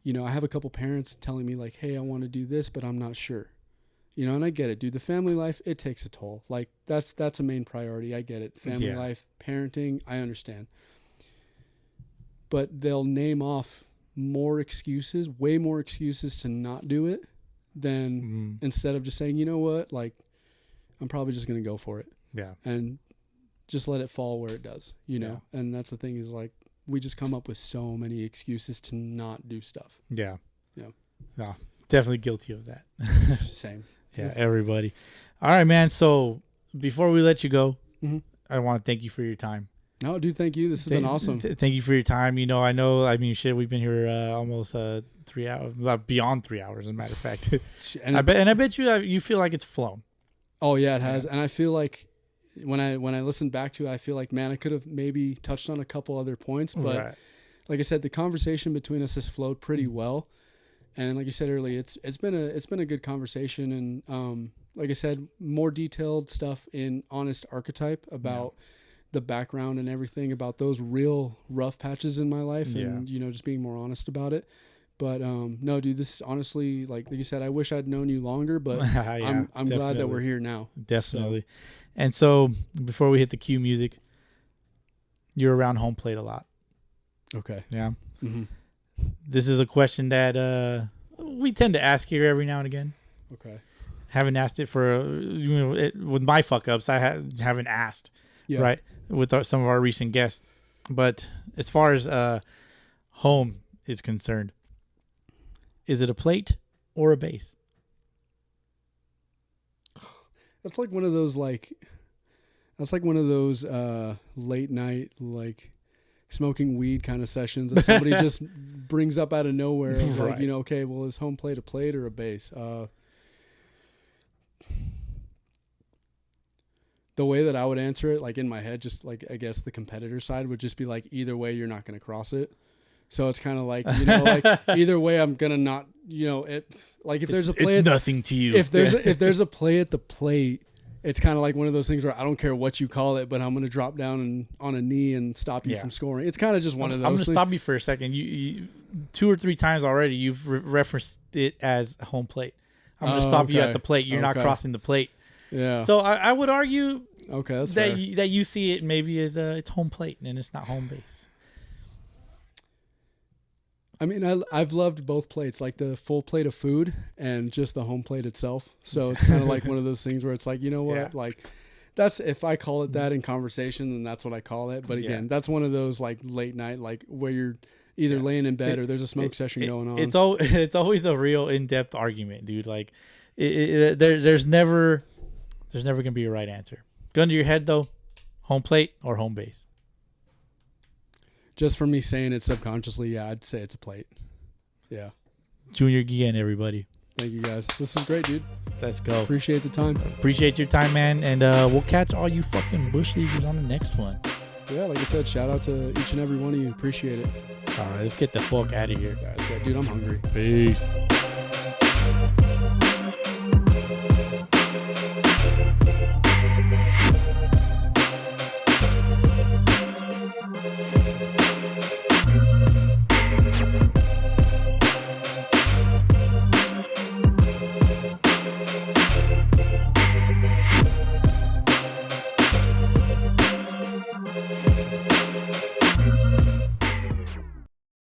you know, I have a couple parents telling me, like, hey, I want to do this, but I'm not sure. You know, and I get it, dude. The family life, it takes a toll. Like, that's a main priority. I get it. Family life, parenting, I understand. But they'll name off more excuses, way more excuses to not do it than instead of just saying, you know what, like, I'm probably just going to go for it. Yeah. And just let it fall where it does, you know? Yeah. And that's the thing is, like, we just come up with so many excuses to not do stuff. Yeah. Yeah. No, definitely guilty of that. Same. Yeah, everybody. All right, man. So before we let you go, I want to thank you for your time. No, dude, thank you. This has been awesome. Thank you for your time. You know, I mean, shit, we've been here almost 3 hours, beyond 3 hours, as a matter of fact. And I bet you feel like it's flown. Oh yeah, it has. And I feel like when I listen back to it, I feel like, man, I could have maybe touched on a couple other points, but like I said, the conversation between us has flowed pretty well. And like you said earlier, it's been a good conversation, and like I said, more detailed stuff in Honest Archetype about the background and everything, about those real rough patches in my life, and you know, just being more honest about it. But no, dude, this is honestly, like you said, I wish I'd known you longer, but I'm glad that we're here now. Definitely. So. And so before we hit the cue music, you're around home plate a lot. Okay. Yeah. Mm-hmm. This is a question that we tend to ask here every now and again. Okay. Haven't asked it for with my fuck ups. I haven't asked, right, with some of our recent guests. But as far as home is concerned, is it a plate or a base? That's like one of those late night, like, smoking weed kind of sessions that somebody just brings up out of nowhere. Like, you know, okay, well, is home plate a plate or a base? The way that I would answer it, like in my head, just like, I guess the competitor side would just be like, either way, you're not going to cross it. So it's kind of like, you know, like either way, I'm going to not, you know, it, like if there's a play, it's nothing to you. If there's a play at the plate, it's kind of like one of those things where I don't care what you call it, but I'm going to drop down and on a knee and stop you from scoring. It's kind of just one of those. I'm going to stop you for a second. You 2 or 3 times already, you've referenced it as home plate. I'm going to stop you at the plate. You're not crossing the plate. Yeah. So I would argue that's that you see it maybe as it's home plate and it's not home base. I mean, I've loved both plates, like the full plate of food and just the home plate itself. So it's kind of like one of those things where it's like, you know what, like that's, if I call it that in conversation, then that's what I call it. But again, that's one of those like late night, like where you're either laying in bed or there's a smoke session going on. It's always a real in-depth argument, dude. Like there's never going to be a right answer. Gun to your head though, home plate or home base? Just from me saying it subconsciously, I'd say it's a plate. Yeah. Junior Guillen, everybody. Thank you, guys. This is great, dude. Let's go. Appreciate the time. Appreciate your time, man. And we'll catch all you fucking bush leaguers on the next one. Yeah, like I said, shout out to each and every one of you. Appreciate it. All right, let's get the fuck out of here. Guys, dude, I'm hungry. Peace.